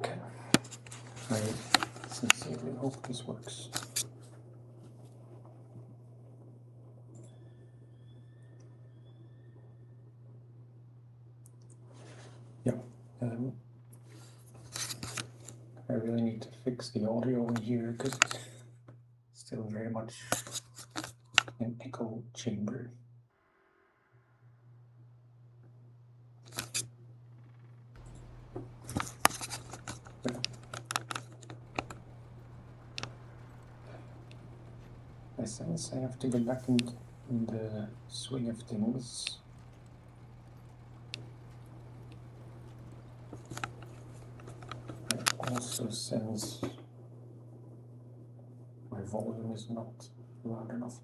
Okay. I sincerely hope this works. Yeah. I really need to fix the audio in here because it's still very much an echo chamber. I sense I have to get back in the swing of things. I also sense my volume is not loud enough.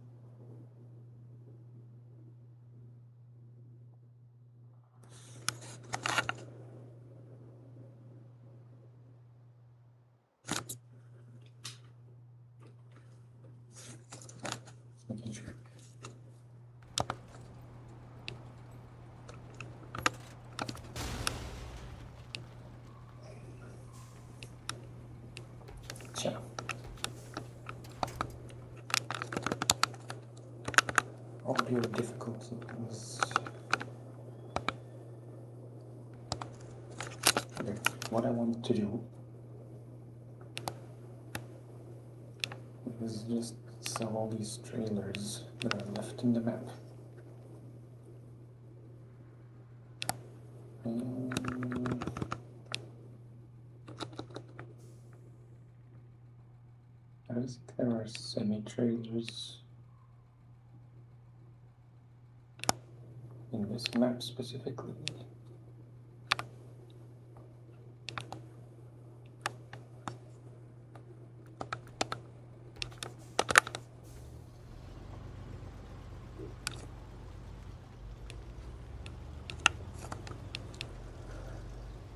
Making sure. Ciao. Audio difficulties. Okay, what I want to do is just sell all these trailers that are left in the map. I think there are semi-trailers in this map specifically.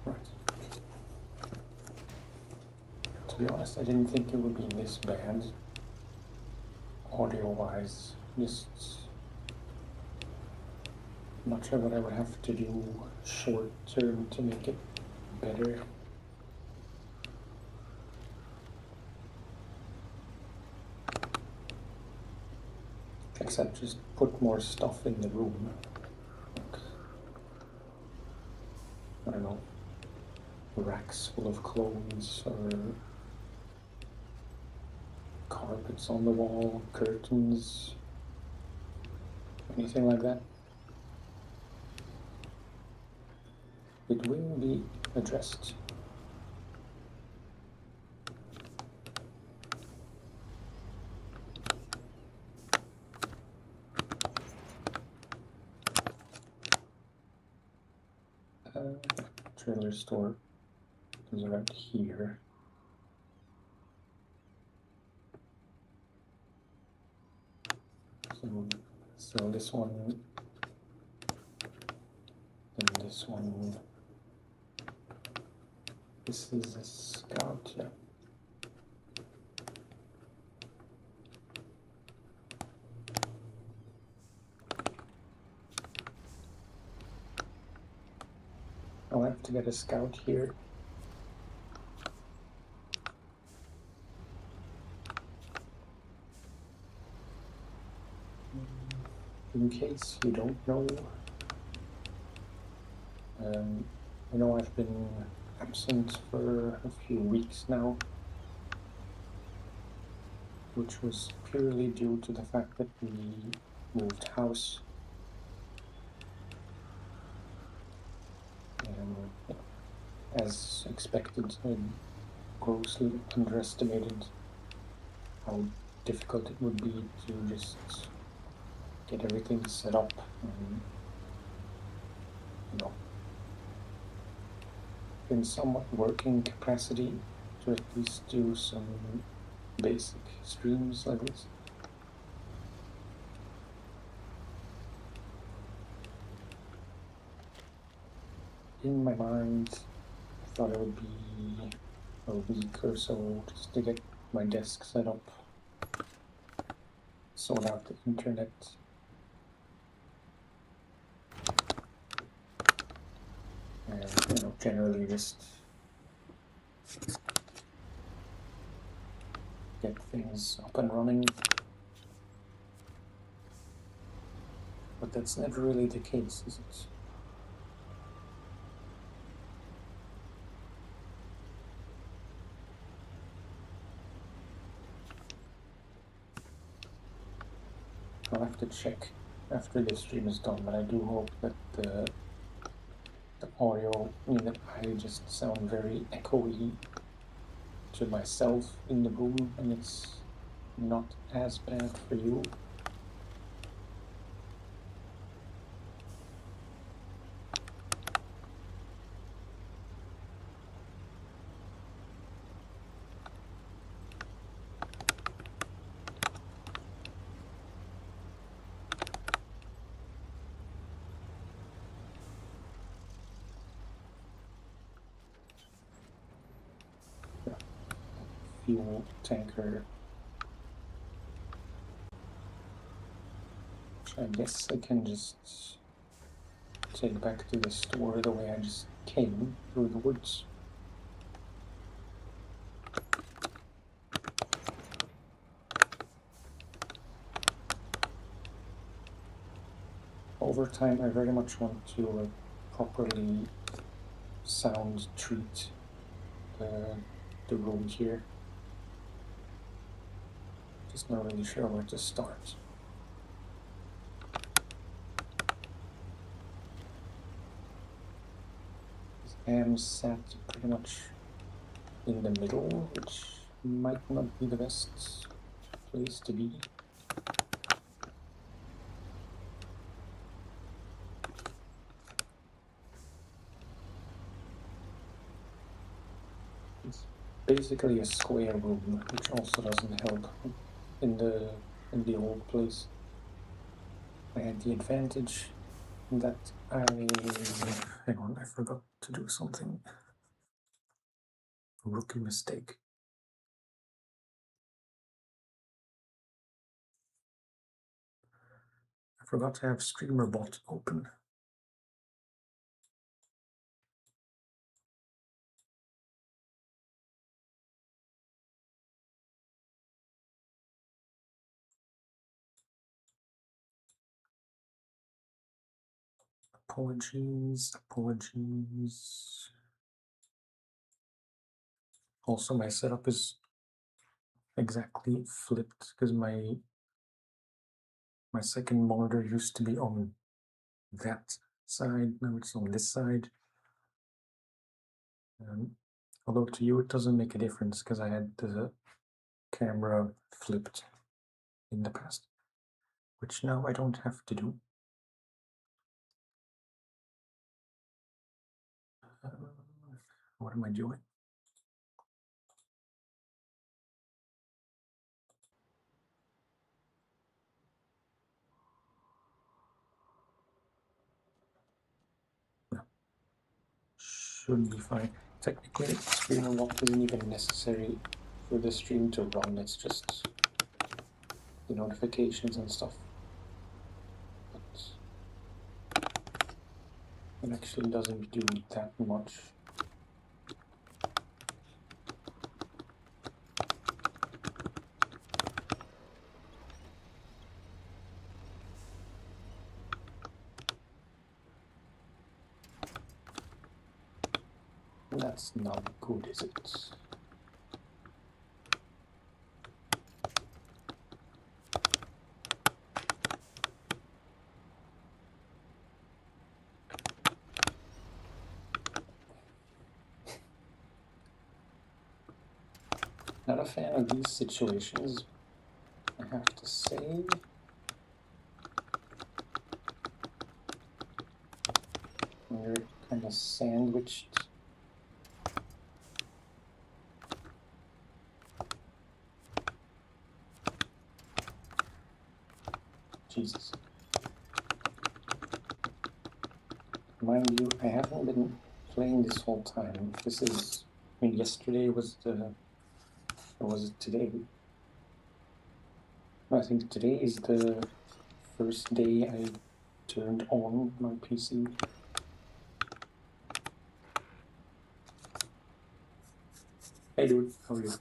Right. To be honest, I didn't think it would be this bad, audio-wise. Just not sure what I would have to do short-term to make it better. Except just put more stuff in the room. Like, I don't know, racks full of clothes or carpets on the wall, curtains, anything like that. It will be addressed. Trailer store is right here. So this one, and this one. This is a Scout, yeah. I'll have to get a Scout here. In case you don't know, I know I've been absent for a few weeks now, which was purely due to the fact that we moved house. And as expected, I grossly underestimated how difficult it would be to just get everything set up and, in somewhat working capacity to at least do some basic streams like this. In my mind, I thought it would be a week or so just to get my desk set up, sort out the internet, and generally just get things up and running. But that's never really the case, is it? I'll have to check after this stream is done, but I do hope that the audio, that I just sound very echoey to myself in the room, and it's not as bad for you. Fuel tanker, which I guess I can just take back to the store the way I just came through the woods. Over time, I very much want to properly sound treat the room here. Just not really sure where to start. I am sat pretty much in the middle, which might not be the best place to be. It's basically a square room, which also doesn't help in the old place. I had the advantage that hang on, I forgot to do something. Rookie mistake. I forgot to have StreamerBot open. Apologies. Also, my setup is exactly flipped because my second monitor used to be on that side, now it's on this side. Although to you it doesn't make a difference because I had the camera flipped in the past, which now I don't have to do. What am I doing? No. Should be fine. Technically, StreamerBot isn't even necessary for the stream to run, it's just the notifications and stuff. But it actually doesn't do that much. That's not good, is it? Not a fan of these situations, I have to say. When you're kind of sandwiched. Jesus. Mind you, I haven't been playing this whole time. This is, I mean, yesterday was or was it today? I think today is the first day I turned on my PC. Hey dude, how are you?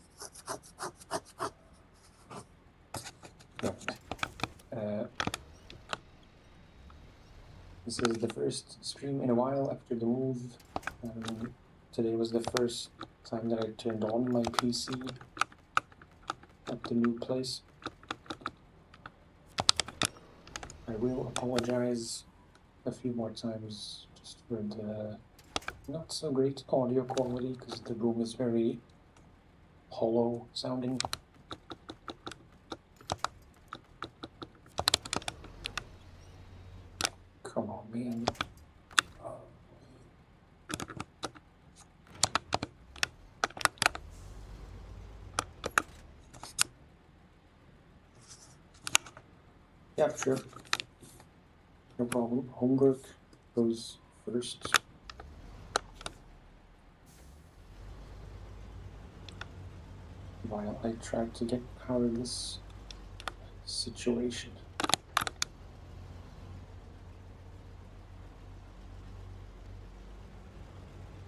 Yeah. This is the first stream in a while after the move. Today was the first time that I turned on my PC at the new place. I will apologize a few more times just for the not so great audio quality because the room is very hollow sounding. Come on, man. Yeah, sure. No problem. Homework goes first. While I try to get out of this situation.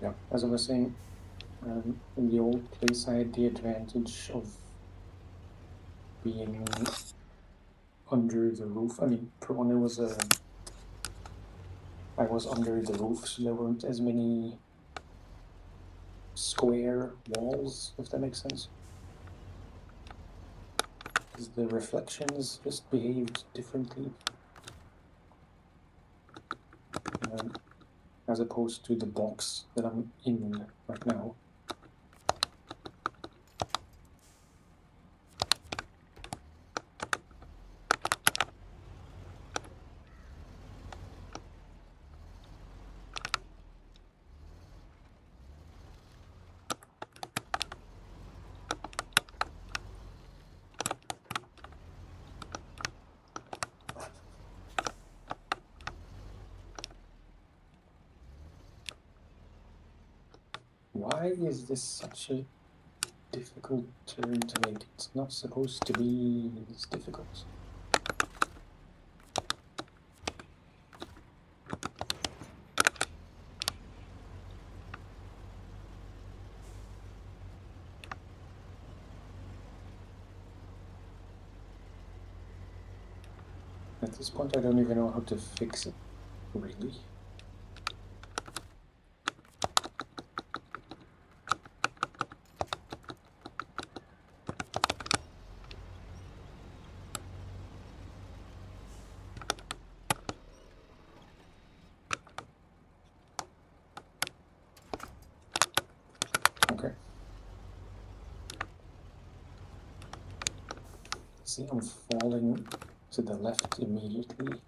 Yeah, as I was saying, in the old place I had the advantage of being under the roof. I mean, for one, I was under the roof, so there weren't as many square walls, if that makes sense. Because the reflections just behaved differently. As opposed to the box that I'm in right now. Why is this such a difficult turn to make? It's not supposed to be this difficult. At this point, I don't even know how to fix it, really. Okay. See, I'm falling to the left immediately.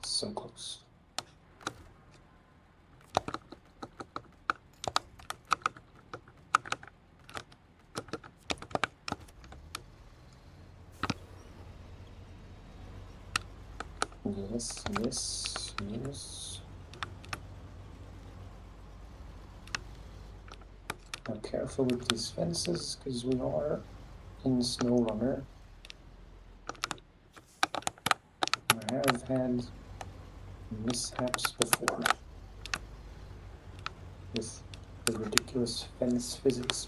So close. Yes, yes, yes. Now careful with these fences, because we are in SnowRunner. I have had mishaps before with the ridiculous fence physics.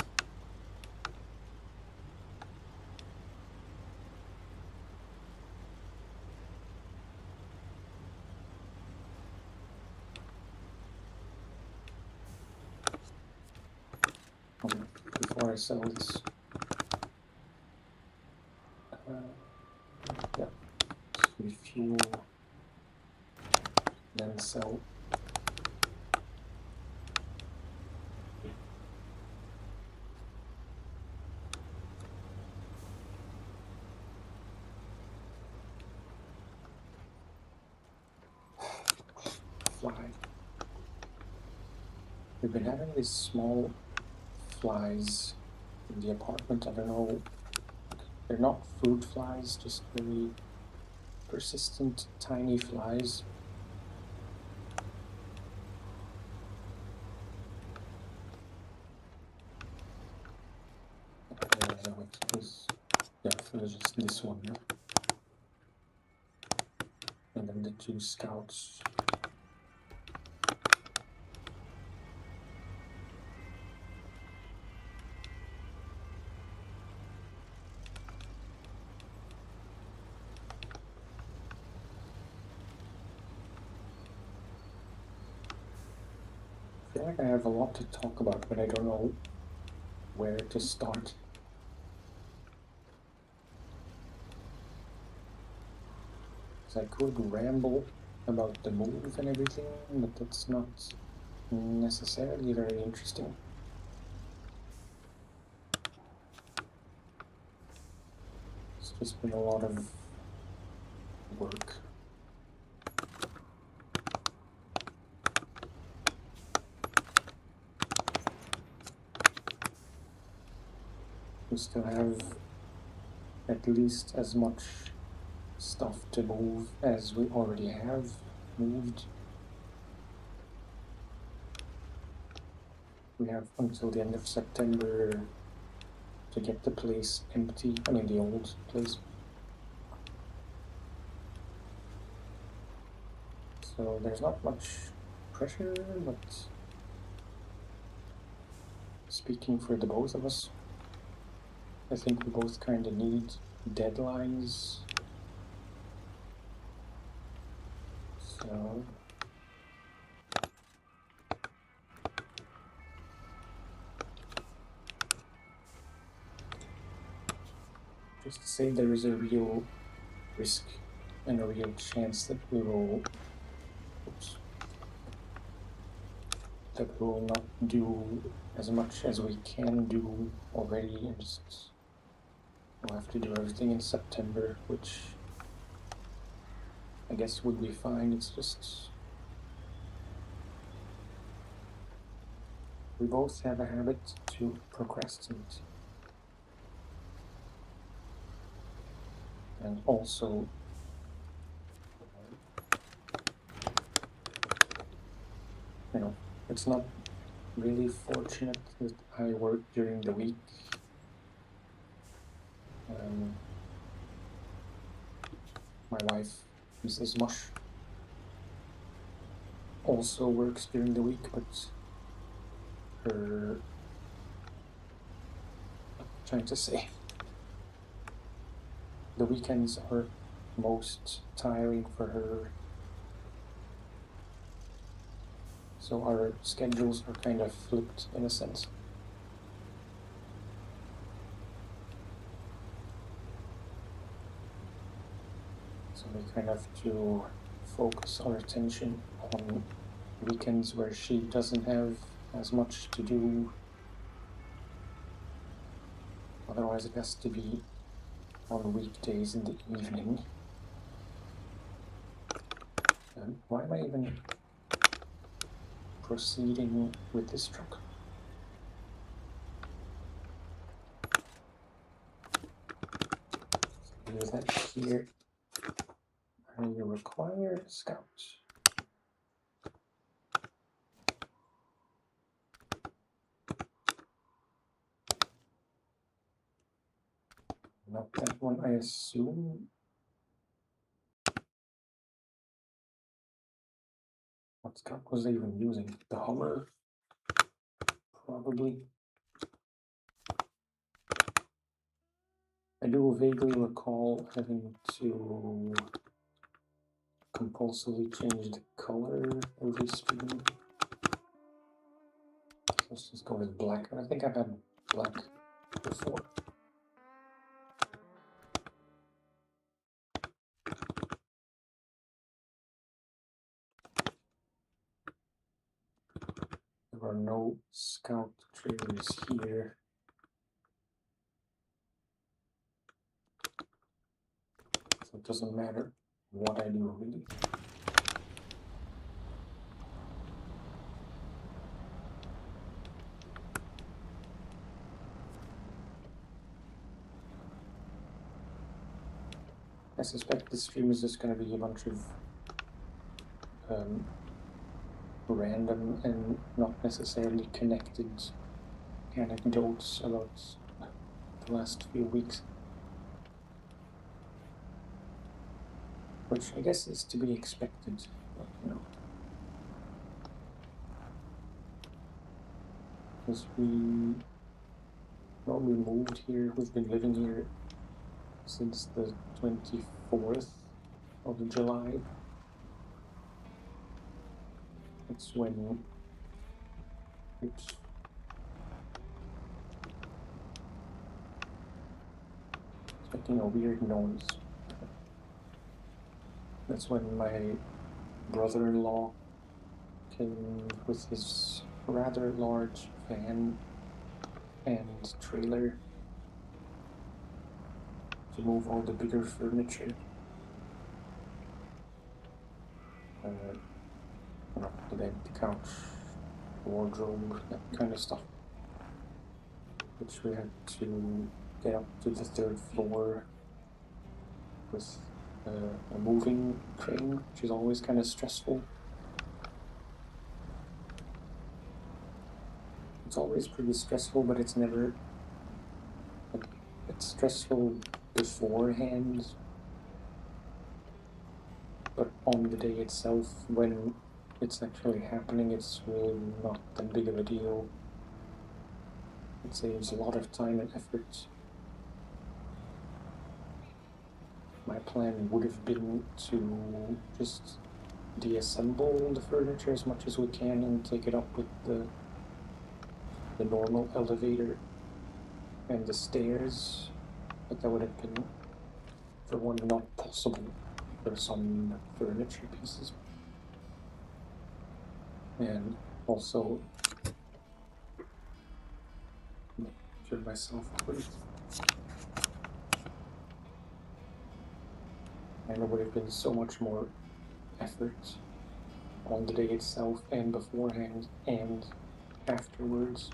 Before I sell this. Yeah, refuel, then sell. Fly. We've been having these small flies in the apartment. I don't know. They're not fruit flies, just very persistent, tiny flies. Yeah, so it's just this one. And then the 2 scouts. I feel like I have a lot to talk about, but I don't know where to start. Because I could ramble about the move and everything, but that's not necessarily very interesting. It's just been a lot of work. We still have at least as much stuff to move as we already have moved. We have until the end of September to get the place empty, I mean the old place. So there's not much pressure, but speaking for the both of us, I think we both kind of need deadlines. So just to say there is a real risk and a real chance that we will, that we will not do as much as we can do already, and just we'll have to do everything in September, which I guess would be fine. It's just we both have a habit to procrastinate. And also, you know, it's not really fortunate that I work during the week. My wife, Mrs. Mush, also works during the week, but her, I'm trying to say, the weekends are most tiring for her. So our schedules are kind of flipped in a sense. So we kind of have to focus our attention on weekends where she doesn't have as much to do. Otherwise it has to be on weekdays in the evening. And why am I even proceeding with this truck? Do that here. Are you required scouts? Not that one, I assume. What scout was I even using? The Hummer? Probably. I do vaguely recall having to compulsively change the color every stream. Let's just go with black. I think I've had black before. There are no scout trailers here. So it doesn't matter what I do really. I suspect this stream is just going to be a bunch of random and not necessarily connected anecdotes about the last few weeks. which I guess is to be expected, but, you know. Because we moved here, we've been living here since the 24th of July. It's when it's making a weird noise. That's when my brother-in-law came with his rather large van and trailer to move all the bigger furniture. You know, the bed, the couch, wardrobe, that kind of stuff. Which we had to get up to the 3rd floor with a moving crane, which is always kind of stressful. It's always pretty stressful, but it's never, like, it's stressful beforehand, but on the day itself, when it's actually happening, it's really not that big of a deal. It saves a lot of time and effort. My plan would have been to just deassemble the furniture as much as we can and take it up with the normal elevator and the stairs, but that would have been, for one, not possible for some furniture pieces. And also, give myself a break. And it would have been so much more effort on the day itself and beforehand and afterwards.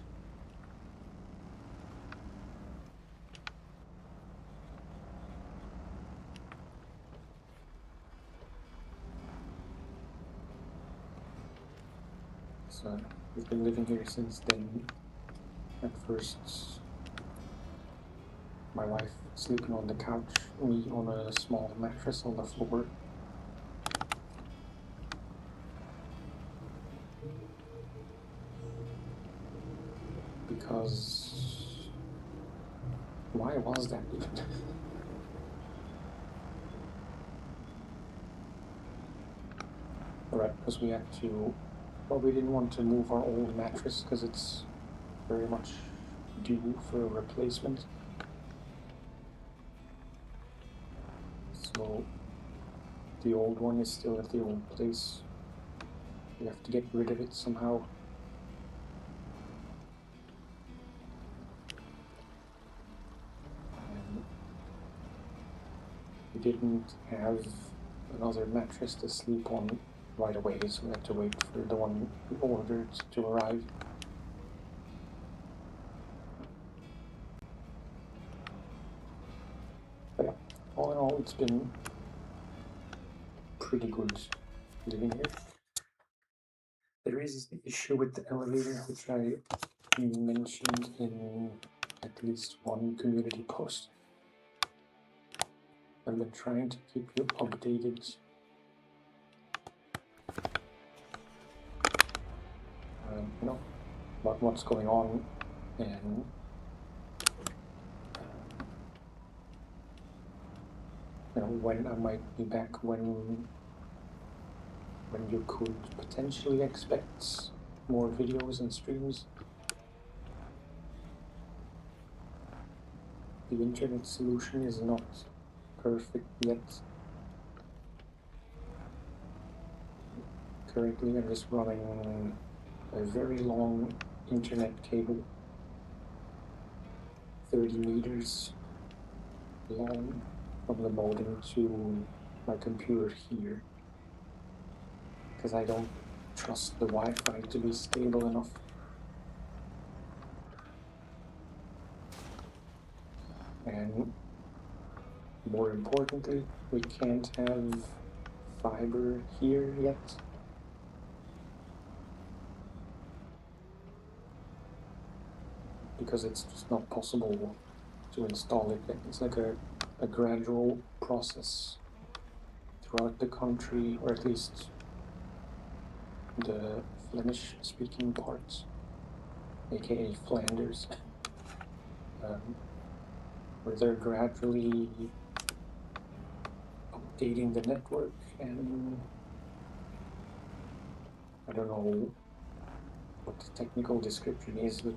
So we've been living here since then. At first, my wife sleeping on the couch, me on a small mattress on the floor. Because why was that even? Right, because we had to, well, we didn't want to move our old mattress because it's very much due for a replacement. So the old one is still at the old place. We have to get rid of it somehow. And we didn't have another mattress to sleep on right away, so we had to wait for the one we ordered to arrive. But yeah, all in all, it's been pretty good living here. There is the issue with the elevator, which I mentioned in at least one community post. I've been trying to keep you updated you know, about what's going on and you know, when I might be back, when you could potentially expect more videos and streams. The internet solution is not perfect yet. Currently, I'm just running a very long internet cable, 30 meters long, from the modem to my computer here, because I don't trust the Wi-Fi to be stable enough. And more importantly, we can't have fiber here yet. Because it's just not possible to install it yet. It's like a gradual process throughout the country, or at least the Flemish-speaking parts, aka Flanders, where they're gradually updating the network, and I don't know what the technical description is, but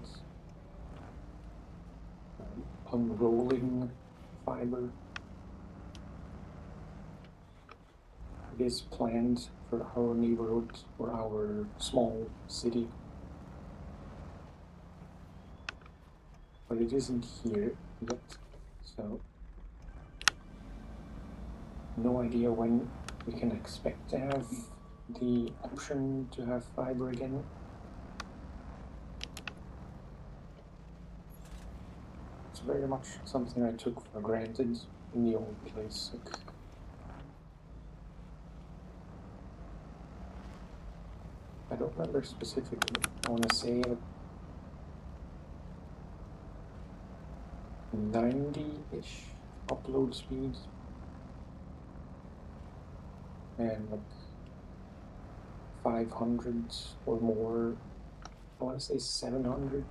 unrolling fiber. It is planned for our neighborhood or our small city, but it isn't here yet, so no idea when we can expect to have the option to have fiber again. It's very much something I took for granted in the old place. Like, I don't remember specifically. I want to say 90-ish upload speed and like 500 or more. I want to say 700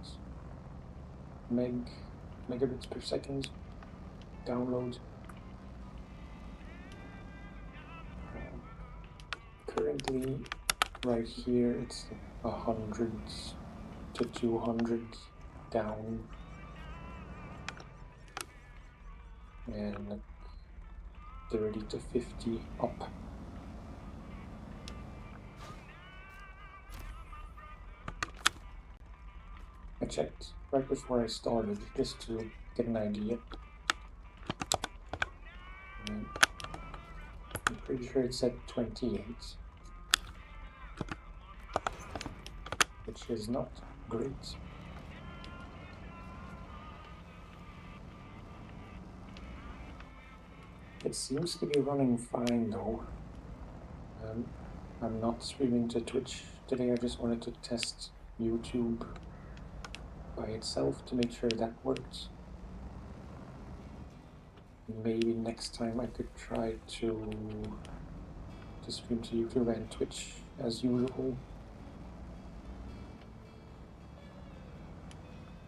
megabits per second download. Currently, right here, it's 100 to 200 down and 30 to 50 up. I checked right before I started just to get an idea. And I'm pretty sure it's at 28, which is not great. It seems to be running fine though. I'm not streaming to Twitch today. I just wanted to test YouTube by itself to make sure that works. Maybe next time I could try to stream to YouTube and Twitch as usual.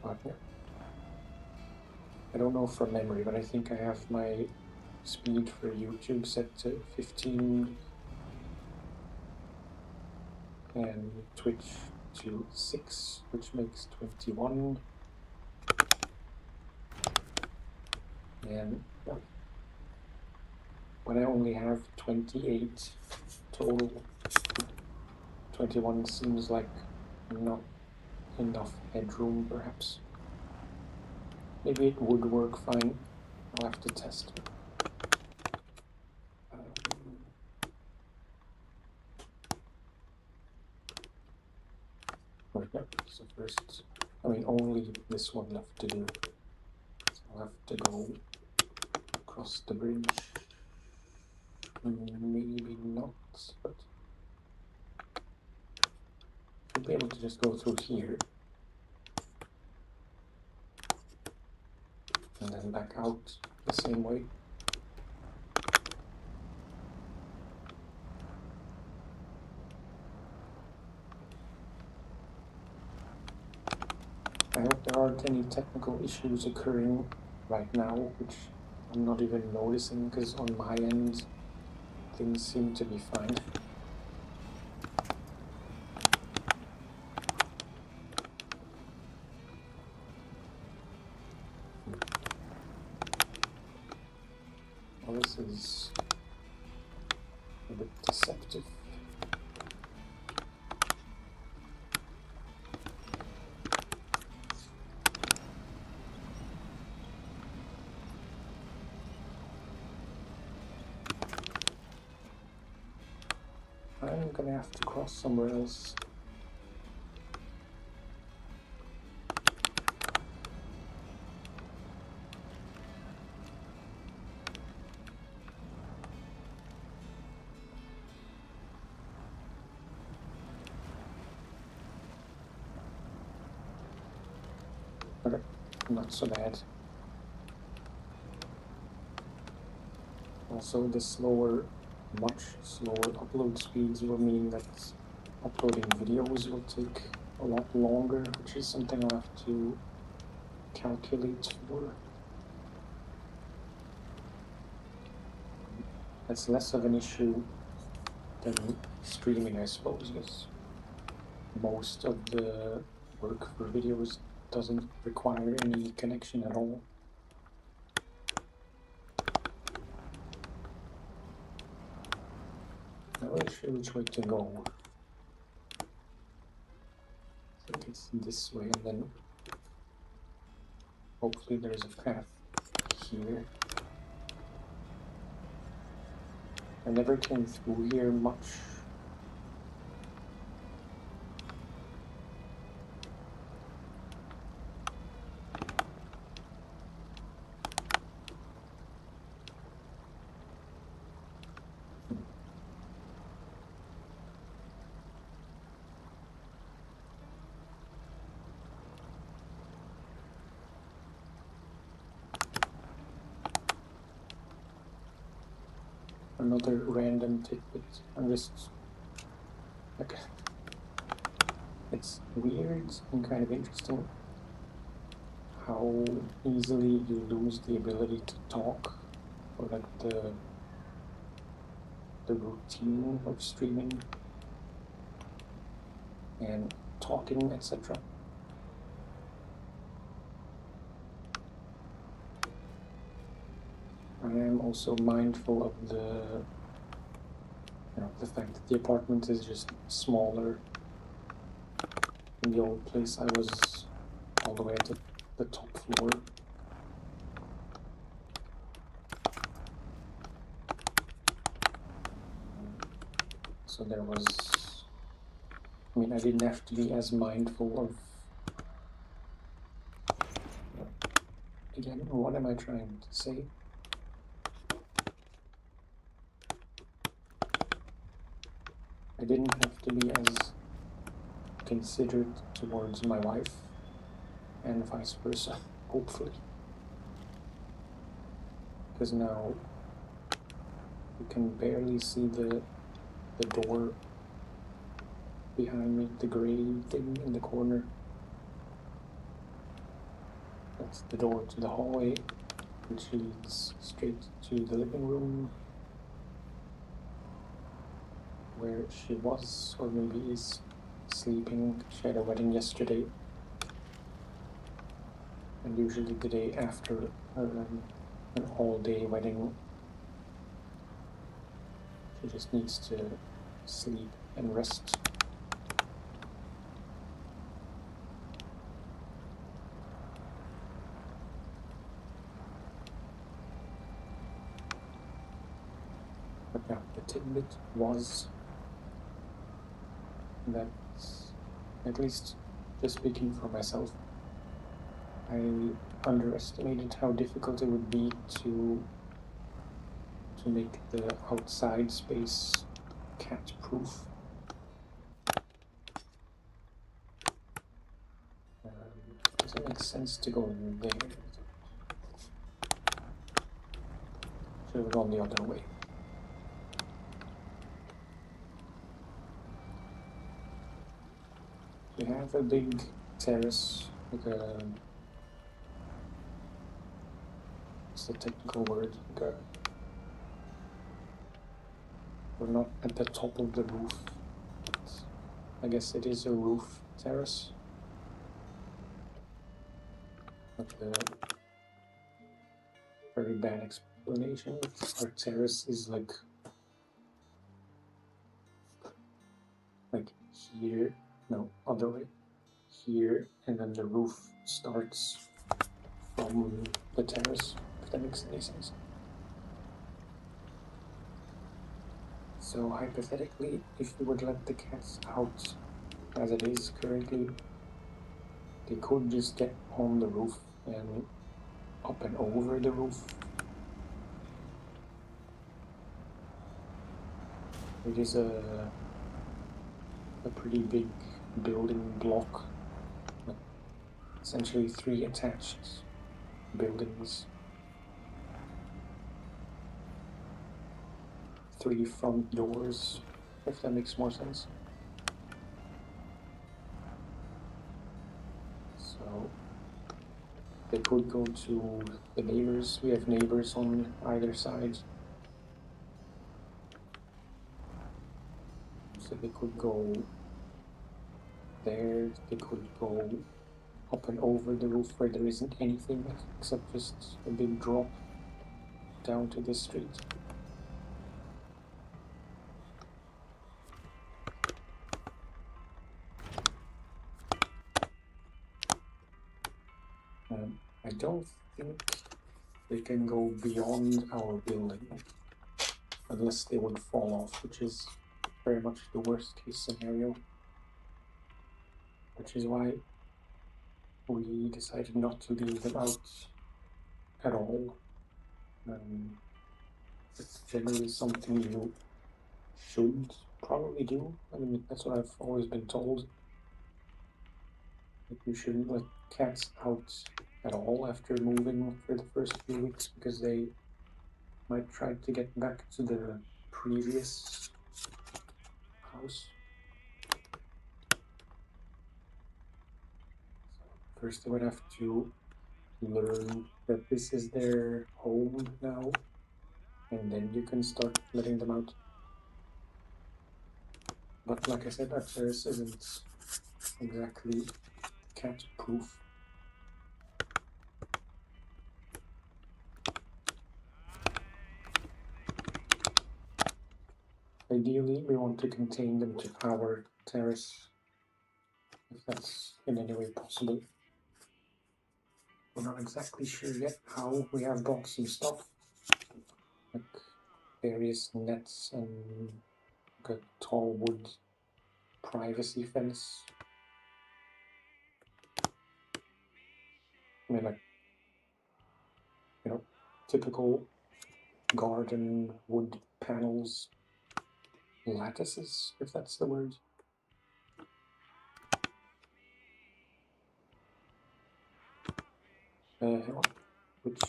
But yeah. I don't know from memory, but I think I have my speed for YouTube set to 15 and Twitch to 6, which makes 21. And yeah, when I only have 28 total, 21 seems like not enough headroom, perhaps. Maybe it would work fine. I'll have to test. So first, I mean, only this one left to do. So I'll have to go across the bridge. Maybe not, but I'll be able to just go through here. And then back out the same way. I hope there aren't any technical issues occurring right now, which I'm not even noticing, because on my end, things seem to be fine. Well, this is a bit deceptive. I'm gonna have to cross somewhere else. Okay, not so bad. Also, the slower much slower upload speeds will mean that uploading videos will take a lot longer, which is something I'll have to calculate for. That's less of an issue than streaming, I suppose, because most of the work for videos doesn't require any connection at all. Not really sure which way to go. I think it's this way, and then hopefully there's a path here. I never came through here much. Another random tidbit. I'm just like, it's weird and kind of interesting how easily you lose the ability to talk, or like the routine of streaming and talking, etc. I am also mindful of the fact that the apartment is just smaller. In the old place, I was all the way at the top floor. So there was, I mean, I didn't have to be as mindful of, again, what am I trying to say? I didn't have to be as considerate towards my wife, and vice versa, hopefully. Because now you can barely see the door behind me, the gray thing in the corner. That's the door to the hallway, which leads straight to the living room, where she was, or maybe is, sleeping. She had a wedding yesterday, and usually the day after an all-day wedding, she just needs to sleep and rest. But yeah, the tidbit was that, at least just speaking for myself, I underestimated how difficult it would be to make the outside space cat-proof. Does it make sense to go there? Should have gone the other way. We have a big terrace, like a, what's the technical word? Like a, we're not at the top of the roof, but I guess it is a roof terrace. But the very bad explanation. Our terrace is like here, no, other way, here, and then the roof starts from the terrace, if that makes any sense. So hypothetically, if you would let the cats out as it is currently, they could just get on the roof and up and over the roof. It is a pretty big building block, essentially 3 attached buildings. 3 front doors, if that makes more sense. So they could go to the neighbors. We have neighbors on either side. So they could go there, they could go up and over the roof where there isn't anything except just a big drop down to the street. I don't think they can go beyond our building unless they would fall off, which is very much the worst case scenario. Which is why we decided not to leave them out at all. It's generally something you should probably do. I mean, that's what I've always been told. That you shouldn't let cats out at all after moving for the first few weeks because they might try to get back to the previous house. So first they would have to learn that this is their home now, and then you can start letting them out. But like I said, upstairs isn't exactly cat proof. Ideally, we want to contain them to our terrace, if that's in any way possible. We're not exactly sure yet how. We have bought some stuff, like various nets and like a tall wood privacy fence. I mean, like, you know, typical garden wood panels, lattices, if that's the word. Hang on. Which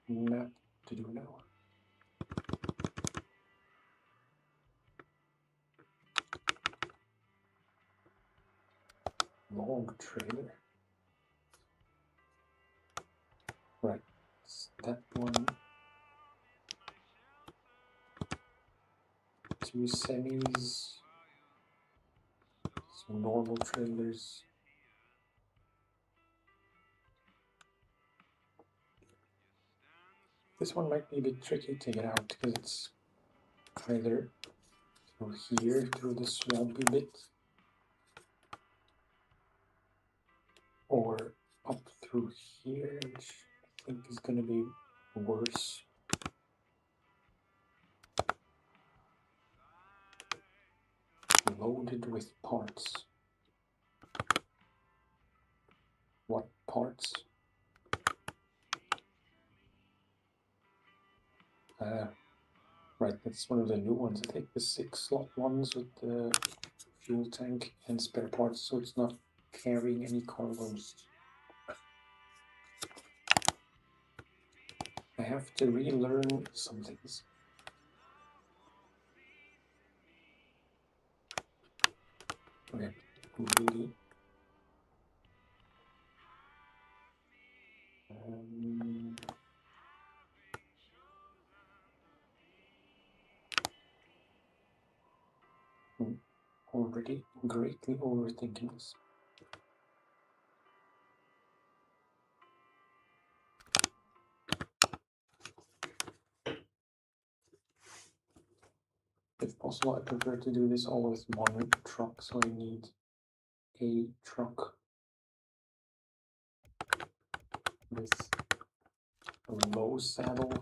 map to do now? Log trailer. Right, it's that one. 2 semis. Some normal trailers. This one might be a bit tricky to get out because it's either through here, through the swampy bit, or up through here, which I think is going to be worse. Loaded with parts. What parts? Right, that's one of the new ones. I think the 6-slot ones with the fuel tank and spare parts, so it's not carrying any cargoes. I have to relearn some things. Okay, really. Already greatly overthinking this. If possible, I prefer to do this all with one truck, so I need a truck with a low saddle,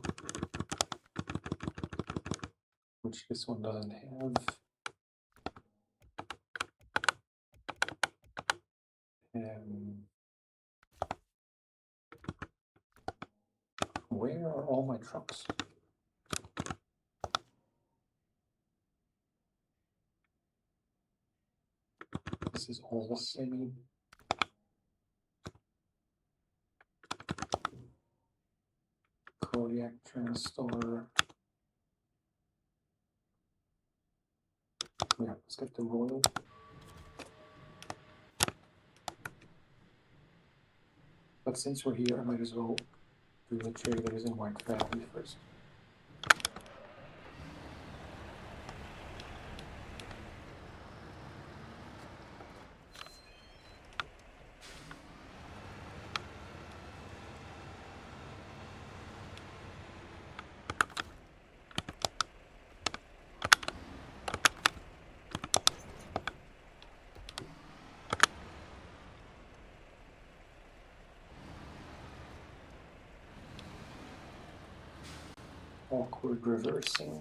which this one doesn't have. Where are all my trucks? This is all semi. Kodiak Transtar. Yeah, let's get the royal. But since we're here, I might as well do the traders in White Valley first. Awkward reversing.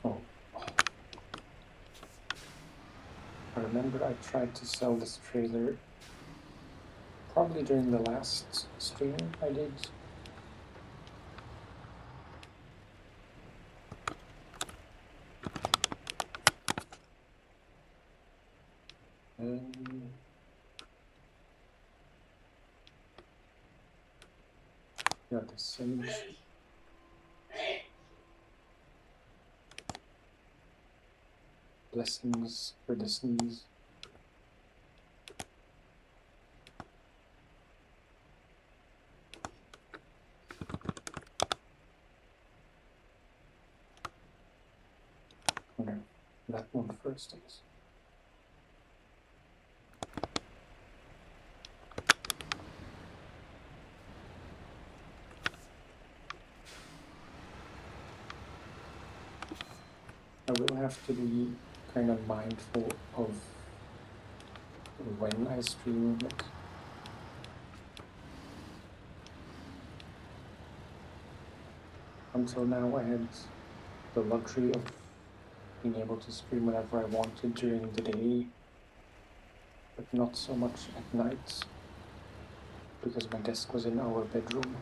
Oh. I remember I tried to sell this trailer probably during the last stream I did. Yeah, the sage. Blessings for the sneeze. Okay, that one first, I guess. I will have to be kind of mindful of when I stream. Like, until now, I had the luxury of being able to stream whenever I wanted during the day, but not so much at night because my desk was in our bedroom.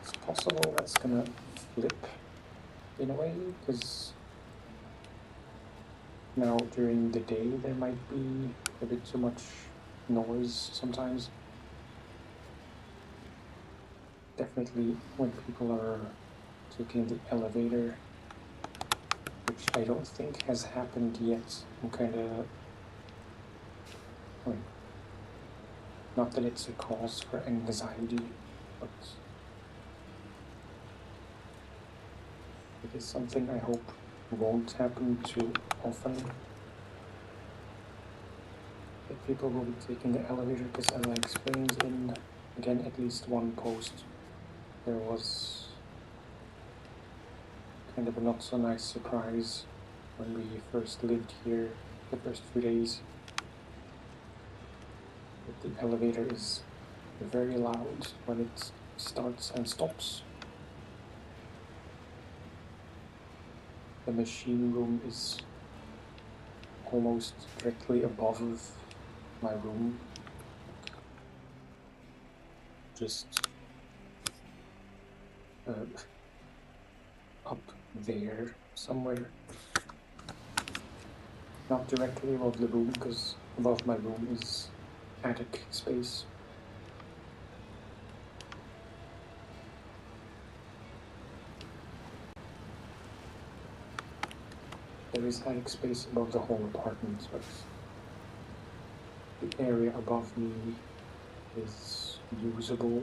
It's possible that's gonna flip in a way, because now during the day there might be a bit too much noise sometimes. Definitely when people are taking the elevator, which I don't think has happened yet. I'm kind of, not that it's a cause for anxiety, but it is something I hope won't happen too often. That people will be taking the elevator, because as I explained in, again, at least one post, there was kind of a not so nice surprise when we first lived here the first few days. That the elevator is very loud when it starts and stops. The machine room is almost directly above my room. Just up there somewhere. Not directly above the room, because above my room is attic space. There is attic space above the whole apartment, but the area above me is usable,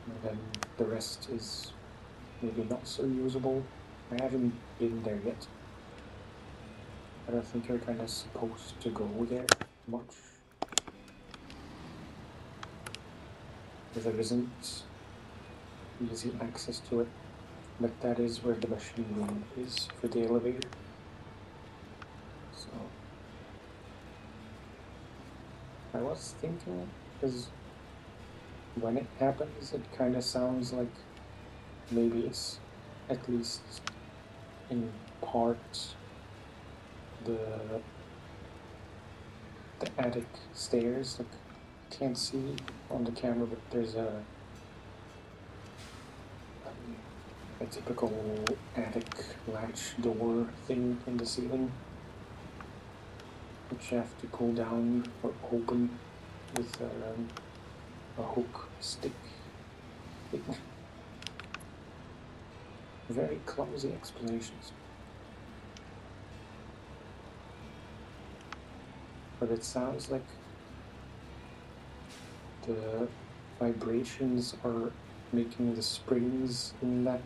and then the rest is maybe not so usable. I haven't been there yet. I don't think you're kind of supposed to go there much. There isn't easy access to it, but that is where the machine room is for the elevator. So I was thinking, because when it happens, it kind of sounds like maybe it's at least in part the the attic stairs. Like, I can't see on the camera, but there's a typical attic latch door thing in the ceiling, which you have to pull down or open with a hook stick. Very clumsy explanations. But it sounds like the vibrations are making the springs in that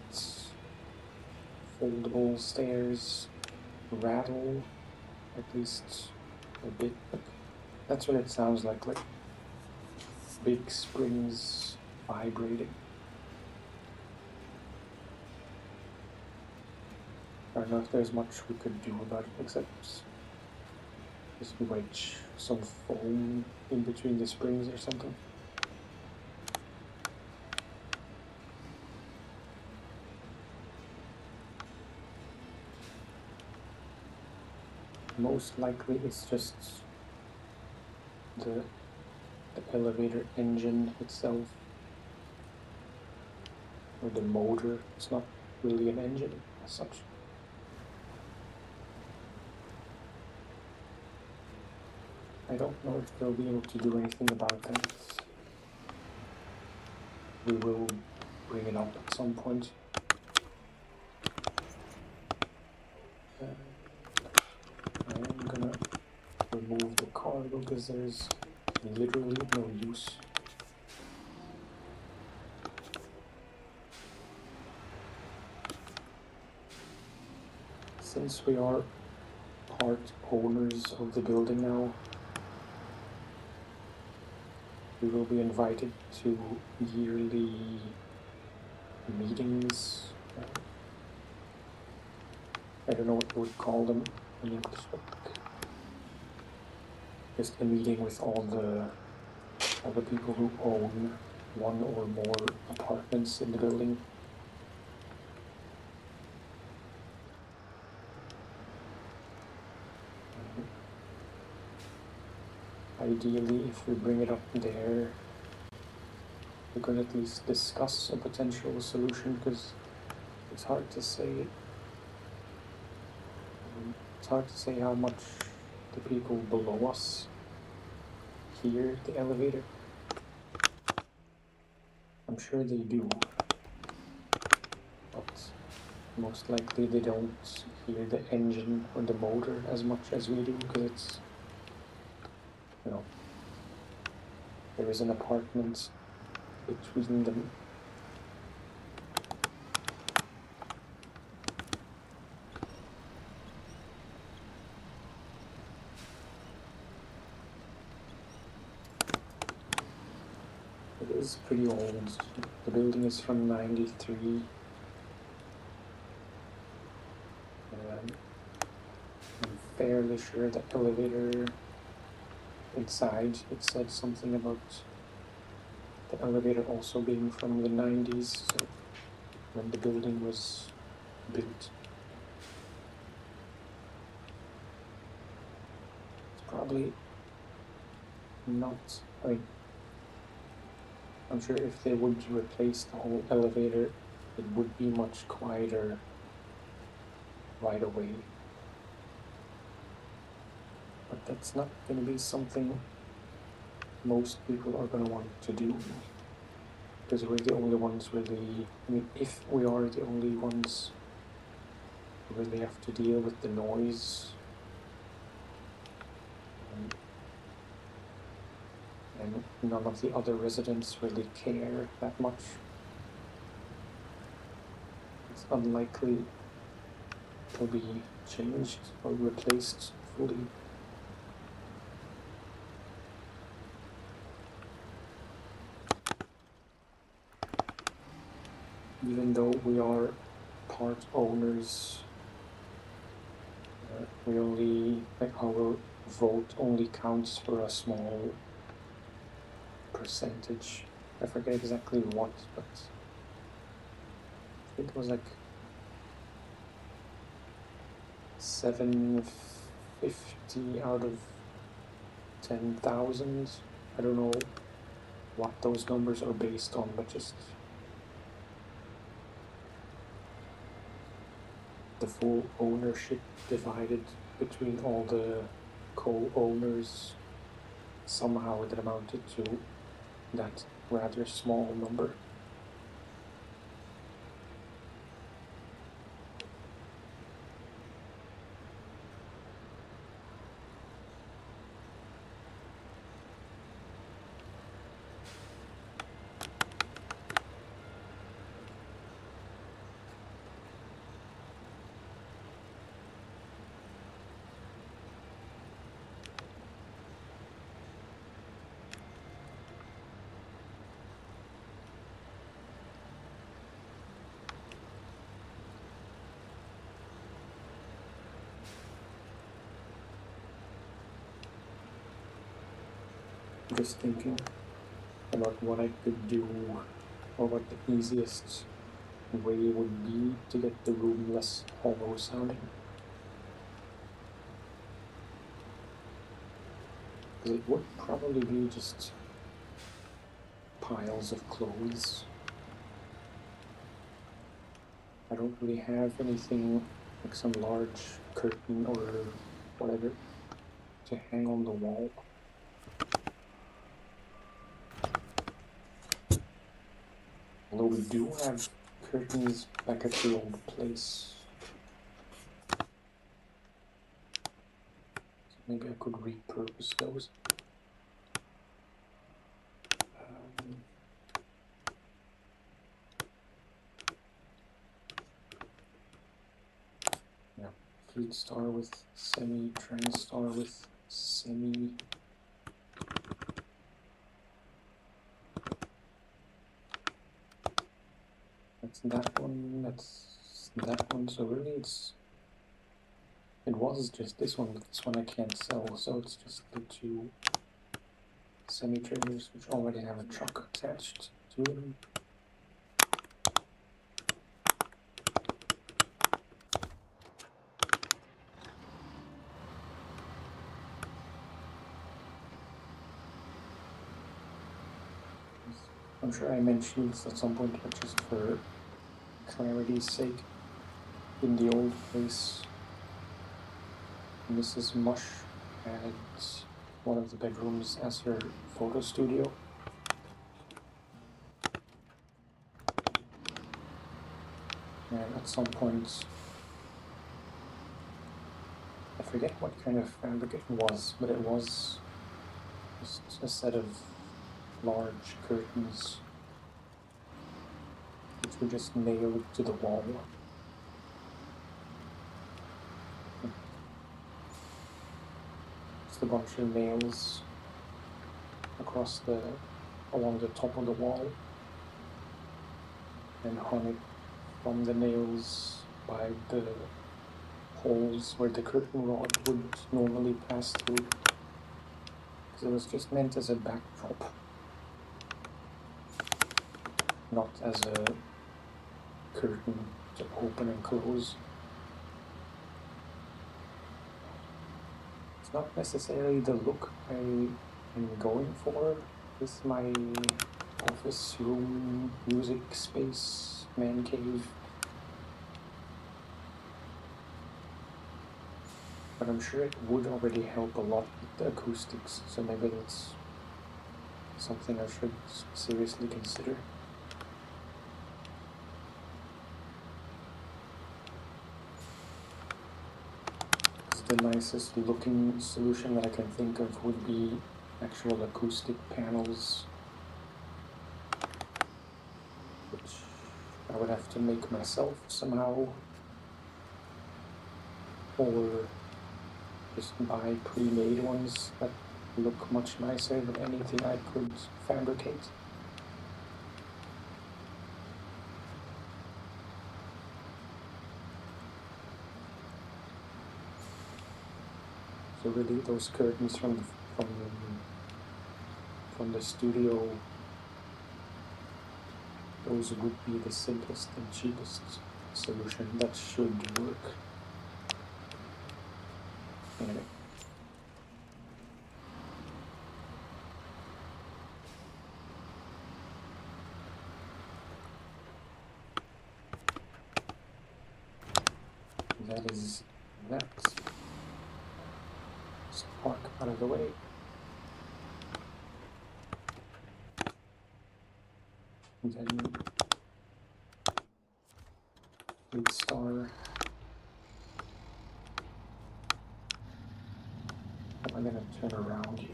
foldable stairs rattle, at least a bit. That's what it sounds like big springs vibrating. I don't know if there's much we could do about it except just wedge some foam in between the springs or something. Most likely it's just the elevator engine itself, or the motor. It's not really an engine as such. I don't know if they'll be able to do anything about that. We will bring it up at some point. I am gonna remove the cargo because there's literally no use. Since we are part owners of the building now, we will be invited to yearly meetings. I don't know what you would call them in English, but just a meeting with all the people who own one or more apartments in the building. Ideally, if we bring it up there, we could at least discuss a potential solution, because it's hard to say. It's hard to say how much the people below us hear the elevator. I'm sure they do, but most likely they don't hear the engine or the motor as much as we do, because it's, there is an apartment between them. It is pretty old. The building is from '93. I'm fairly sure the elevator inside, it said something about the elevator also being from the '90s, so when the building was built. It's probably not, I'm sure if they would replace the whole elevator, it would be much quieter right away. But that's not going to be something most people are going to want to do, because we're the only ones really, if we are the only ones who really have to deal with the noise, and none of the other residents really care that much, it's unlikely to be changed or replaced fully. Even though we are part owners, we only, our vote only counts for a small percentage. I forget exactly what, but I think it was like 750 out of 10,000. I don't know what those numbers are based on, but just the full ownership divided between all the co-owners, somehow it amounted to that rather small number. Just thinking about what I could do, or what the easiest way would be to get the room less hollow sounding. Because it would probably be just piles of clothes. I don't really have anything like some large curtain or whatever to hang on the wall. Although we do have curtains back at the old place. So maybe I could repurpose those. Yeah, fleet star with semi, trans-star with semi. That's that one, that's that one, so really it was just this one, but this one I can't sell, so it's just the two semi-trailers which already have a truck attached to them. I'm sure I mentioned this at some point, but just for clarity's sake, in the old place, Mrs. Mush had one of the bedrooms as her photo studio. And at some point, I forget what kind of fabric it was, but it was just a set of large curtains which were just nailed to the wall. Just a bunch of nails along the top of the wall, and hung it from the nails by the holes where the curtain rod would normally pass through. Because it was just meant as a backdrop, not as a curtain to open and close. It's not necessarily the look I am going for with my office room, music space, man cave. But I'm sure it would already help a lot with the acoustics, so maybe that's something I should seriously consider. The nicest looking solution that I can think of would be actual acoustic panels, which I would have to make myself somehow, or just buy pre-made ones that look much nicer than anything I could fabricate. So really, those curtains from the studio, those would be the simplest and cheapest solution that should work. Anyway. That is that. Spark out of the way. And then Big Star. How am I gonna turn around here?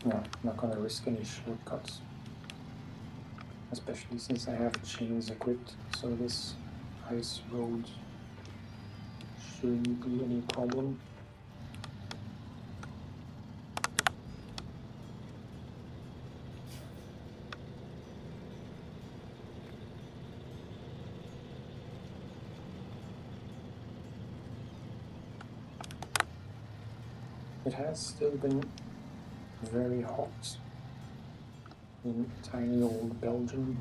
No, I'm not gonna risk any shortcuts. Especially since I have chains equipped, so this ice road shouldn't be any problem. It has still been very hot in tiny old Belgium.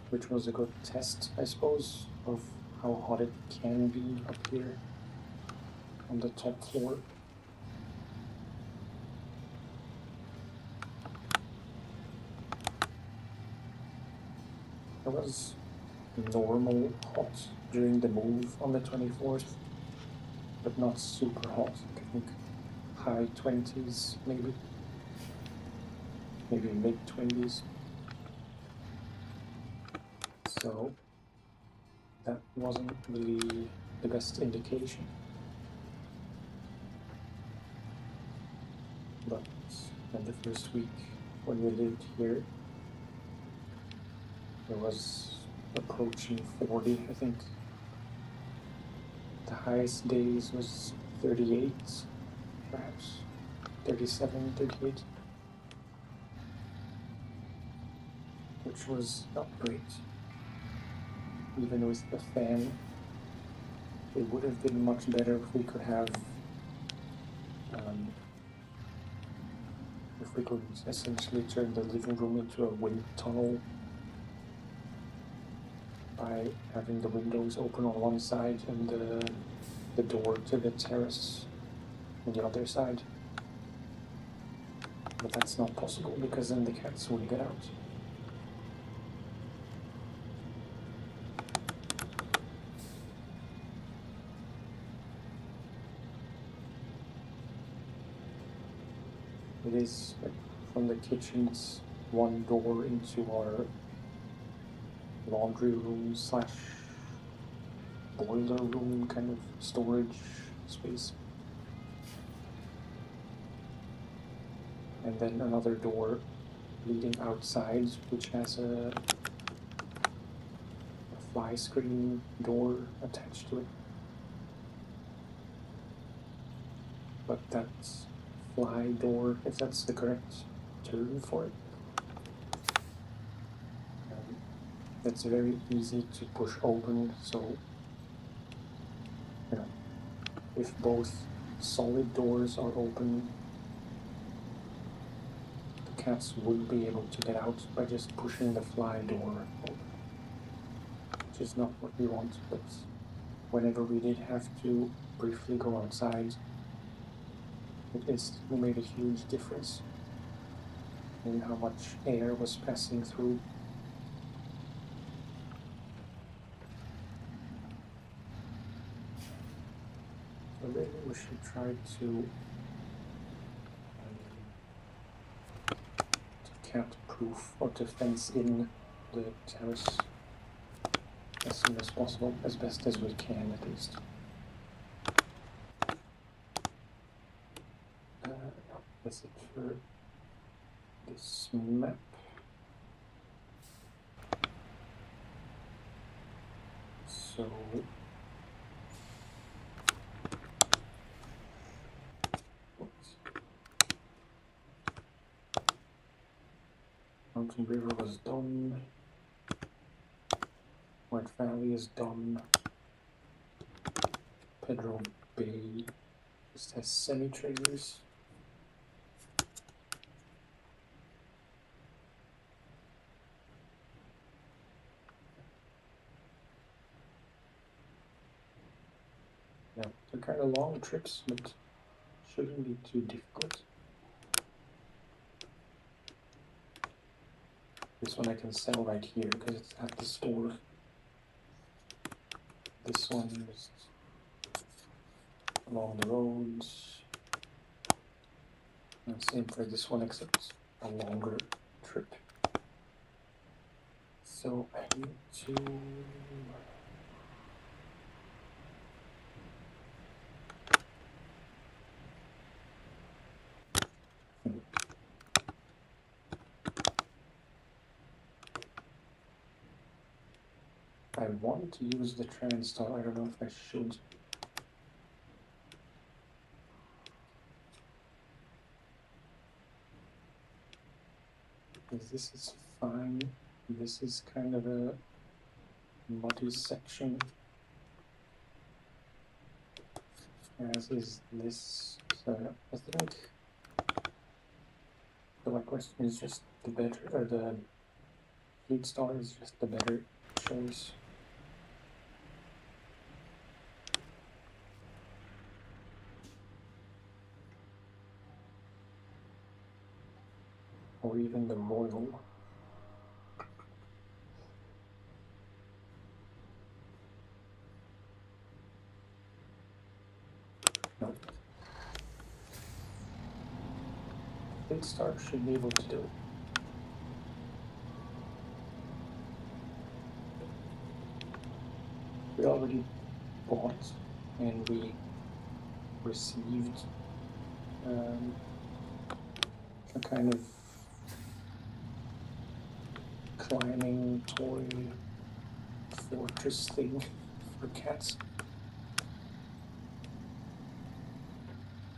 Which was a good test, I suppose, of how hot it can be up here on the top floor. It was normal hot during the move on the 24th, but not super hot. I think high 20s, maybe mid 20s. So that wasn't really the best indication. But in the first week when we lived here, it was approaching 40, I think. The highest days was 38, perhaps 37, 38, which was not great. Even with the fan, it would have been much better if we could have, if we could essentially turn the living room into a wind tunnel by having the windows open on one side and the door to the terrace on the other side. But that's not possible because then the cats would get out. It is like from the kitchen's one door into our laundry room slash boiler room kind of storage space. And then another door leading outside, which has a fly screen door attached to it. But that's fly door, if that's the correct term for it. That's very easy to push open, so if both solid doors are open, the cats would be able to get out by just pushing the fly door open, which is not what we want. But whenever we did have to briefly go outside, it made a huge difference in how much air was passing through. So maybe we should try to cat-proof or to fence in the terrace as soon as possible, as best as we can at least. That's it for this map. So Mountain River was done. White Valley is done. Pedro Bay just has semi-trailers. Yeah, they're kind of long trips, but shouldn't be too difficult. This one I can sell right here because it's at the store. This one is along the roads. And same for this one, except a longer trip. So I need to... I want to use the TransStar, I don't know if I should. Because this is fine. This is kind of a muddy section. As is this. So I think the White Western is just the better, or the Fleet Star is just the better choice. Or even the Royal. No. Fleet Star should be able to do it. We already bought and we received a kind of climbing toy fortress thing for cats.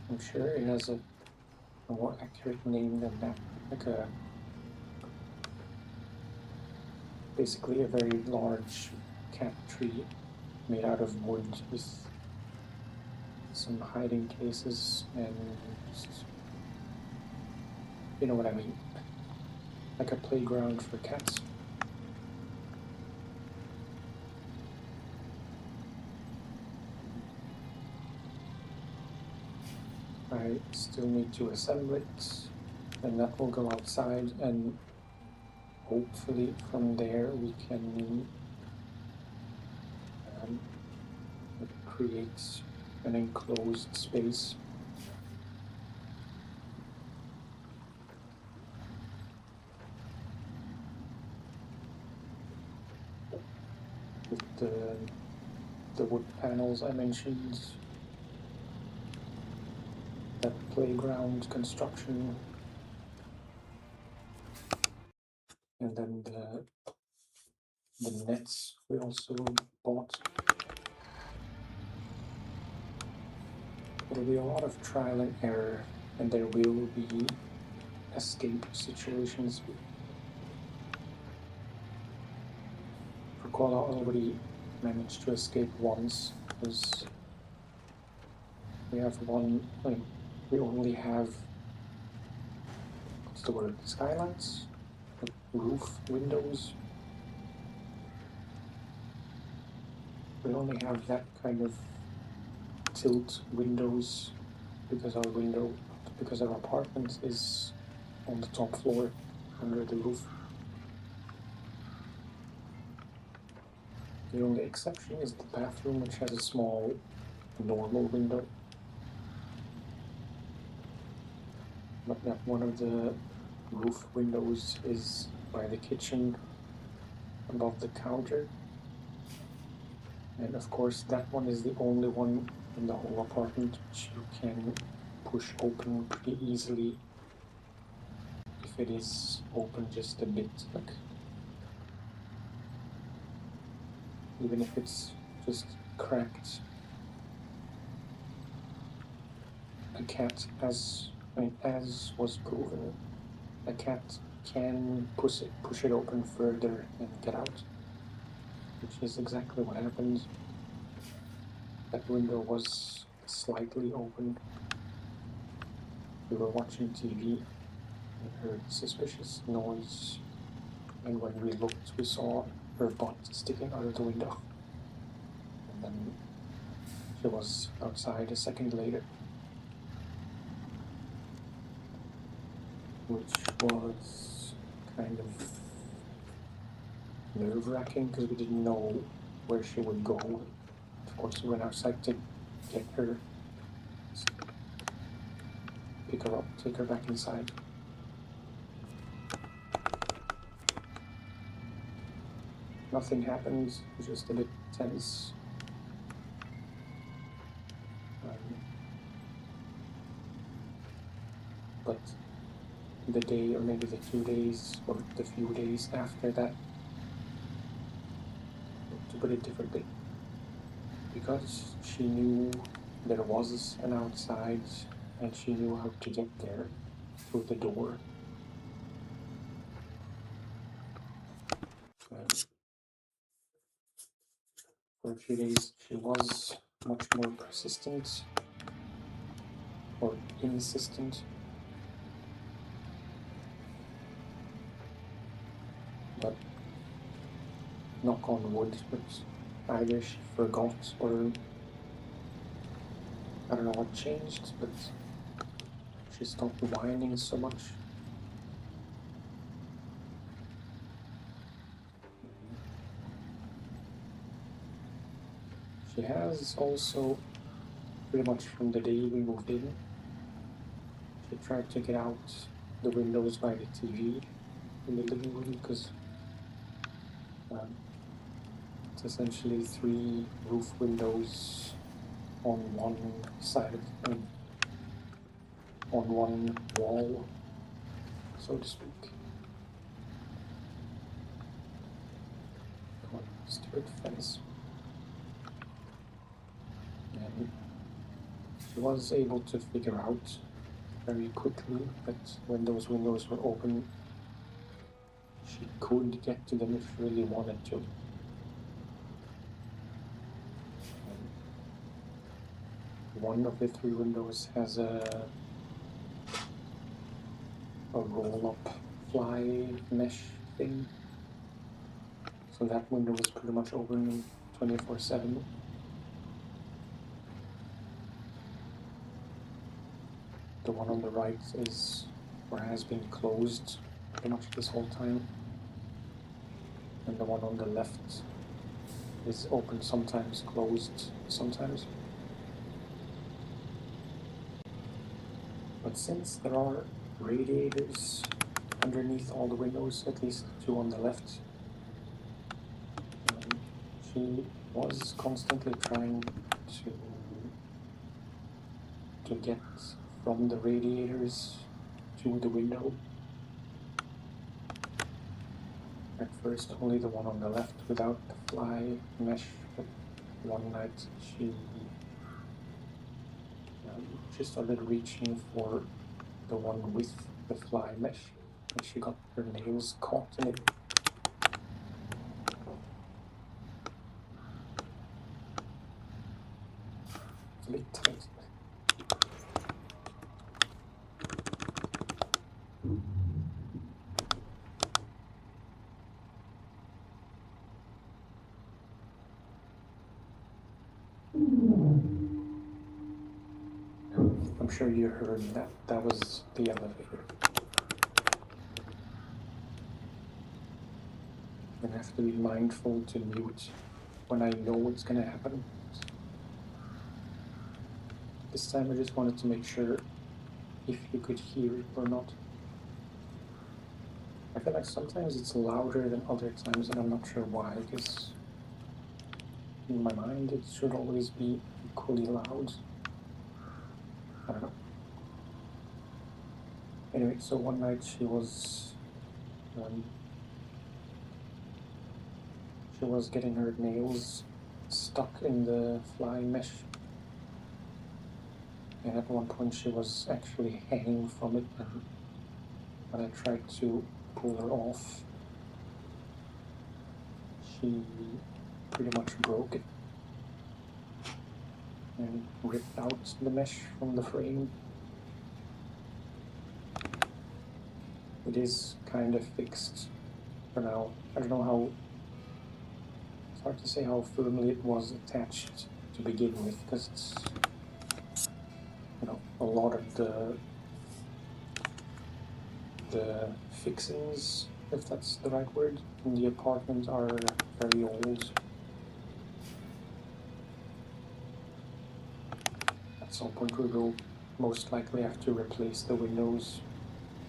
I'm sure it has a more accurate name than that, like a basically a very large cat tree made out of wood with some hiding cases and just, you know what I mean, like a playground for cats. I still need to assemble it, and that will go outside, and hopefully from there we can create an enclosed space. With the wood panels I mentioned, that playground construction, and then the nets we also bought. It'll be a lot of trial and error, and there will be escape situations. For Koala, I already managed to escape once, because we have one, like, we only have, what's the word, skylights? Like roof windows. We only have that kind of tilt windows because our apartment is on the top floor under the roof. The only exception is the bathroom, which has a small normal window. But yeah, one of the roof windows is by the kitchen above the counter. And of course that one is the only one in the whole apartment which you can push open pretty easily if it is open just a bit, like even if it's just cracked. A cat, as was proven, a cat can push it open further and get out, which is exactly what happened. That window was slightly open. We were watching TV and heard suspicious noise, and when we looked, we saw her butt sticking out of the window. And then she was outside a second later, which was kind of nerve-wracking because we didn't know where she would go. Of course, we went outside to get her, pick her up, take her back inside. Nothing happened, it was just a bit tense. But the day, or maybe the 2 days, or the few days after that, to put it differently, because she knew there was an outside and she knew how to get there through the door. For a few days, she was much more persistent or insistent. But knock on wood, but either she forgot or I don't know what changed, but she stopped whining so much. She has also, pretty much from the day we moved in, she tried to get out the windows by the TV in the living room because it's essentially 3 roof windows on one side of on one wall, so to speak. Come on, stupid fence. And she was able to figure out very quickly that when those windows were open, she could get to them if she really wanted to. One of the 3 windows has a roll-up fly mesh thing, so that window is pretty much open 24/7. The one on the right is, or has been, closed pretty much this whole time, and the one on the left is open sometimes, closed sometimes. But since there are radiators underneath all the windows, at least 2 on the left, she was constantly trying to get from the radiators to the window. At first only the one on the left without the fly mesh, but one night she started reaching for the one with the fly mesh, and she got her nails caught in it. It's a bit tight. I'm sure you heard that. That was the elevator. And I have to be mindful to mute when I know what's gonna happen. This time I just wanted to make sure if you could hear it or not. I feel like sometimes it's louder than other times, and I'm not sure why, because in my mind it should always be equally loud. I don't know. Anyway, so one night she was getting her nails stuck in the fly mesh, and at one point she was actually hanging from it, and when I tried to pull her off, she pretty much broke it and ripped out the mesh from the frame. It is kind of fixed for now. I don't know how, it's hard to say how firmly it was attached to begin with, because it's, you know, a lot of the fixings, if that's the right word, in the apartment are very old. At some point we will most likely have to replace the windows,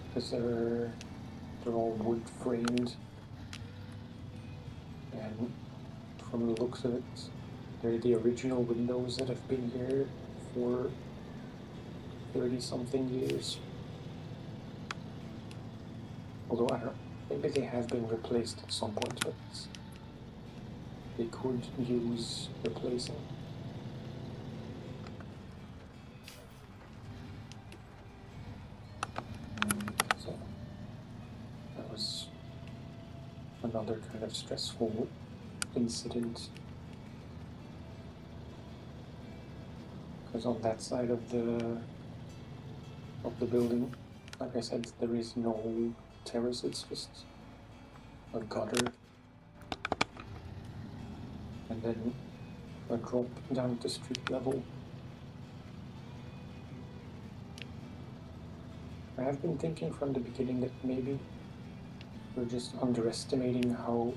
because they're all wood framed, and from the looks of it, they're the original windows that have been here for 30-something years. Although I don't know, maybe they have been replaced at some point, but they could use replacing. So that was another kind of stressful incident. Because on that side of the building, like I said, there is no terrace, it's just a gutter and then a drop down to street level. I have been thinking from the beginning that maybe we're just underestimating how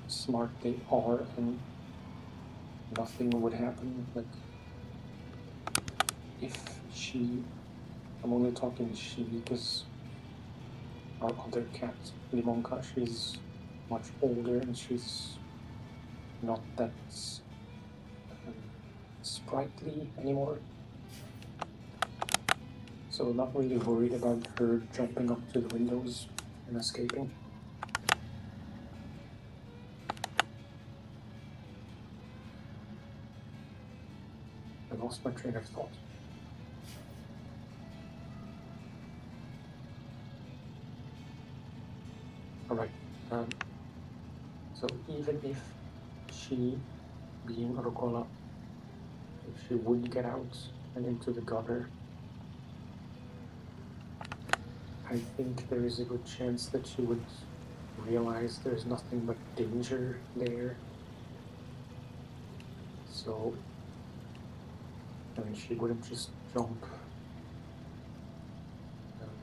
smart they are and nothing would happen. Like, if she, I'm only talking she because our other cat, Limonka, she's much older and she's not that sprightly anymore. So not really worried about her jumping up to the windows and escaping. I lost my train of thought. Alright, so even if she, being Rokola, if she would get out and into the gutter, I think there is a good chance that she would realize there's nothing but danger there. So, I mean, she wouldn't just jump.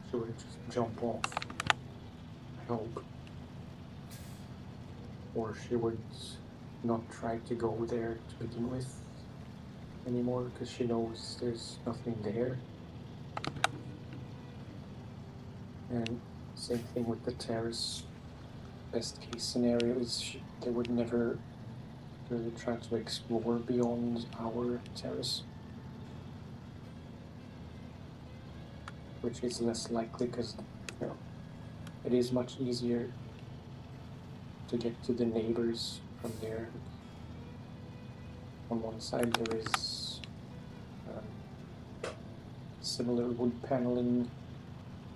She wouldn't just jump off, I hope. Or she would not try to go there to begin with anymore, because she knows there's nothing there. And same thing with the terrace. Best case scenario is they would never really try to explore beyond our terrace, which is less likely because, you know, it is much easier to get to the neighbors from there. On one side there is similar wood paneling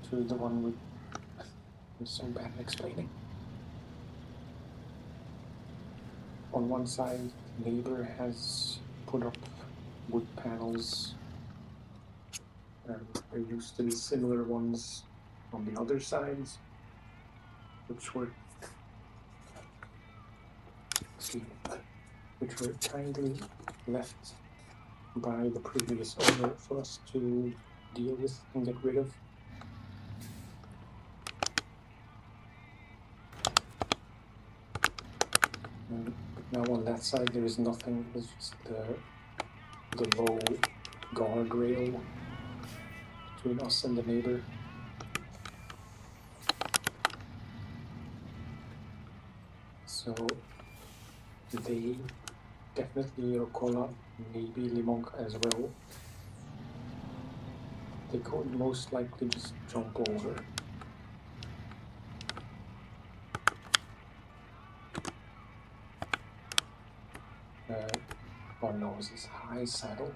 to the one with, I'm so bad at explaining. On one side, the neighbor has put up wood panels. There used to be similar ones on the other sides, which were kindly left by the previous owner for us to deal with and get rid of. But now on that side there is nothing, it's just the low guardrail between us and the neighbor. So they definitely Rokola, maybe Limonka as well. They could most likely just jump over. Our nose is high saddle.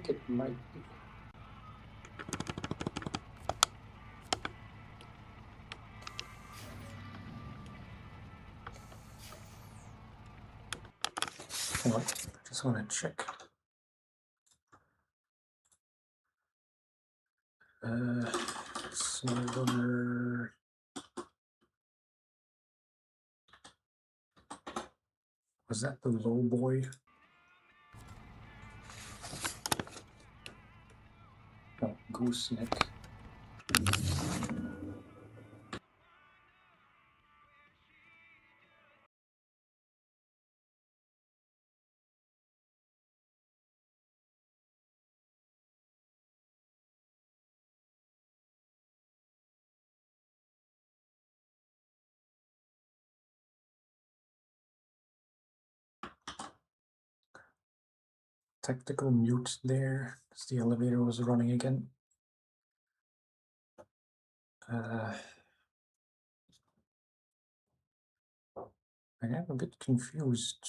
think it might be. Hang on, I just want to check. SnowRunner. Was that the low boy? No, gooseneck. Technical mute there, as the elevator was running again. I am a bit confused.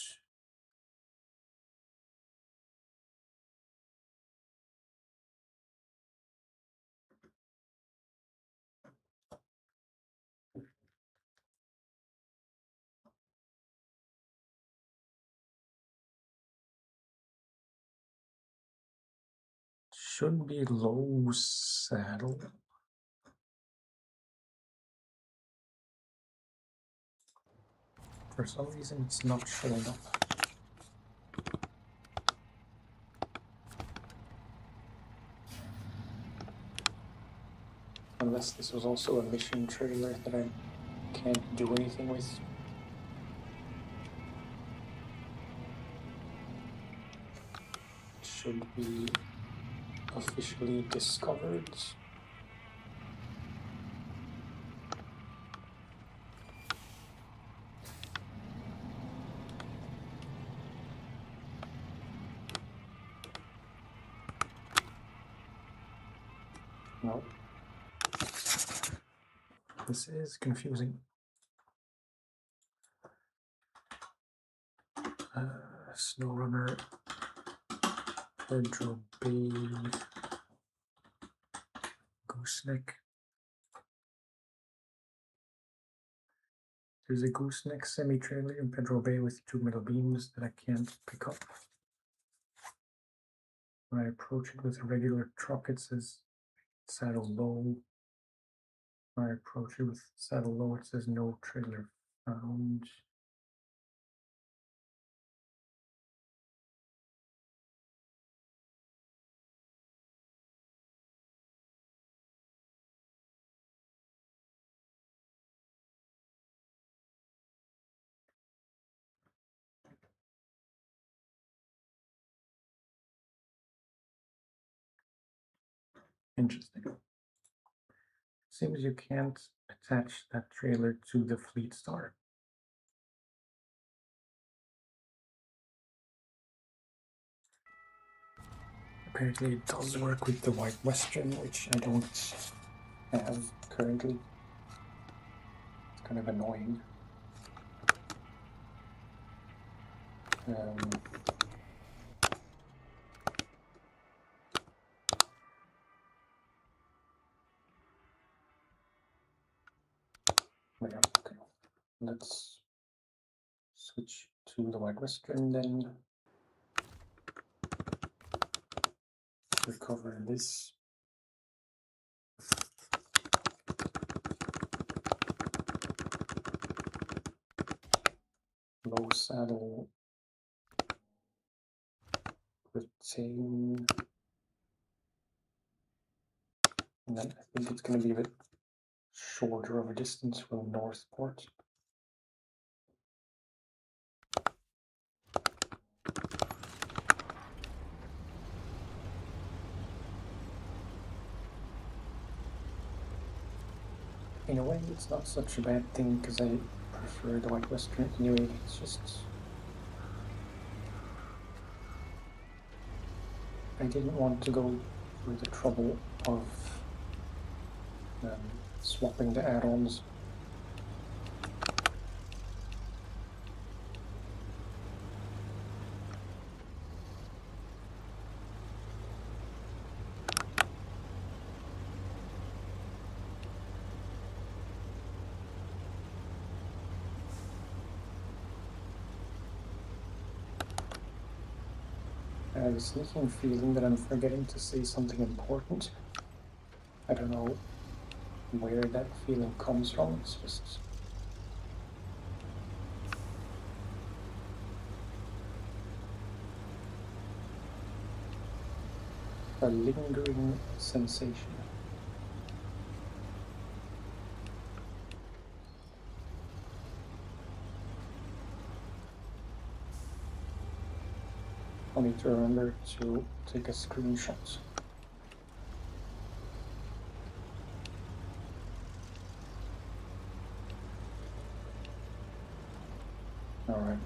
Should be low saddle. For some reason, it's not showing up. Unless this was also a mission trailer that I can't do anything with. It should be officially discovered. No. This is confusing. SnowRunner, Pedro Bay, gooseneck. There's a gooseneck semi-trailer in Pedro Bay with 2 metal beams that I can't pick up. When I approach it with a regular truck, it says saddle low. When I approach it with saddle low, it says no trailer found. Interesting. Seems you can't attach that trailer to the Fleet Star. Apparently it does work with the White Western, which I don't have currently. It's kind of annoying. Yeah, okay. Let's switch to the White Western then. Recover this. Low saddle. Retain. And then I think it's going to be a bit shorter of a distance from Northport. In a way, it's not such a bad thing because I prefer the White Western anyway. It's just I didn't want to go through the trouble of swapping the add-ons. have a sneaking feeling that I'm forgetting to say something important. I don't know where that feeling comes from. It's just a lingering sensation. I need to remember to take a screenshot. Alright.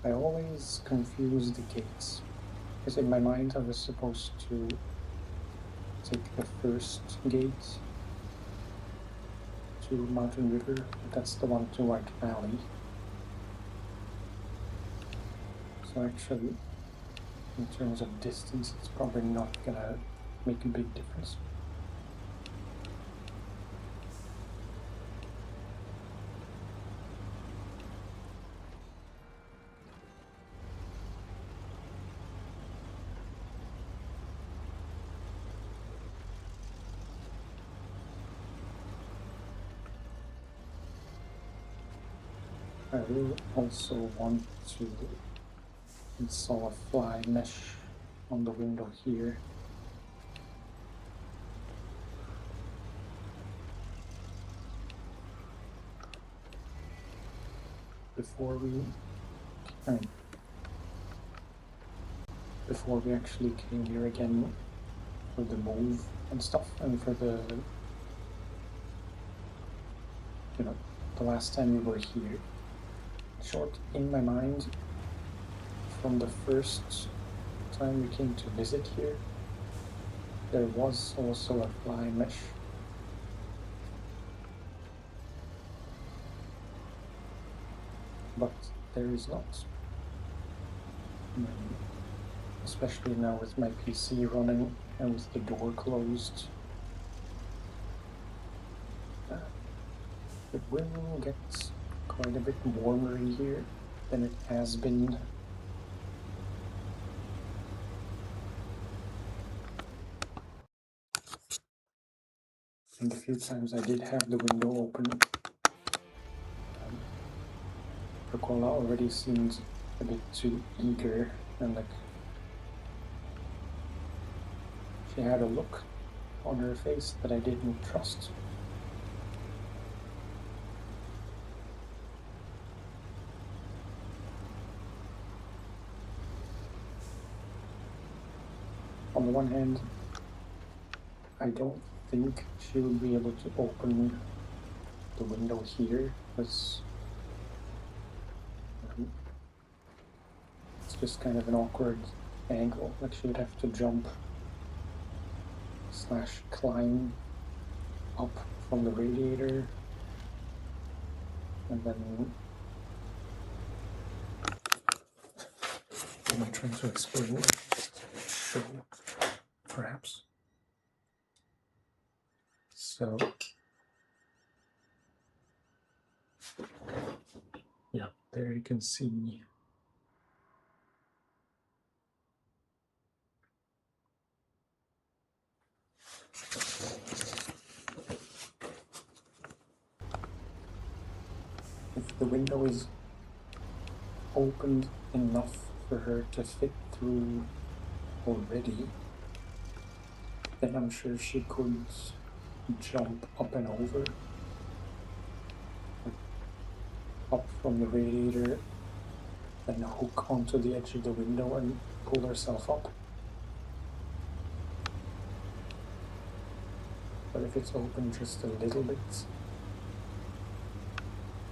I always confuse the gates, because in my mind I was supposed to take the first gate to Mountain River, but that's the one to White Valley. So actually, in terms of distance, it's probably not gonna make a big difference. I will also want to install a fly mesh on the window here. Before we actually came here again for the move and stuff, and for the, the last time we were here. Short, in my mind, from the first time we came to visit here, there was also a fly mesh. But there is not. Especially now with my PC running and with the door closed. It will get quite a bit warmer in here than it has been. I think a few times I did have the window open. Percola already seemed a bit too eager, and like she had a look on her face that I didn't trust. On the one hand, I don't think she will be able to open the window here, because it's just kind of an awkward angle. Like she would have to jump / climb up from the radiator, and then am I trying to explain it? Show, perhaps. So yeah, there you can see if the window is opened enough for her to fit through already, then I'm sure she could jump up and over, up from the radiator, and hook onto the edge of the window and pull herself up. But if it's open just a little bit,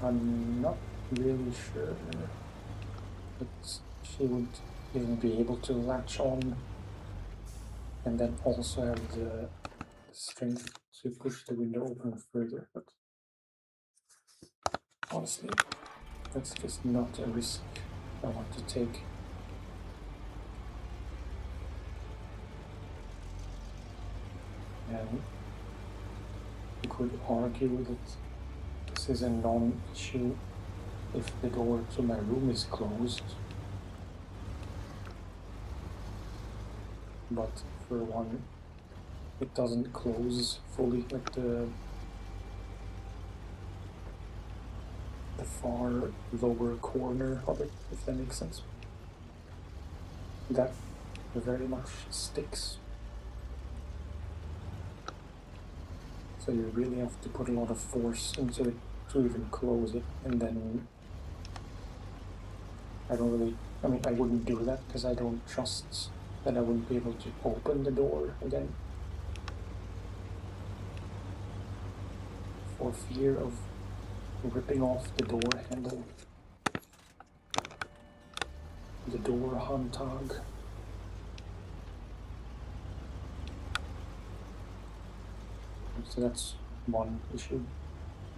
I'm not really sure that she would even be able to latch on and then also have the strength to push the window open further. But honestly, that's just not a risk I want to take. And you could argue that this is a non-issue if the door to my room is closed, but for one, it doesn't close fully, like the far lower corner of it, if that makes sense. That very much sticks. So you really have to put a lot of force into it to even close it, and then I wouldn't do that because I don't trust that I wouldn't be able to open the door again. For fear of ripping off the door handle. The door handtag. So that's one issue.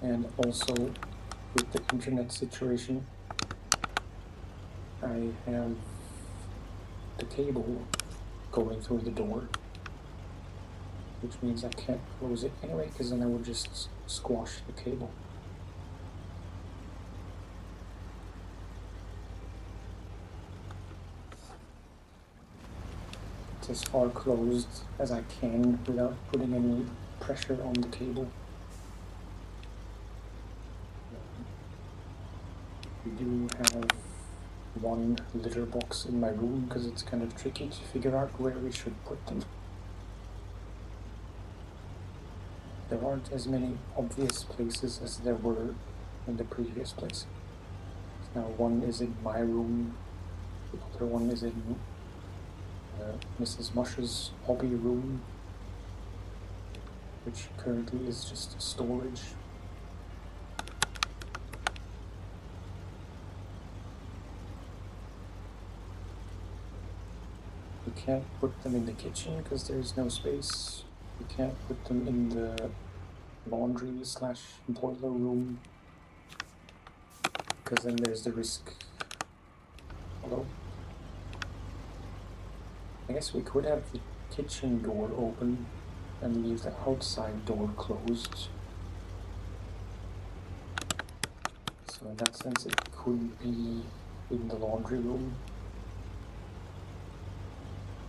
And also with the internet situation, I have the cable going through the door, which means I can't close it anyway, because then I would just squash the cable. It's as far closed as I can without putting any pressure on the cable. We do have one litter box in my room because it's kind of tricky to figure out where we should put them. There aren't as many obvious places as there were in the previous place. Now one is in my room, the other one is in Mrs. Mush's hobby room, which currently is just storage. We can't put them in the kitchen because there's no space. We can't put them in the laundry/boiler room because then there's the risk. Hello? I guess we could have the kitchen door open and leave the outside door closed. So in that sense it could be in the laundry room.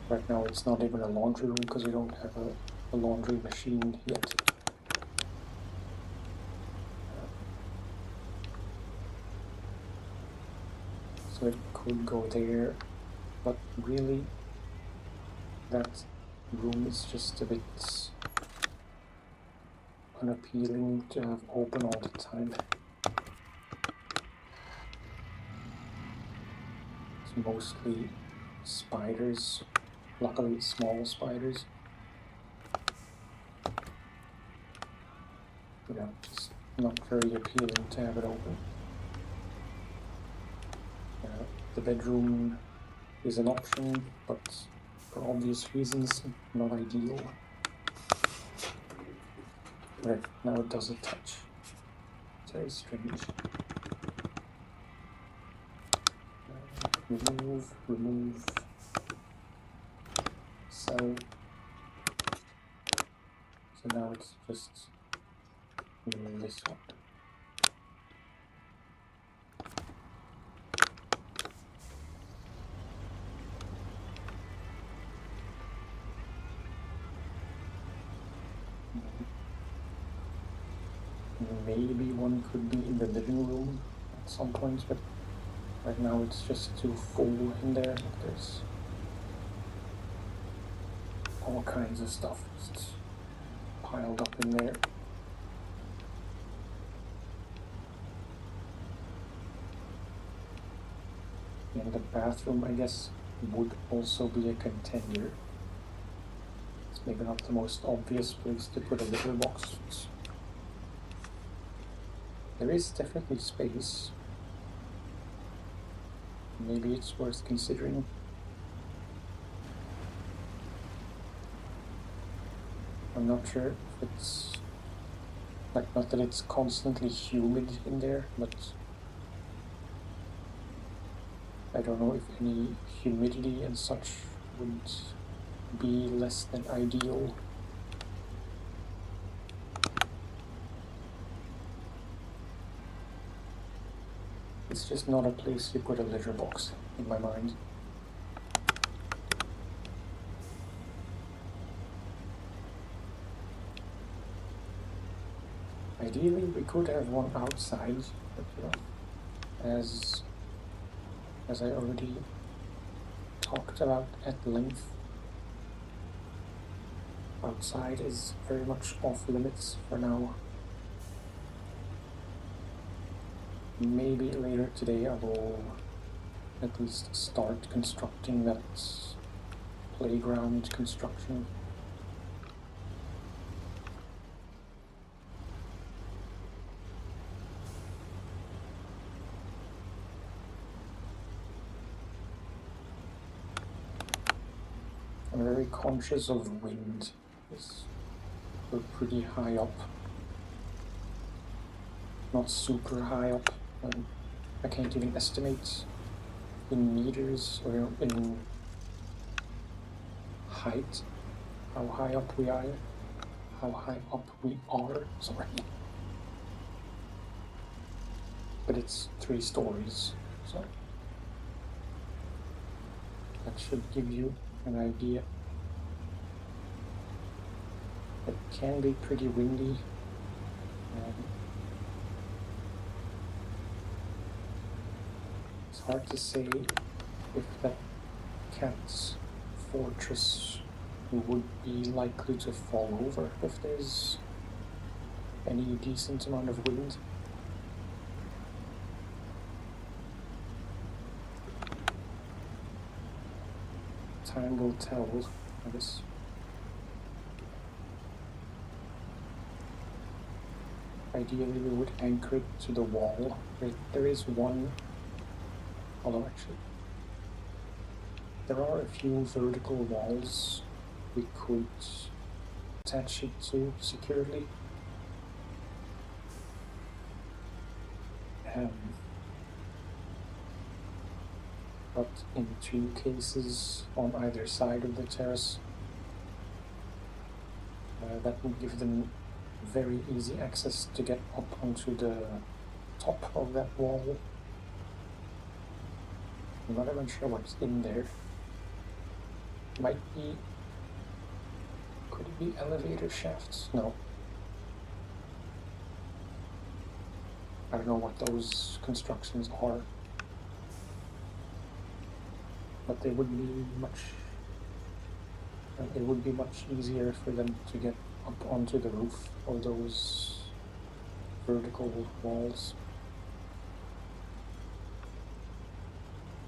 Right now it's not even a laundry room because we don't have a laundry machine yet. So it could go there, but really that room is just a bit unappealing to have open all the time. It's mostly spiders, luckily small spiders. But yeah, just not very appealing to have it open. The bedroom is an option, but for obvious reasons, not ideal. Right, now it does a touch. It's very strange. Remove. Sell. So now it's just this one. Maybe one could be in the living room at some point, but right now it's just too full in there. There's all kinds of stuff just piled up in there. And the bathroom, I guess, would also be a contender. It's maybe not the most obvious place to put a litter box. There is definitely space. Maybe it's worth considering. I'm not sure if it's like, not that it's constantly humid in there, but I don't know if any humidity and such would be less than ideal. It's just not a place you put a litter box, in my mind. Ideally, we could have one outside, but you know, as I already talked about at length, outside is very much off limits for now. Maybe later today I will at least start constructing that playground construction. I'm very conscious of wind. We're pretty high up. Not super high up. I can't even estimate in meters or in height how high up we are. Sorry. But it's 3 stories, so that should give you an idea. It can be pretty windy. It's hard to say if that cat's fortress would be likely to fall over if there's any decent amount of wind. Time will tell, I guess. Ideally, we would anchor it to the wall. There is one, although actually, there are a few vertical walls we could attach it to securely. But in 2 cases on either side of the terrace, that would give them very easy access to get up onto the top of that wall. I'm not even sure what's in there. Might be... Could it be elevator shafts? No. I don't know what those constructions are. But they would be it would be much easier for them to get up onto the roof of those vertical walls.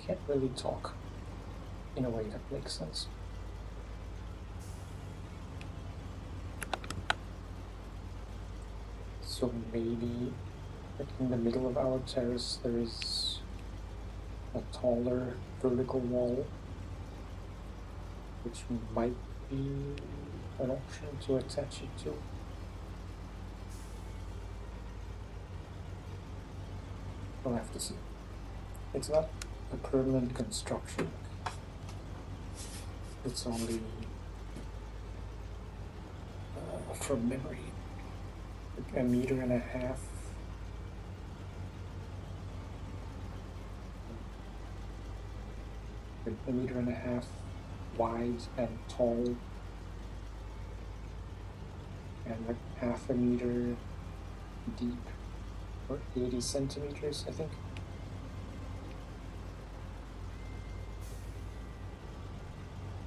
Can't really talk in a way that makes sense. So maybe like in the middle of our terrace there is a taller vertical wall, which might be an option to attach it to. We'll have to see. It's not a permanent construction. It's only, from memory, like 1.5 meters. Like 1.5 meters wide and tall, and like 0.5 meter deep, or 80 centimeters, I think.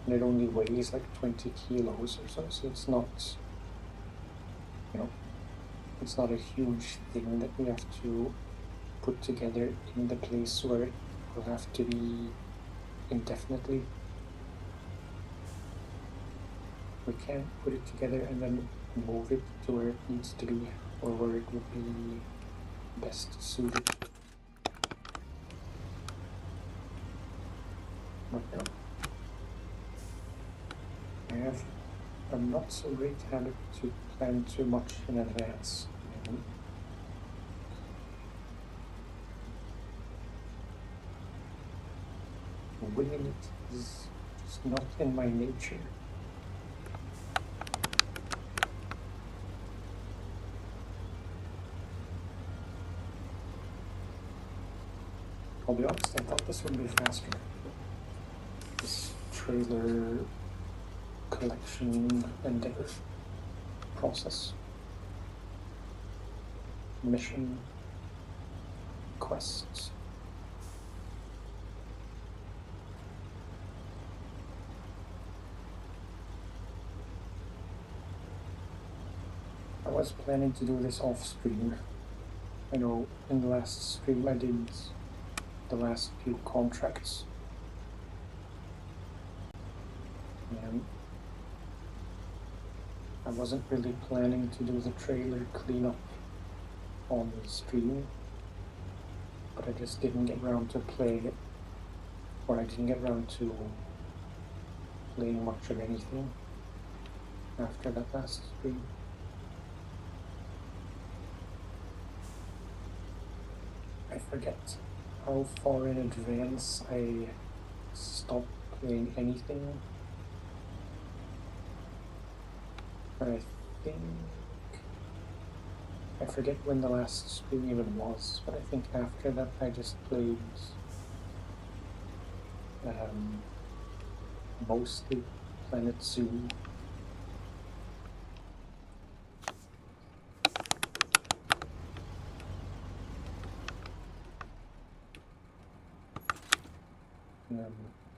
And it only weighs like 20 kilos or so it's not, you know, it's not a huge thing that we have to put together in the place where it will have to be indefinitely. We can put it together and then move it to where it needs to be, or where it would be best suited. But no. I have a not so great habit to plan too much in advance. Winging it is just not in my nature. I'll be honest, I thought this would be faster. This trailer collection endeavor process. mission quests. I was planning to do this off stream. I know in the last stream I did the last few contracts. And I wasn't really planning to do the trailer cleanup on the stream, but I just didn't get around to play it, or I didn't get around to playing much of anything after that last stream. I forget how far in advance I stopped playing anything. I think, I forget when the last stream even was, but I think after that I just played mostly Planet Zoo.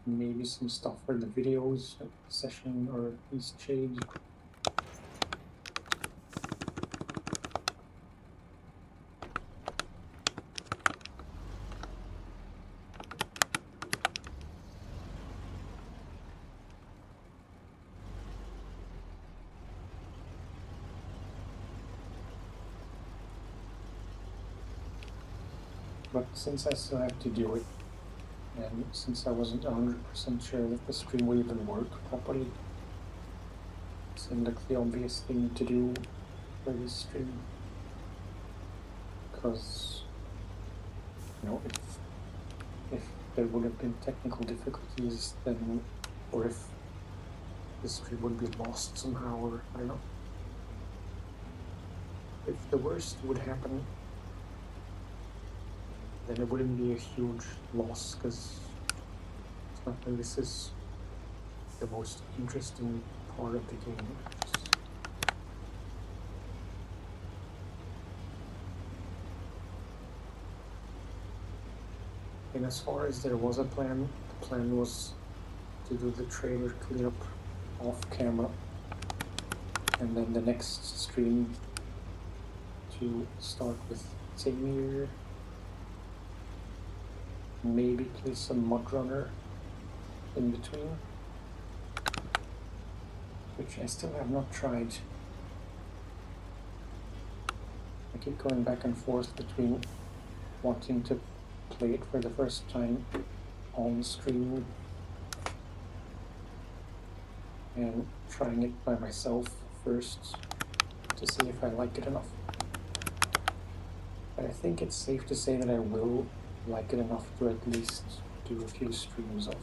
Maybe some stuff for the videos session or East Shade. But since I still have to do it, and since I wasn't 100% sure that the stream would even work properly, it seemed like the obvious thing to do for this stream. Because, you know, if there would have been technical difficulties, then, or if the stream would be lost somehow, or I don't know. If the worst would happen, then it wouldn't be a huge loss, because it's not like this is the most interesting part of the game. And as far as there was a plan, the plan was to do the trailer cleanup off camera, and then the next stream to start with Tamir, maybe play some MudRunner in between, which I still have not tried. I keep going back and forth between wanting to play it for the first time on stream and trying it by myself first to see if I like it enough. But I think it's safe to say that I will like it enough to at least do a few streams of.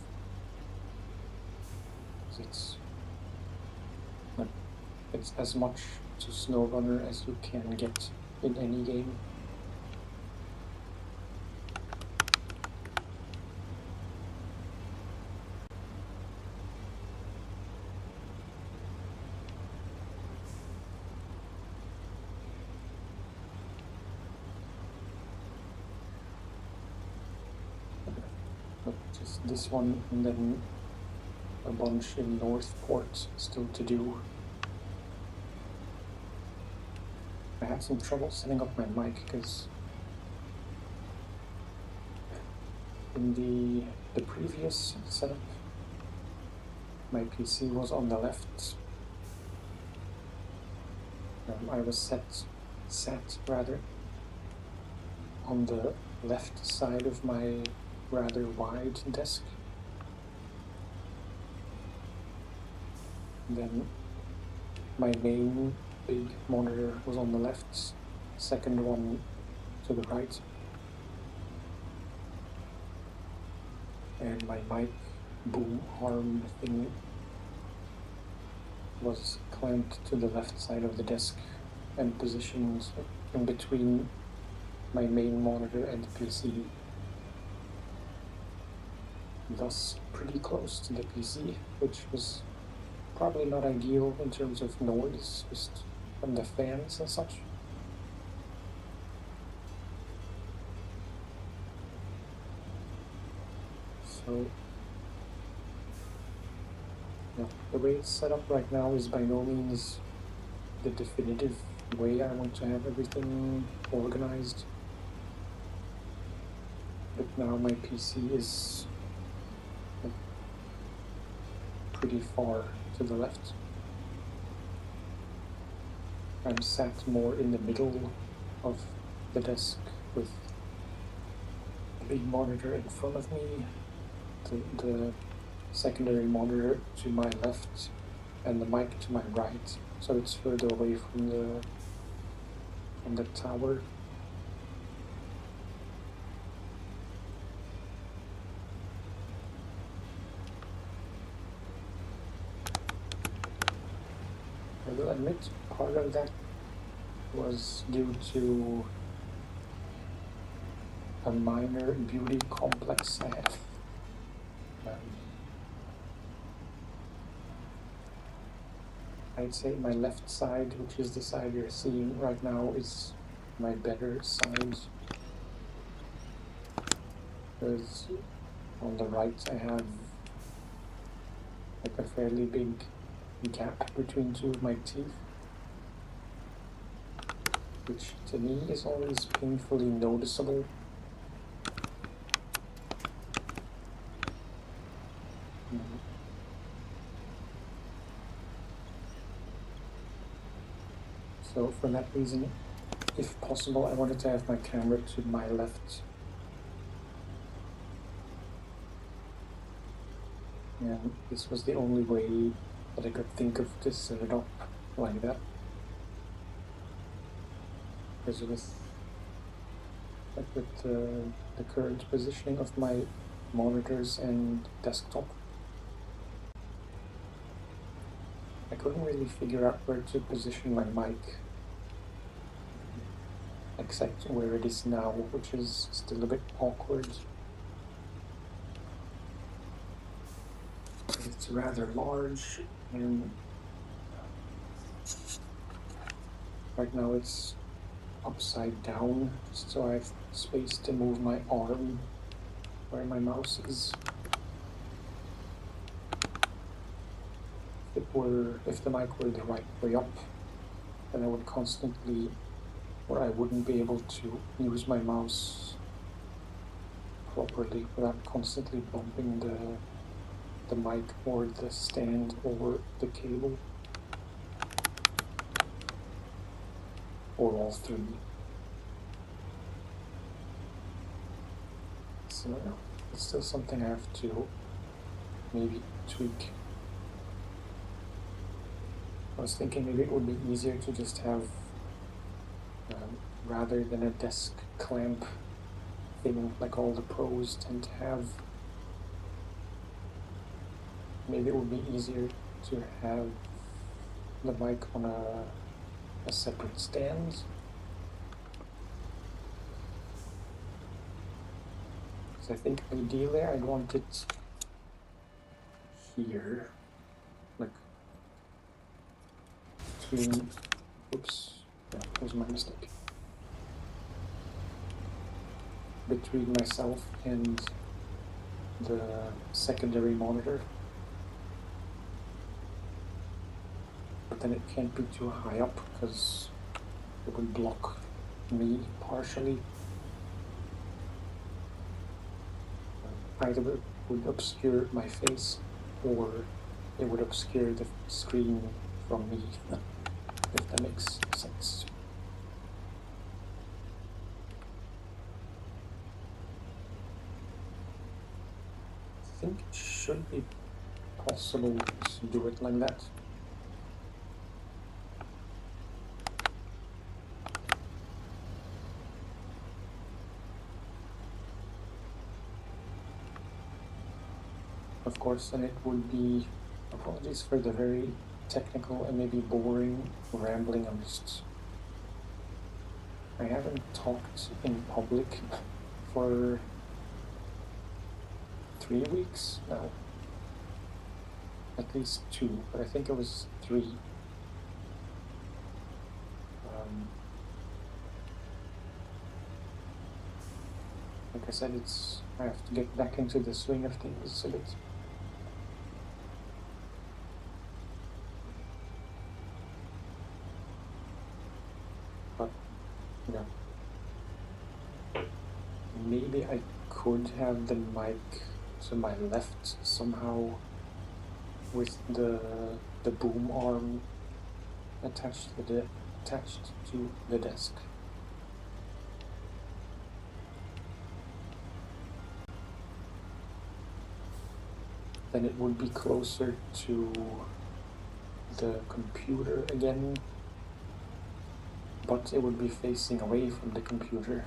It's as much to SnowRunner as you can get in any game. Just this one, and then a bunch in Northport still to do. I had some trouble setting up my mic because in the previous setup, my PC was on the left. I was sat rather on the left side of my rather wide desk. Then my main big monitor was on the left, second one to the right, and my mic boom arm thing was clamped to the left side of the desk and positioned in between my main monitor and the PC, thus pretty close to the PC, which was probably not ideal in terms of noise, just from the fans and such. So, yeah, the way it's set up right now is by no means the definitive way I want to have everything organized. But now my PC is like, pretty far to the left. I'm sat more in the middle of the desk with the big monitor in front of me, the secondary monitor to my left, and the mic to my right, so it's further away from the tower. I will admit part of that was due to a minor beauty complex I have. I'd say my left side, which is the side you're seeing right now, is my better side. Because on the right I have like a fairly big gap between two of my teeth, which to me is always painfully noticeable. So for that reason, if possible, I wanted to have my camera to my left. And this was the only way that I could think of to set it up like that. Because with the current positioning of my monitors and desktop, I couldn't really figure out where to position my mic, except where it is now, which is still a bit awkward. It's rather large, and right now it's upside down, so I have space to move my arm where my mouse is. If the mic were the right way up, then I would constantly, or I wouldn't be able to use my mouse properly without constantly bumping the mic or the stand over the cable, or all three. So it's still something I have to maybe tweak. I was thinking maybe it would be easier to just have, rather than a desk clamp thing like all the pros tend to have, maybe it would be easier to have the mic on a separate stand. Because I think ideally I'd want it here, like between, oops, yeah, that was my mistake. Between myself and the secondary monitor. But then it can't be too high up because it would block me partially. Either it would obscure my face or it would obscure the screen from me, if that makes sense. I think it should be possible to do it like that. Of course, then it would be, apologies for the very technical and maybe boring rambling. I haven't talked in public for 3 weeks now. At least 2, but I think it was 3. like I said, I have to get back into the swing of things a bit. But yeah, maybe I could have the mic to my left somehow with the boom arm attached to the desk. Then it would be closer to the computer again, but it would be facing away from the computer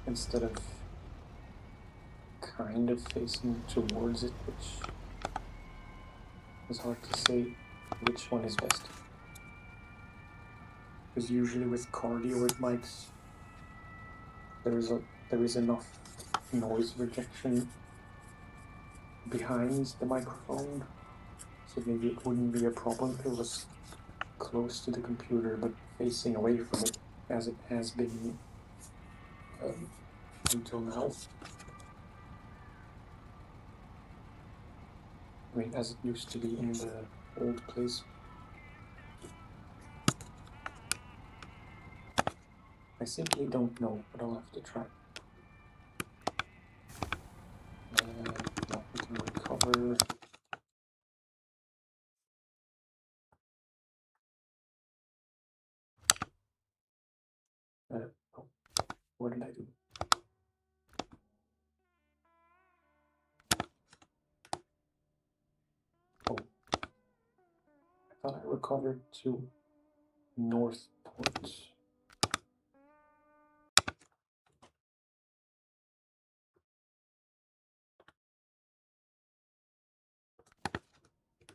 instead of kind of facing towards it, which is hard to say which one is best. Because usually with cardioid mics, there is enough noise rejection behind the microphone, so maybe it wouldn't be a problem if it was close to the computer but facing away from it, as it has been until now. I mean, as it used to be in the old place. I simply don't know, but I'll have to try. Now we can recover. Oh, what did I do? Oh, I thought I recovered to North Port.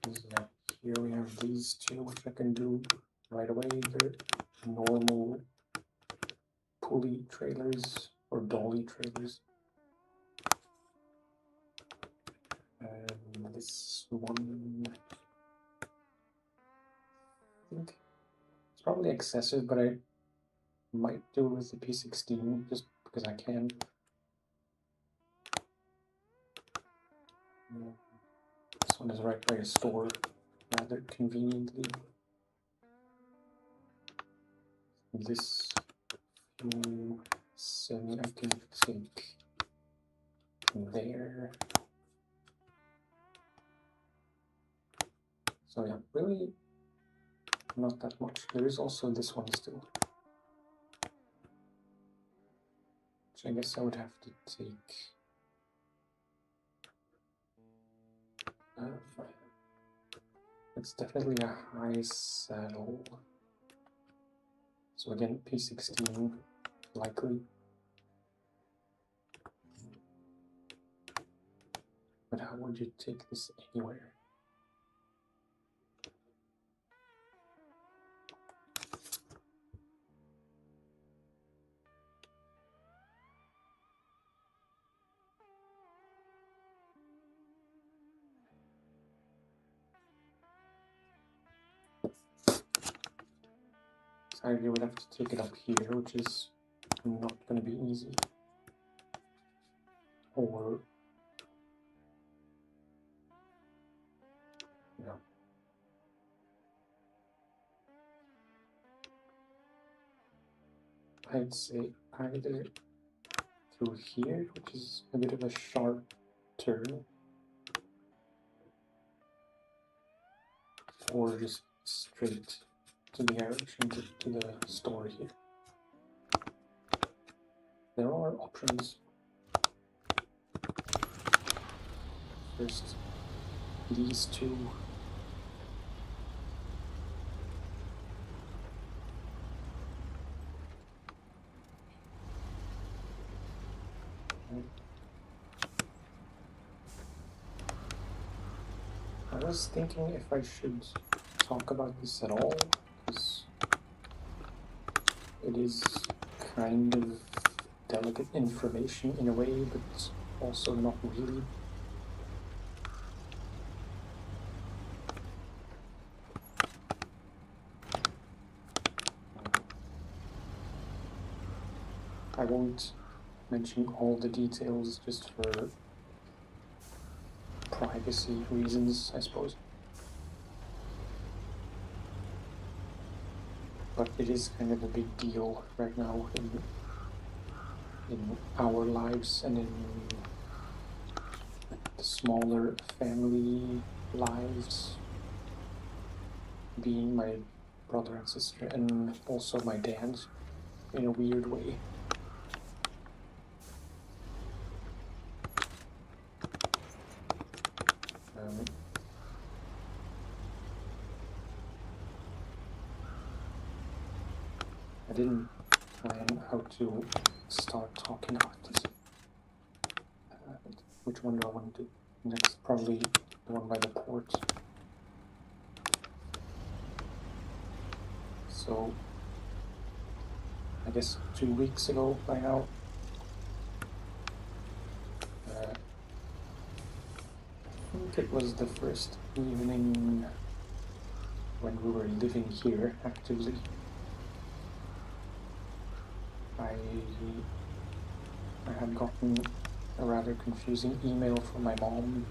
Yeah, here we have these two, which I can do right away. They're normal pulley trailers or dolly trailers. And this one, I think it's probably excessive, but I might do it with the P16 just because I can. Yeah. This one is right by a store, rather conveniently. This semi I can take there. So yeah, really not that much. There is also this one still, which I guess I would have to take. It's definitely a high saddle. So again, P16 likely. But how would you take this anywhere? So I would have to take it up here, which is not going to be easy. Or yeah. I'd say either through here, which is a bit of a sharp turn, or just straight to the garage and to the store here. There are options. First, these two. I was thinking if I should talk about this at all, because it is kind of delicate information in a way, but also not really. I won't mention all the details just for privacy reasons, I suppose. But it is kind of a big deal right now in our lives and in the smaller family lives, being my brother and sister, and also my dad in a weird way. I didn't plan how to start talking about this. Which one do I want to do next? Probably the one by the port. So, I guess 2 weeks ago by now, I think it was the first evening when we were living here actively. I had gotten a rather confusing email from my mom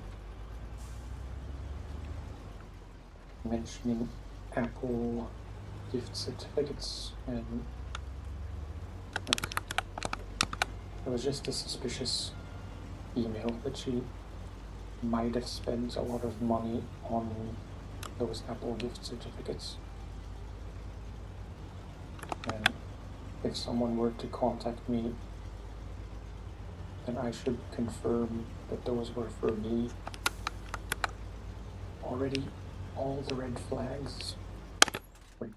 mentioning Apple gift certificates, and it was just a suspicious email that she might have spent a lot of money on those Apple gift certificates. And if someone were to contact me, then I should confirm that those were for me. Already, all the red flags. Wait,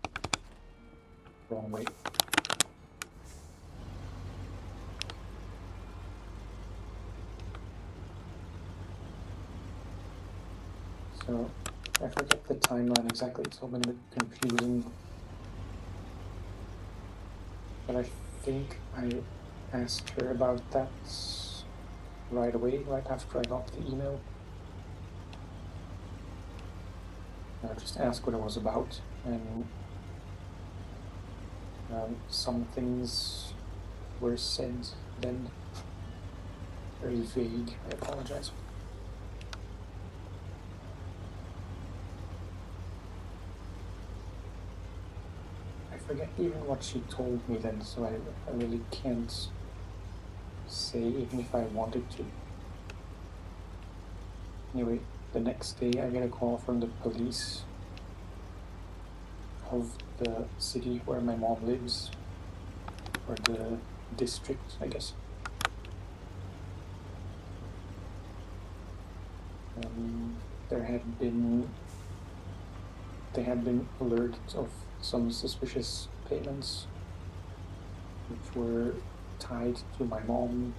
wrong way. So, I forget the timeline exactly, it's all been a bit confusing. But I think I asked her about that right away, right after I got the email. I just asked what it was about, and some things were said then. Very vague, I apologize. I forget even what she told me then, so I really can't say even if I wanted to. Anyway, the next day I get a call from the police of the city where my mom lives, or the district, I guess. They had been alerted of some suspicious payments which were tied to my mom.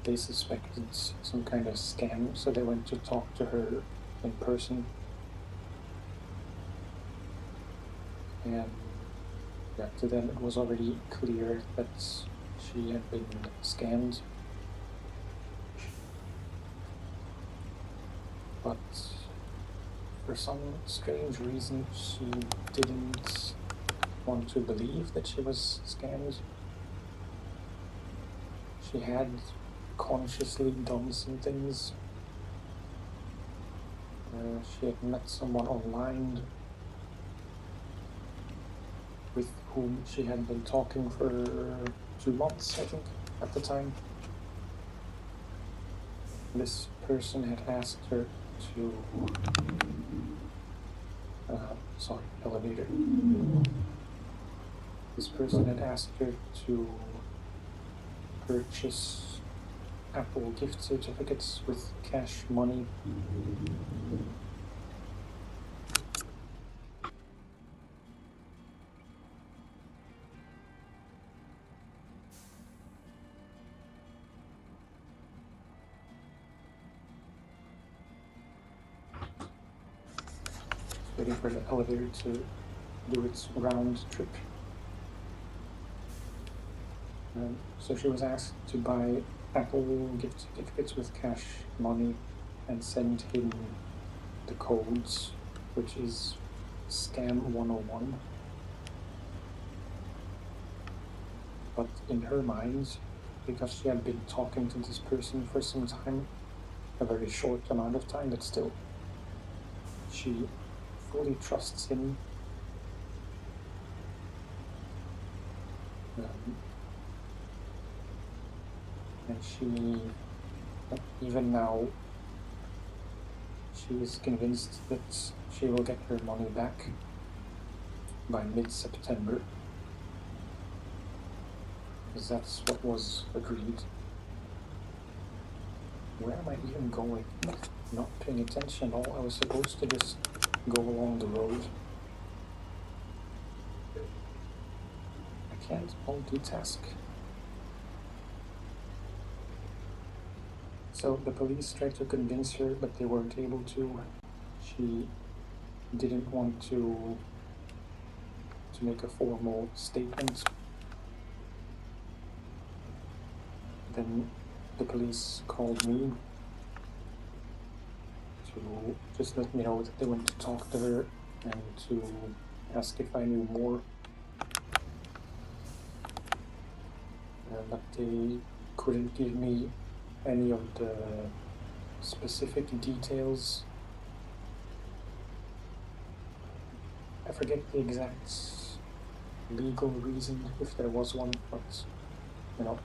They suspected some kind of scam, so they went to talk to her in person. And yeah, to them it was already clear that she had been scammed. But for some strange reason, she didn't want to believe that she was scammed. She had consciously done some things. She had met someone online with whom she had been talking for 2 months, I think, at the time. This person had asked her to... elevator. This person had asked her to purchase Apple gift certificates with cash money. Waiting for the elevator to do its round trip. So she was asked to buy Apple gift certificates with cash money and send him the codes, which is Scam 101. But in her mind, because she had been talking to this person for some time, a very short amount of time, but still, she fully trusts him. And she, even now, she is convinced that she will get her money back by mid-September, because that's what was agreed. Where am I even going? Not paying attention at all. I was supposed to just go along the road. I can't multitask. So the police tried to convince her, but they weren't able to. She didn't want to make a formal statement. Then the police called me to just let me know that they went to talk to her and to ask if I knew more. But they couldn't give me any of the specific details. I forget the exact legal reason, if there was one, but you know,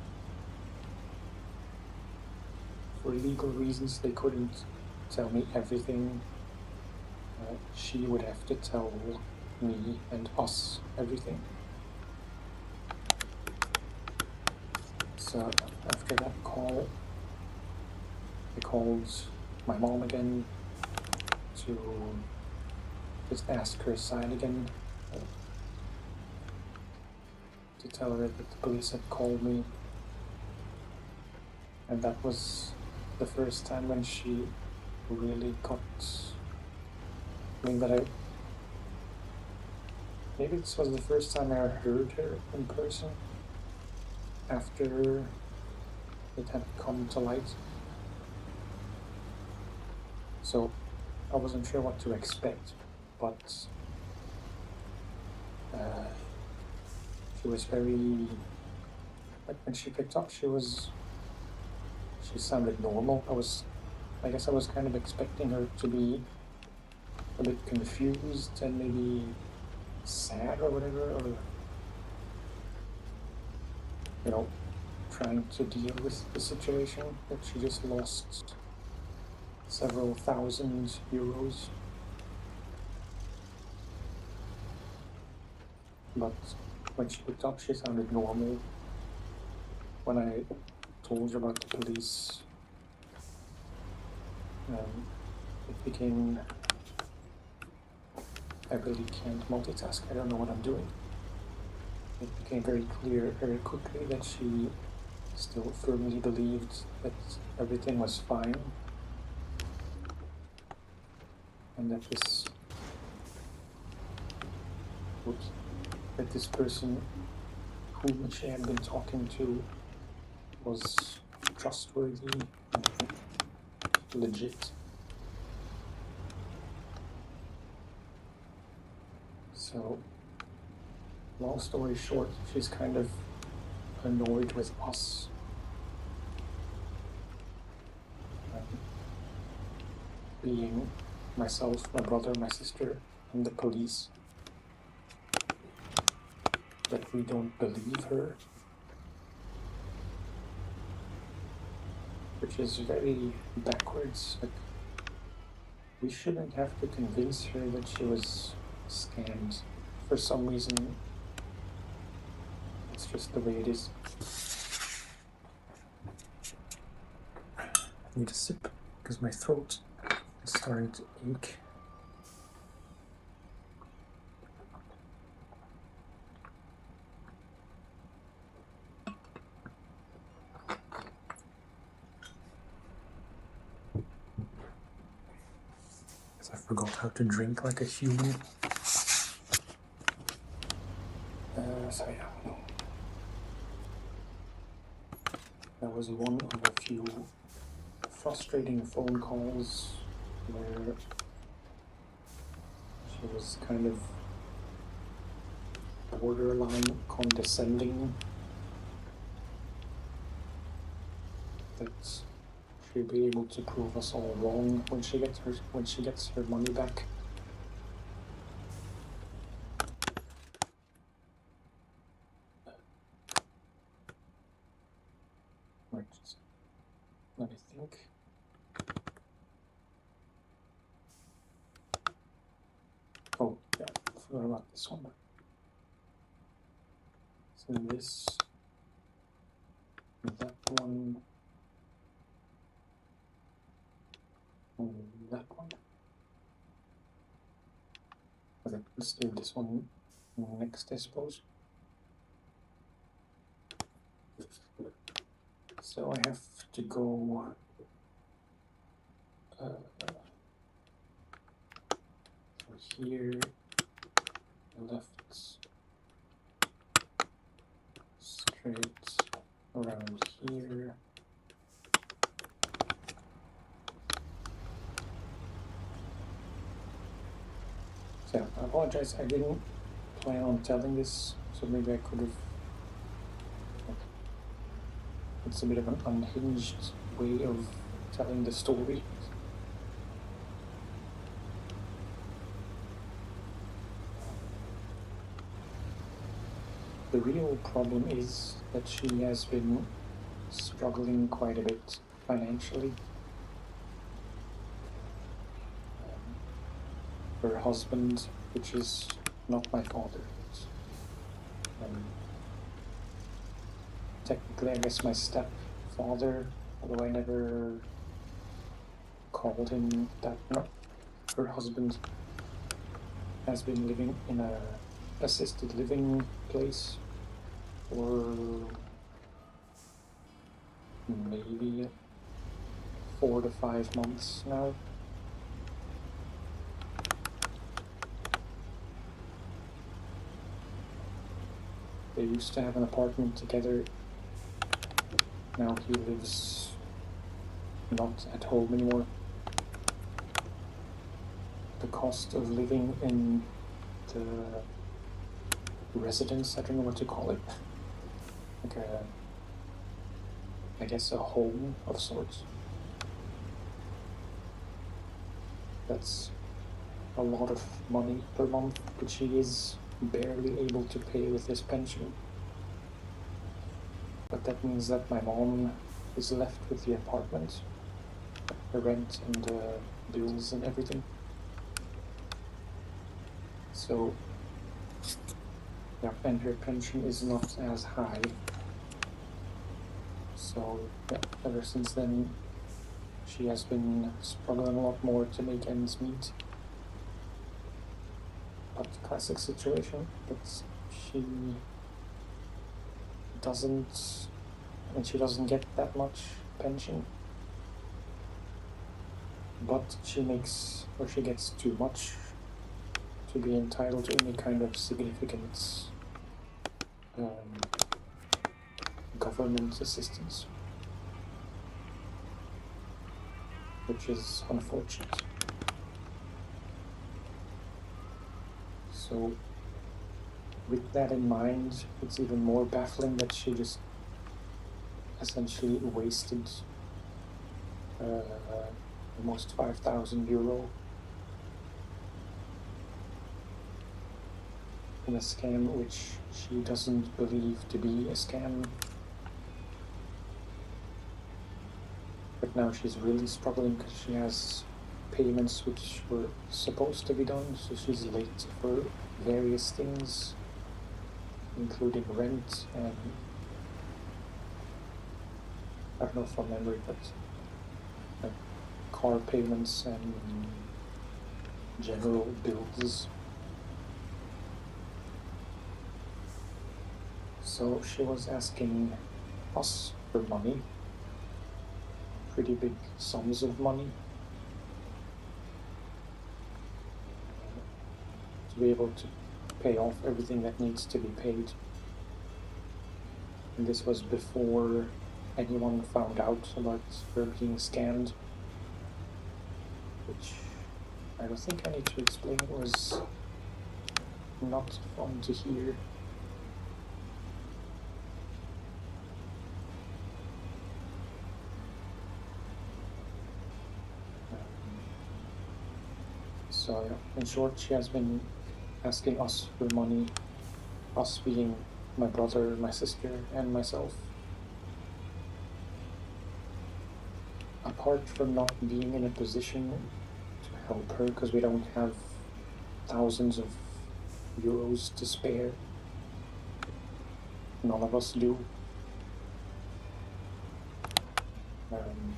for legal reasons they couldn't tell me everything. She would have to tell me and us everything. So after that call, I called my mom again to just ask her side again, to tell her that the police had called me. And that was the first time when she really got, maybe this was the first time I heard her in person after it had come to light. So I wasn't sure what to expect, but she was very, like when she picked up, she sounded normal. I guess I was kind of expecting her to be a bit confused and maybe sad or whatever, or, you know, trying to deal with the situation that she just lost several thousand euros. But when she picked up, she sounded normal. When I told her about the police, it became, I really can't multitask. I don't know what I'm doing. It became very clear very quickly that she still firmly believed that everything was fine, and that this person whom she had been talking to was trustworthy and legit. So, long story short, she's kind of annoyed with us. Being myself, my brother, my sister, and the police. That we don't believe her. Which is very backwards. Like, we shouldn't have to convince her that she was scammed. For some reason, it's just the way it is. I need a sip because my throat is starting to ache. I forgot how to drink like a human. So yeah, no. That was one of a few frustrating phone calls where she was kind of borderline condescending that she'll be able to prove us all wrong when she gets her money back. Right, let me think. Oh yeah, I forgot about this one. So this, that one, and that one. Okay, let's do this one next, I suppose. So I have to go here, left, straight around here. So yeah, I apologize, I didn't plan on telling this, so maybe I could have. It's a bit of an unhinged way of telling the story. The real problem is that she has been struggling quite a bit financially. Her husband, which is not my father, technically I guess my stepfather, although I never called him that. No, her husband has been living in a assisted living place for maybe 4 to 5 months now. They used to have an apartment together. Now he lives not at home anymore. The cost of living in the residence, I don't know what to call it, like I guess a home of sorts. That's a lot of money per month, which he is barely able to pay with his pension. But that means that my mom is left with the apartment, the rent and the bills and everything. So, yeah, and her pension is not as high. So, yeah, ever since then, she has been struggling a lot more to make ends meet. But classic situation, but she doesn't get that much pension. But she gets too much to be entitled to any kind of significant government assistance, which is unfortunate. So with that in mind, it's even more baffling that she just essentially wasted almost 5,000 euro in a scam which she doesn't believe to be a scam. But now she's really struggling because she has payments which were supposed to be done, so she's late for various things, including rent and I don't know from memory, but like car payments and general bills. So she was asking us for money, pretty big sums of money, to be able to pay off everything that needs to be paid. And this was before anyone found out about her being scammed, which I don't think I need to explain. It was not fun to hear. So yeah, in short, she has been asking us for money, us being my brother, my sister, and myself. Apart from not being in a position to help her because we don't have thousands of euros to spare, none of us do. Um,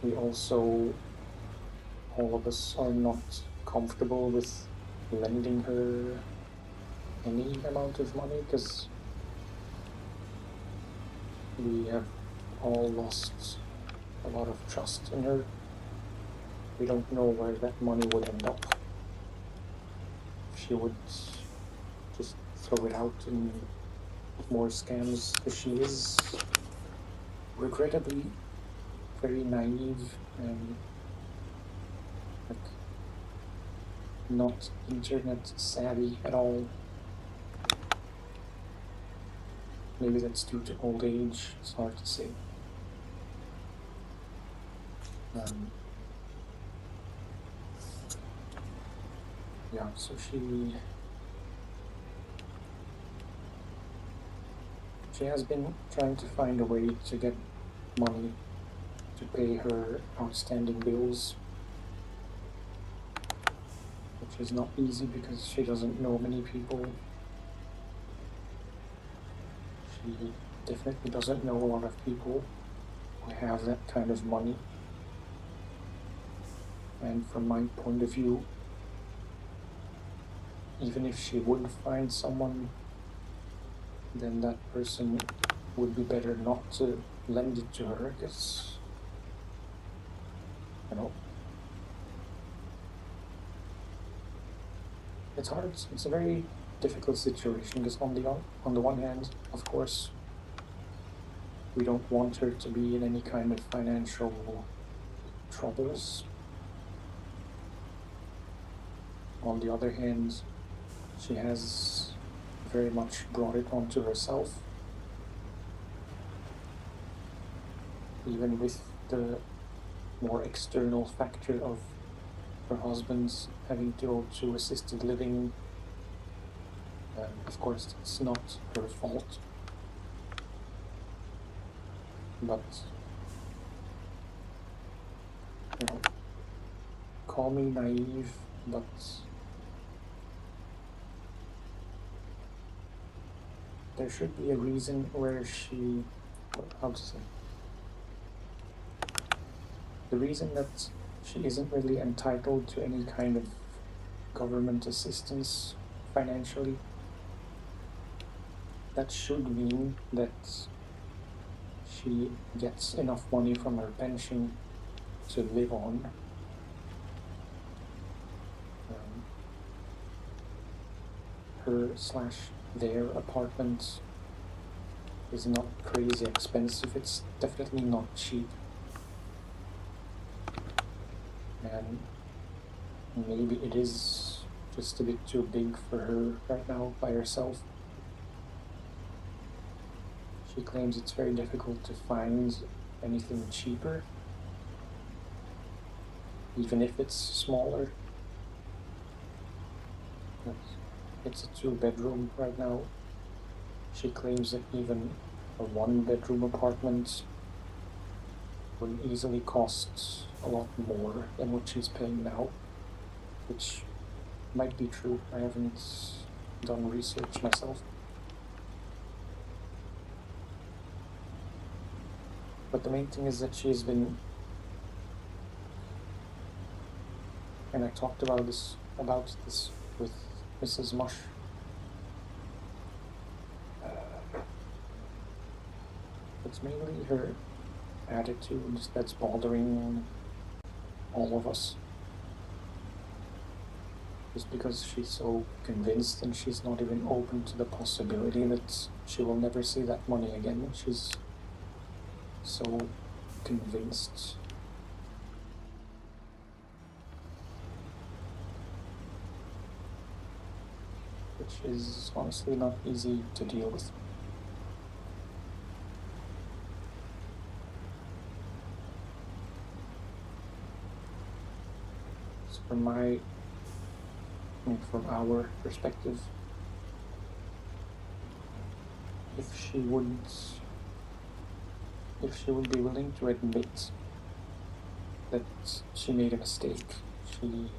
we also, all of us are not comfortable with lending her any amount of money because we have all lost a lot of trust in her. We don't know where that money would end up. If she would just throw it out in more scams, because she is regrettably very naive and like not internet savvy at all. Maybe that's due to old age, it's hard to say. Yeah, so she has been trying to find a way to get money to pay her outstanding bills, which is not easy because she doesn't know many people. She definitely doesn't know a lot of people who have that kind of money. And from my point of view, even if she would find someone, then that person would be better not to lend it to her because, you know, it's hard. It's a very difficult situation because on the one hand, of course, we don't want her to be in any kind of financial troubles. On the other hand, she has very much brought it onto herself, even with the more external factor of her husband's having to go to assisted living. Of course, it's not her fault, but you know, call me naive, but there should be a reason where she, how to say, the reason that she isn't really entitled to any kind of government assistance financially, that should mean that she gets enough money from her pension to live on. Her slash their apartment is not crazy expensive. It's definitely not cheap. And maybe it is just a bit too big for her right now by herself. She claims it's very difficult to find anything cheaper, even if it's smaller. It's a 2-bedroom right now. She claims that even a 1-bedroom apartment would easily cost a lot more than what she's paying now, which might be true. I haven't done research myself. But the main thing is that she's been, and I talked about this with Mrs. Mush. It's mainly her attitude that's bothering all of us. Just because she's so convinced and she's not even open to the possibility that she will never see that money again. She's so convinced. Which is honestly not easy to deal with. least from our perspective, if she would be willing to admit that she made a mistake, she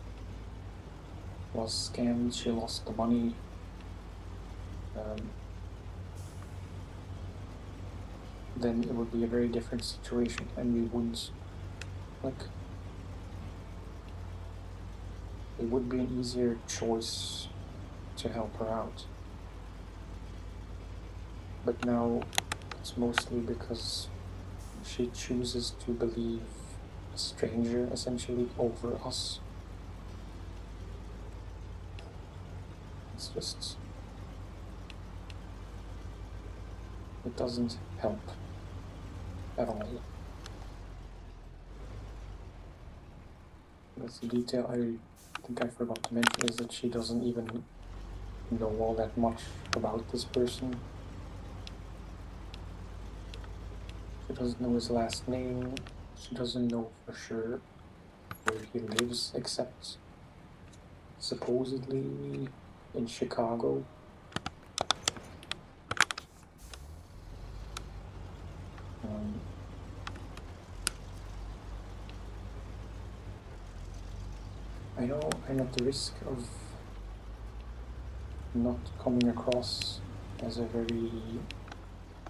was scammed, she lost the money, then it would be a very different situation, and we wouldn't, it would be an easier choice to help her out. But now it's mostly because she chooses to believe a stranger essentially over us. It's just, it doesn't help at all. That's the detail I think I forgot to mention, is that she doesn't even know all that much about this person. She doesn't know his last name. She doesn't know for sure where he lives, except supposedly in Chicago. I know I'm at the risk of not coming across as a very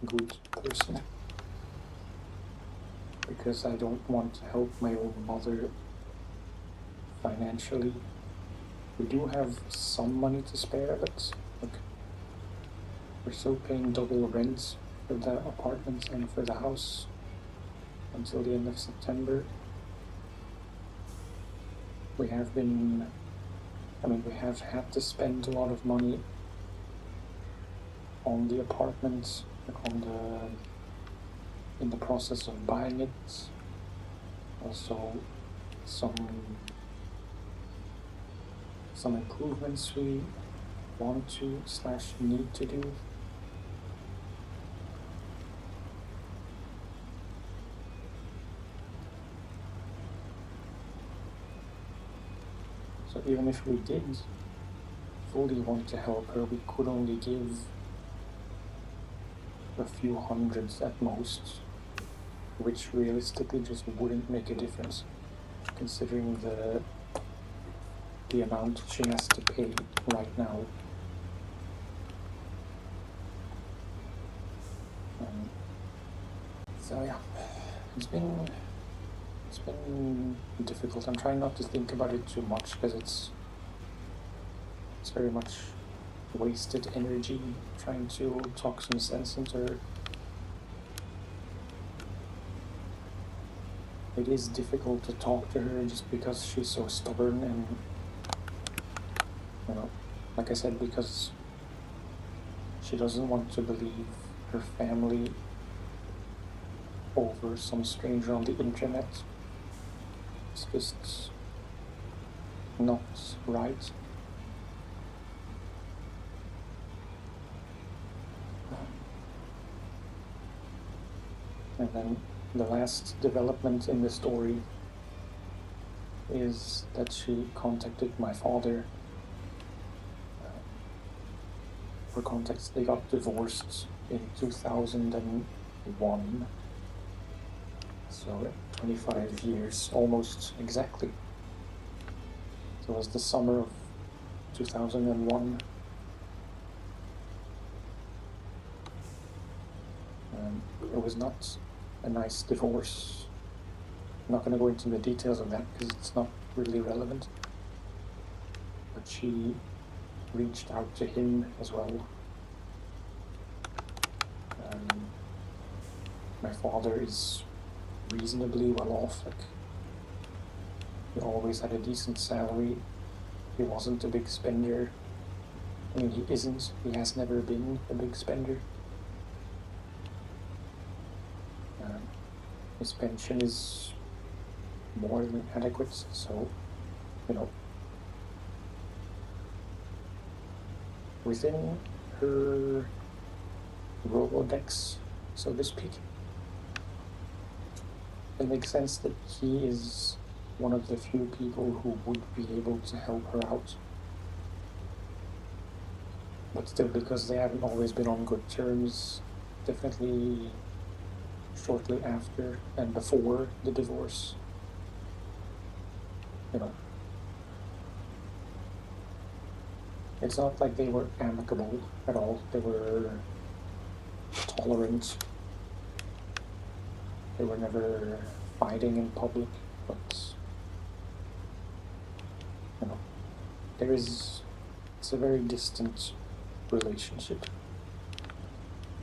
good person, because I don't want to help my own mother financially. We do have some money to spare, but look, we're still paying double rent for the apartment and for the house until the end of September. We have had to spend a lot of money on the apartment, in the process of buying it. Also, some improvements we want to / need to do. So even if we did fully want to help her, we could only give a few hundreds at most, which realistically just wouldn't make a difference, considering the amount she has to pay right now. So yeah, it's been difficult. I'm trying not to think about it too much, because it's very much wasted energy trying to talk some sense into her. It is difficult to talk to her just because she's so stubborn, and like I said, because she doesn't want to believe her family over some stranger on the internet. It's just not right. And then the last development in the story is that she contacted my father. For context, they got divorced in 2001. So 25 years, almost exactly. So it was the summer of 2001. It was not a nice divorce. I'm not going to go into the details of that because it's not really relevant. But she reached out to him as well. My father is reasonably well off. He always had a decent salary. He wasn't a big spender. I mean, he isn't. He has never been a big spender. His pension is more than adequate, so, within her Rolodex, so to speak, it makes sense that he is one of the few people who would be able to help her out. But still, because they haven't always been on good terms, definitely shortly after and before the divorce, you know, it's not like they were amicable at all. They were tolerant. They were never fighting in public, but, you know, it's a very distant relationship,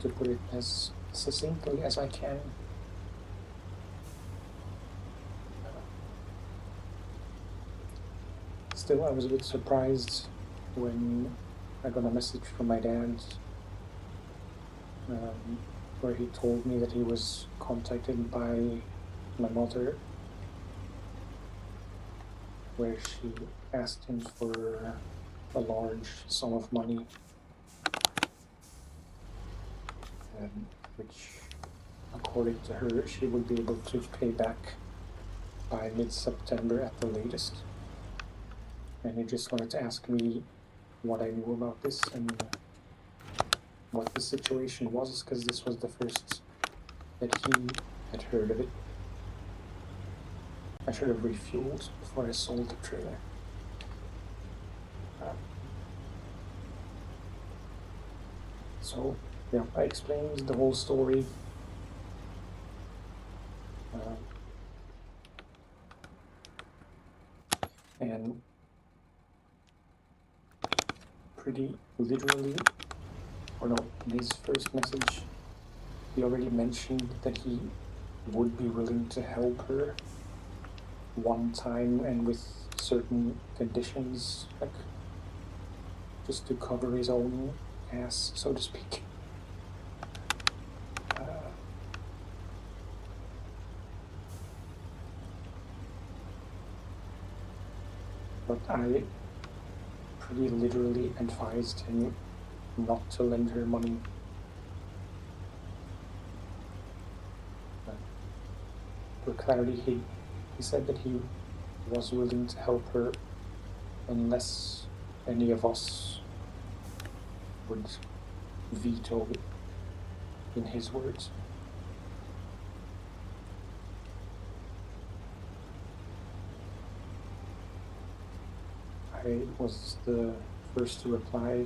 to put it as succinctly as I can. Still, I was a bit surprised when I got a message from my dad where he told me that he was contacted by my mother, where she asked him for a large sum of money, which, according to her, she would be able to pay back by mid-September at the latest. And he just wanted to ask me what I knew about this and what the situation was, because this was the first that he had heard of it. I should have refueled before I sold the trailer. So, yeah, I explained the whole story. And pretty literally, or no, in his first message, he already mentioned that he would be willing to help her one time and with certain conditions, like just to cover his own ass, so to speak. But I pretty literally advised him not to lend her money. For clarity, he said that he was willing to help her unless any of us would veto it, in his words. I was the first to reply,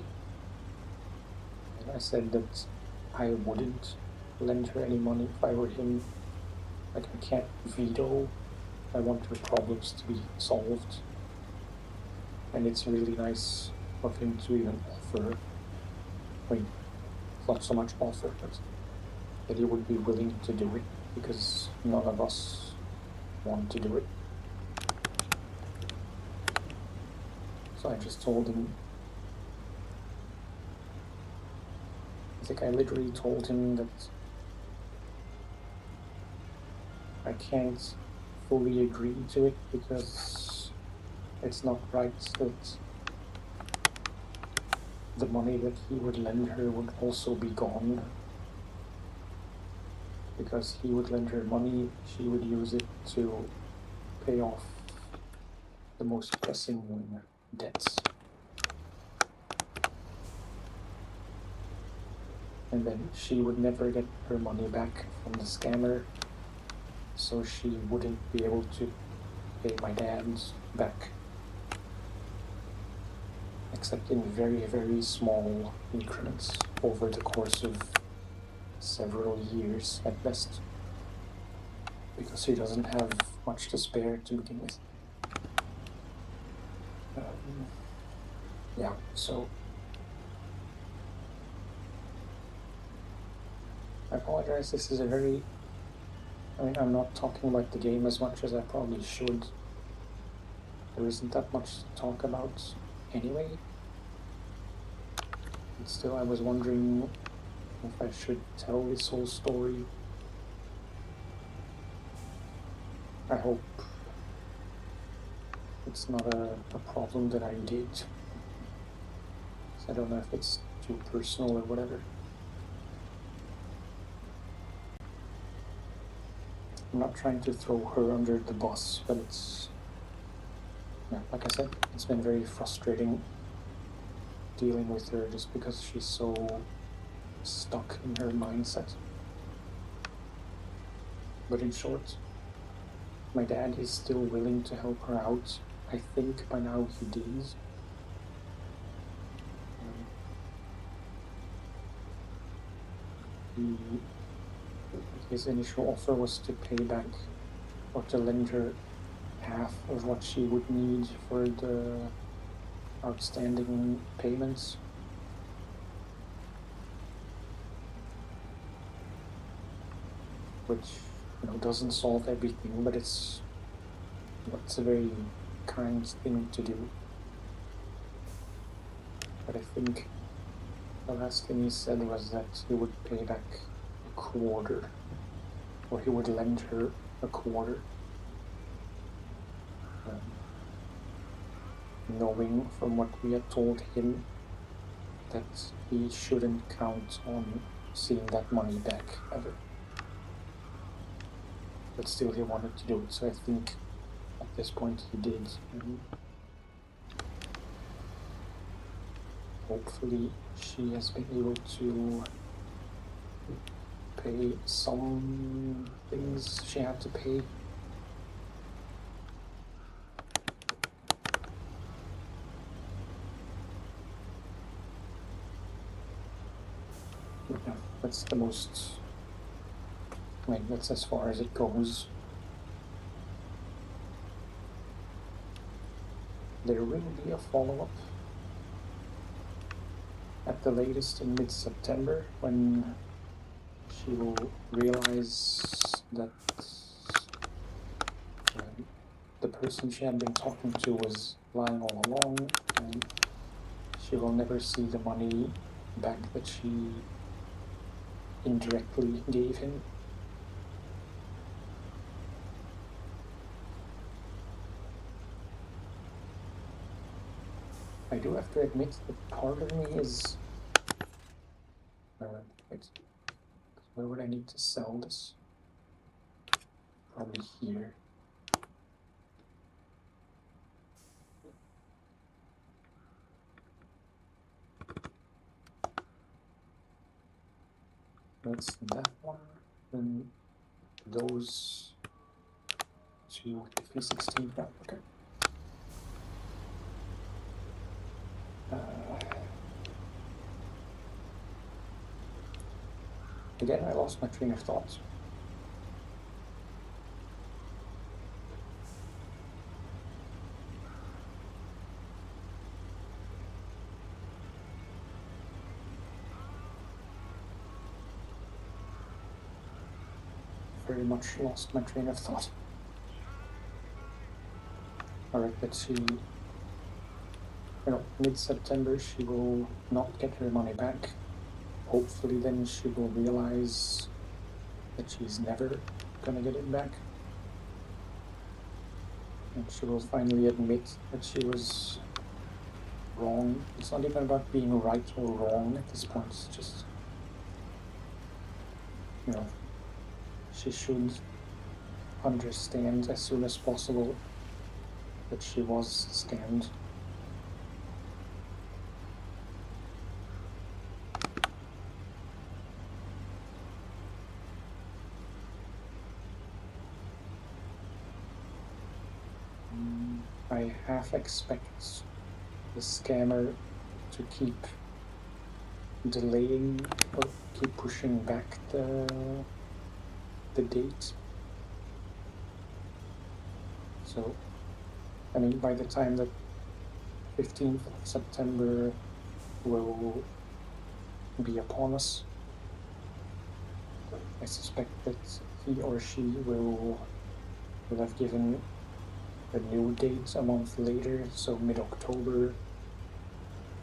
and I said that I wouldn't lend her any money if I were him. Like, I can't veto. I want her problems to be solved. And it's really nice of him to even offer. I mean, not so much offer, but that he would be willing to do it, because none of us want to do it. So I just told him, I think I literally told him that I can't fully agree to it because it's not right that the money that he would lend her would also be gone. Because he would lend her money, she would use it to pay off the most pressing debts. And then she would never get her money back from the scammer, so she wouldn't be able to pay my dad's back, except in very, very small increments over the course of several years at best, because he doesn't have much to spare to begin with. Yeah, so I apologize. This is I'm not talking about the game as much as I probably should. There isn't that much to talk about anyway. But still, I was wondering if I should tell this whole story. I hope it's not a problem that I did. I don't know if it's too personal or whatever. I'm not trying to throw her under the bus, but it's Yeah, like I said, it's been very frustrating dealing with her just because she's so stuck in her mindset. But in short, my dad is still willing to help her out. I think by now he did. His initial offer was to pay back or to lend her half of what she would need for the outstanding payments. Which, doesn't solve everything, but it's a very kind thing to do. But I think the last thing he said was that he would pay back a quarter, or he would lend her a quarter. Knowing from what we had told him that he shouldn't count on seeing that money back ever. But still he wanted to do it, so I think at this point he did. Hopefully she has been able to pay some things she had to pay. Yeah, that's the most, that's as far as it goes. There will be a follow-up at the latest in mid-September when she will realize that the person she had been talking to was lying all along, and she will never see the money back that she indirectly gave him. I do have to admit that part of me is... wait, where would I need to sell this? Probably here. That's that one, and those two with the 316. Yeah, okay. Again, I lost my train of thought. Very much lost my train of thought. Alright, let's see. Mid-September she will not get her money back. Hopefully then she will realize that she's never gonna get it back. And she will finally admit that she was wrong. It's not even about being right or wrong at this point, it's just, she should understand as soon as possible that she was scammed. I half expect the scammer to keep delaying or keep pushing back the date. So, by the time that 15th of September will be upon us, I suspect that he or she will have given a new date a month later, so mid-October,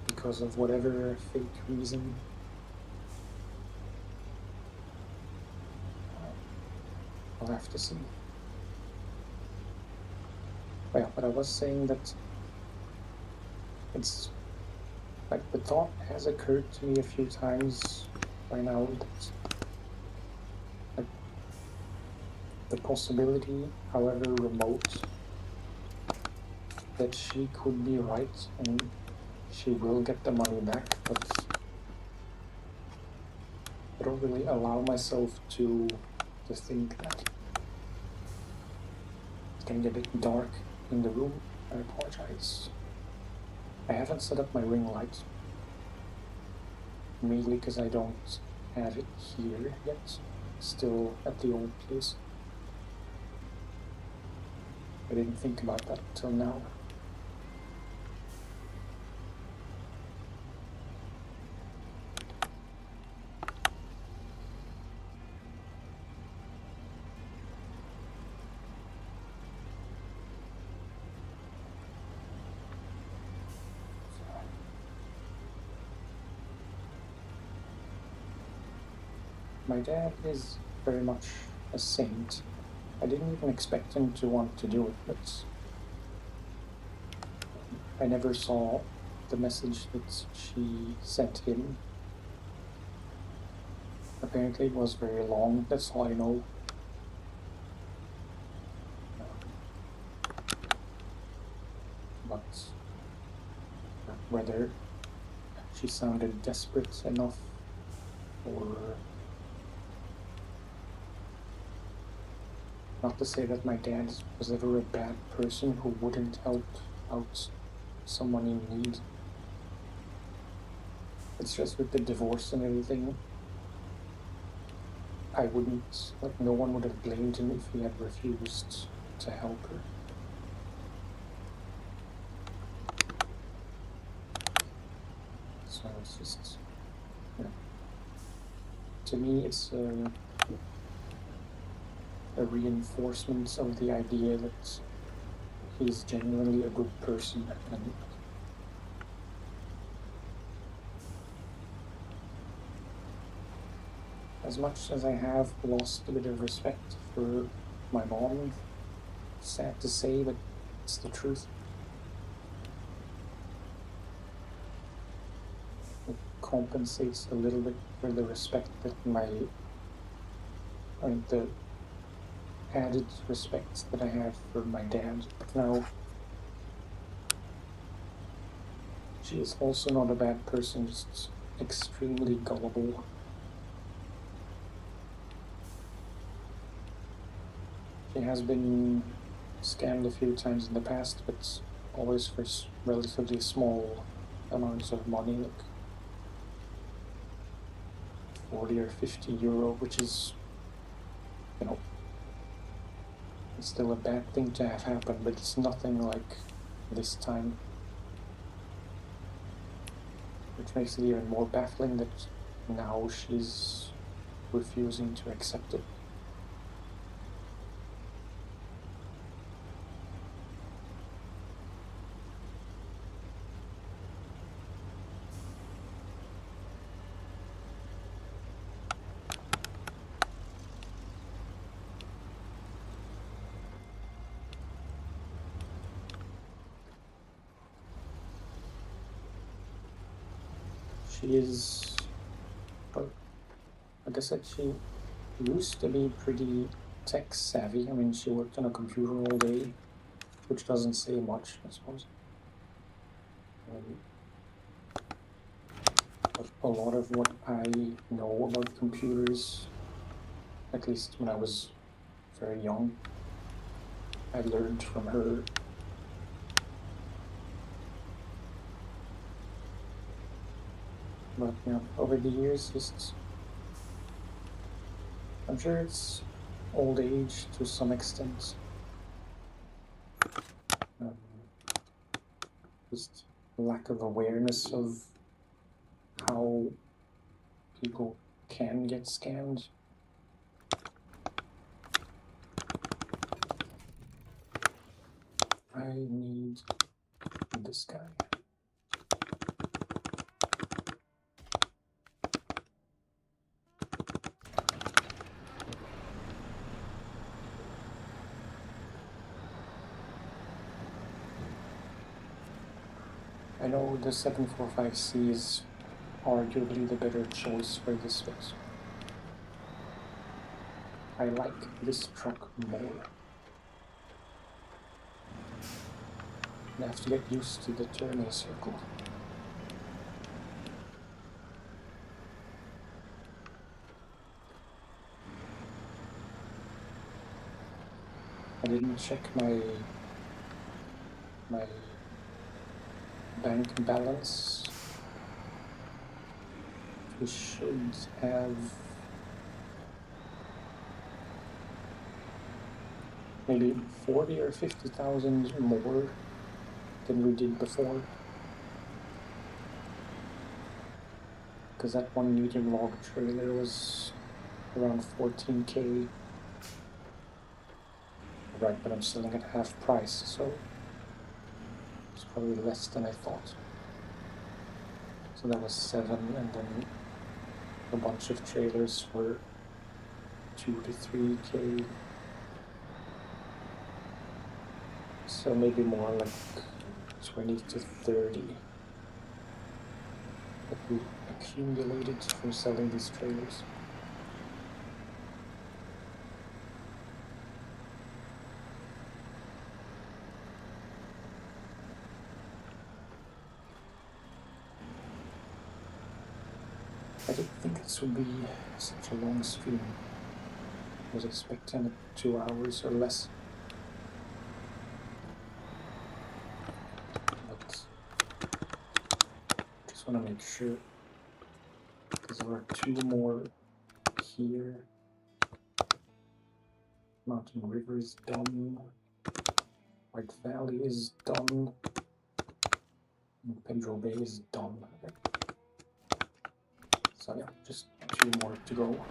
because of whatever fake reason. I'll have to see. Yeah, but I was saying that it's like the thought has occurred to me a few times by now that the possibility, however remote, that she could be right and she will get the money back, but I don't really allow myself to think that. It's getting a bit dark in the room. I apologize. I haven't set up my ring light, mainly because I don't have it here yet. Still at the old place. I didn't think about that till now. My dad is very much a saint. I didn't even expect him to want to do it, but I never saw the message that she sent him. Apparently it was very long, that's all I know. But whether she sounded desperate enough or not to say that my dad was ever a bad person who wouldn't help out someone in need. It's just with the divorce and everything, I wouldn't, like, no one would have blamed him if he had refused to help her. So it's just, to me, it's a reinforcement of the idea that he's genuinely a good person, and as much as I have lost a bit of respect for my mom, sad to say, but it's the truth. It compensates a little bit for the respect that the added respect that I have for my dad. But now, she is also not a bad person, just extremely gullible. She has been scammed a few times in the past, but always for relatively small amounts of money, like 40 or 50 euro, which is, it's still a bad thing to have happen, but it's nothing like this time. Which makes it even more baffling that now she's refusing to accept it. She is, well, like I said, she used to be pretty tech savvy. I mean, she worked on a computer all day, which doesn't say much, I suppose. But a lot of what I know about computers, at least when I was very young, I learned from her. But over the years, just, I'm sure it's old age to some extent. Just lack of awareness of how people can get scammed. I need this guy. I know the 745C is arguably the better choice for this fit. I like this truck more. I have to get used to the turning circle. I didn't check my bank balance. We should have maybe 40 or 50,000 more than we did before. Because that one medium log trailer was around 14K. Right, but I'm selling at half price, so it's probably less than I thought. So that was 7, and then a bunch of trailers for 2 to 3K. So maybe more like 20 to 30 that we accumulated from selling these trailers. I didn't think this would be such a long stream. I was expecting 2 hours or less. But just want to make sure, because there are 2 more here. Mountain River is done. White Valley is done. And Pedro Bay is done. So yeah, just 2 more to go.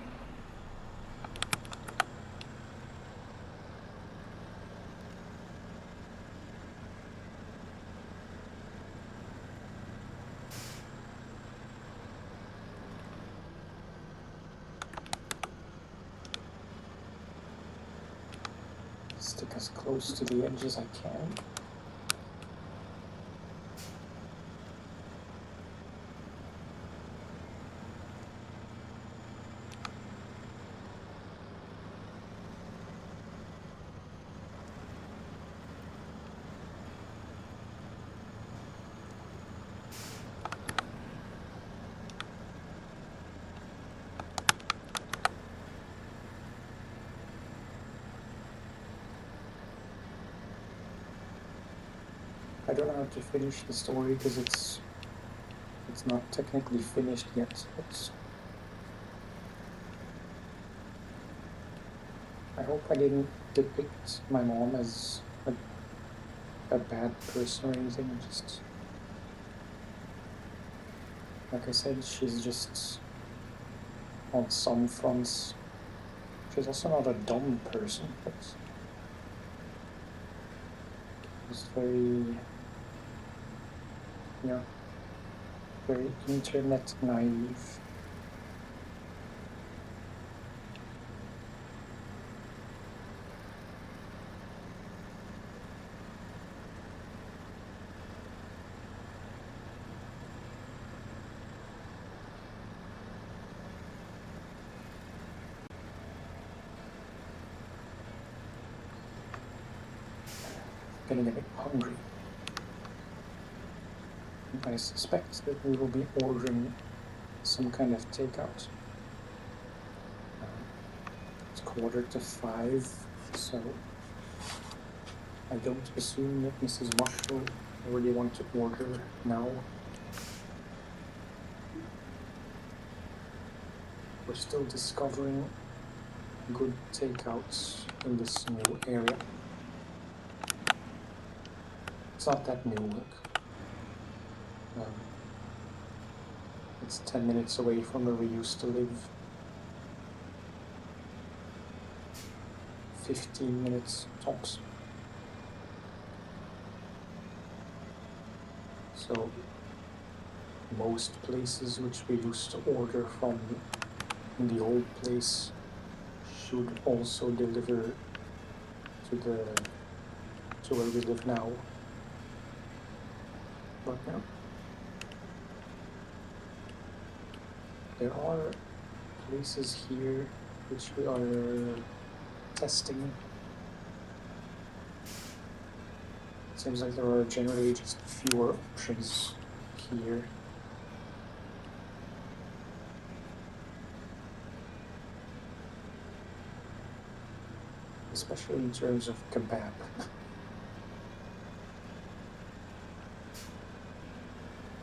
Stick as close to the edge as I can. I don't know how to finish the story because it's not technically finished yet. I hope I didn't depict my mom as a bad person or anything. Just like I said, she's just on some fronts. She's also not a dumb person, but she's very, very internet naive. Getting a bit hungry. I suspect that we will be ordering some kind of takeout. It's 4:45, so I don't assume that Mrs. Mush will already want to order now. We're still discovering good takeouts in this new area. It's not that new, look. It's 10 minutes away from where we used to live. 15 minutes tops. So most places which we used to order from in the old place should also deliver to where we live now. But yeah, there are places here which we are testing. Seems like there are generally just fewer options here. Especially in terms of kebab.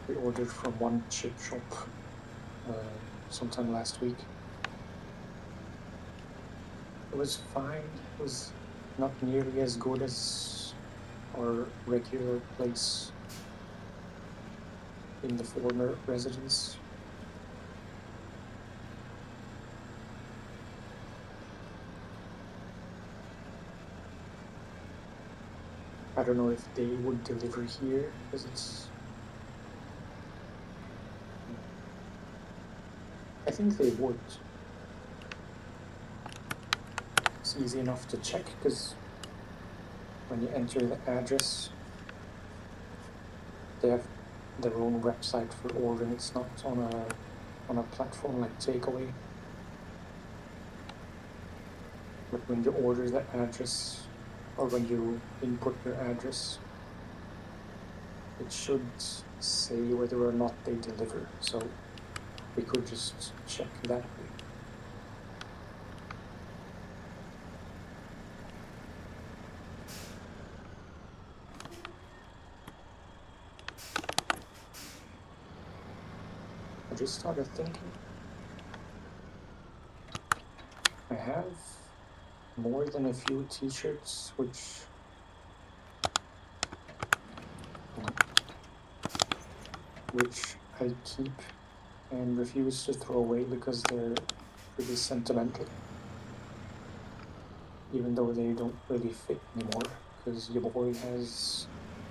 We ordered from one chip shop sometime last week. It was fine. It was not nearly as good as our regular place in the former residence. I don't know if they would deliver here, because it's... I think they would. It's easy enough to check, because when you enter the address, they have their own website for ordering. It's not on a platform like Takeaway. But when you order the address, or when you input your address, it should say whether or not they deliver. So we could just check that way. I just started thinking, I have more than a few t-shirts which I keep and refuse to throw away because they're pretty sentimental, even though they don't really fit anymore because your boy has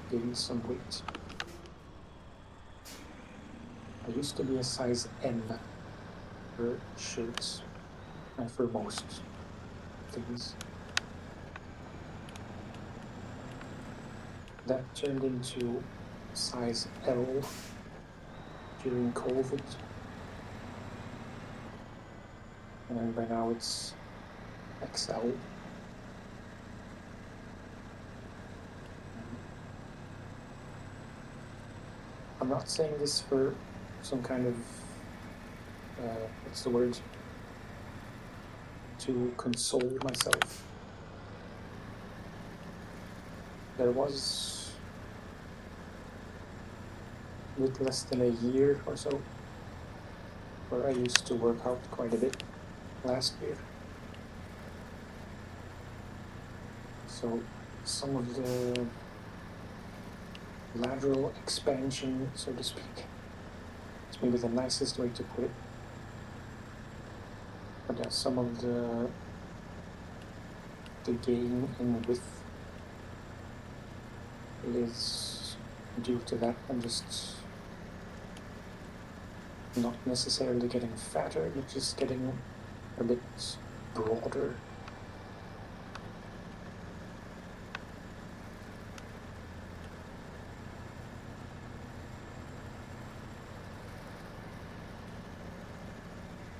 gained some weight. I used to be a size M for shirts and for most things. That turned into size L during COVID, and then by now it's XL. I'm not saying this for some kind of, what's the word, to console myself. There was, with less than a year or so, where I used to work out quite a bit last year. So some of the lateral expansion, so to speak, it's maybe the nicest way to put it. But yeah, some of the gain in width is due to that. I'm just not necessarily getting fatter, but just getting a bit broader.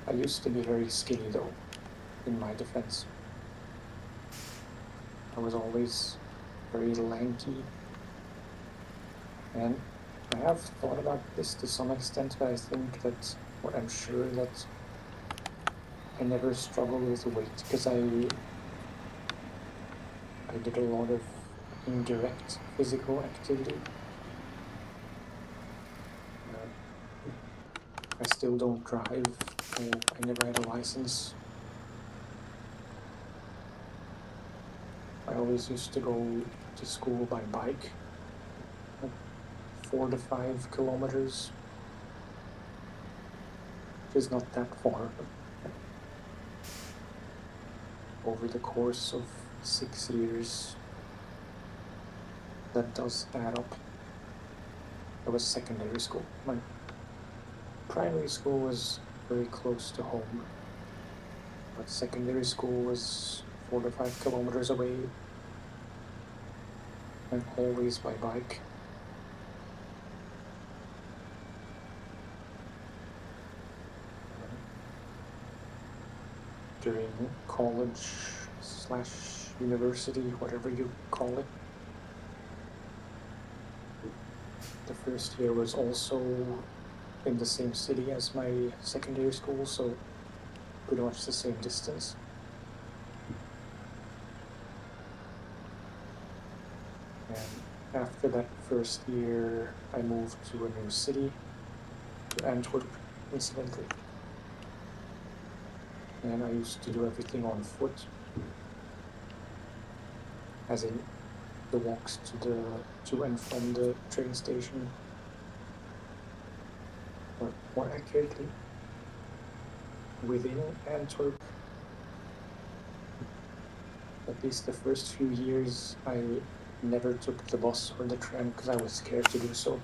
I used to be very skinny though, in my defense. I was always very lanky. And I have thought about this to some extent, but I think that, or I'm sure that I never struggled with weight because I did a lot of indirect physical activity. I still don't drive. I never had a license. I always used to go to school by bike, like 4 to 5 kilometers, which is not that far. Over the course of 6 years, that does add up. That was secondary school. My primary school was very close to home, but secondary school was 4 to 5 kilometers away, and always by bike. During college / university, whatever you call it, The first year was also in the same city as my secondary school, so pretty much the same distance. And after that first year, I moved to a new city, to Antwerp, incidentally. And I used to do everything on foot, as in the walks to and from the train station, or more accurately, within Antwerp. At least the first few years, I never took the bus or the tram because I was scared to do so.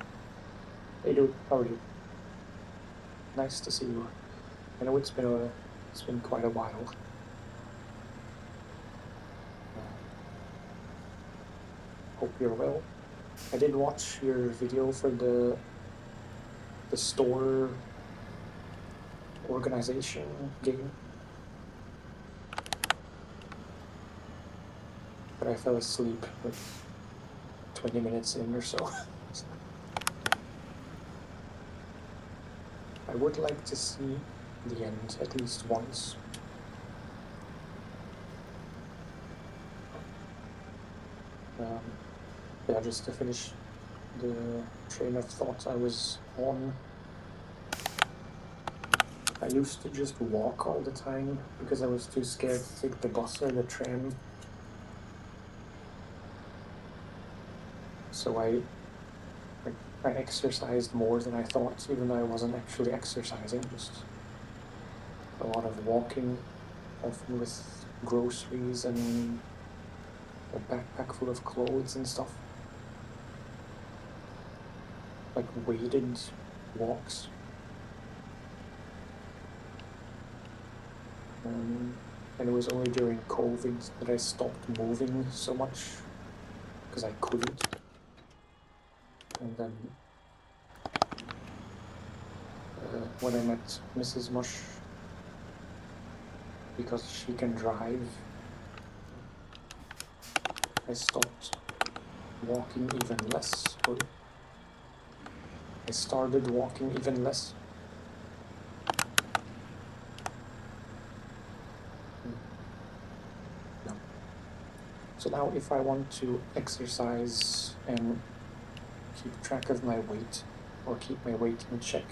Hey dude, how are you? Nice to see you. I know it's been quite a while. Hope you're well. I did watch your video for the store organization game, but I fell asleep like 20 minutes in or so. I would like to see the end at least once. Yeah, just to finish the train of thought I was on. I used to just walk all the time because I was too scared to take the bus or the tram. So I exercised more than I thought, even though I wasn't actually exercising, just a lot of walking, often with groceries and a backpack full of clothes and stuff. Like weighted walks. And it was only during COVID that I stopped moving so much because I couldn't. And then when I met Mrs. Mush, because she can drive, I stopped walking even less. Or I started walking even less. No. So now if I want to exercise and keep track of my weight, or keep my weight in check,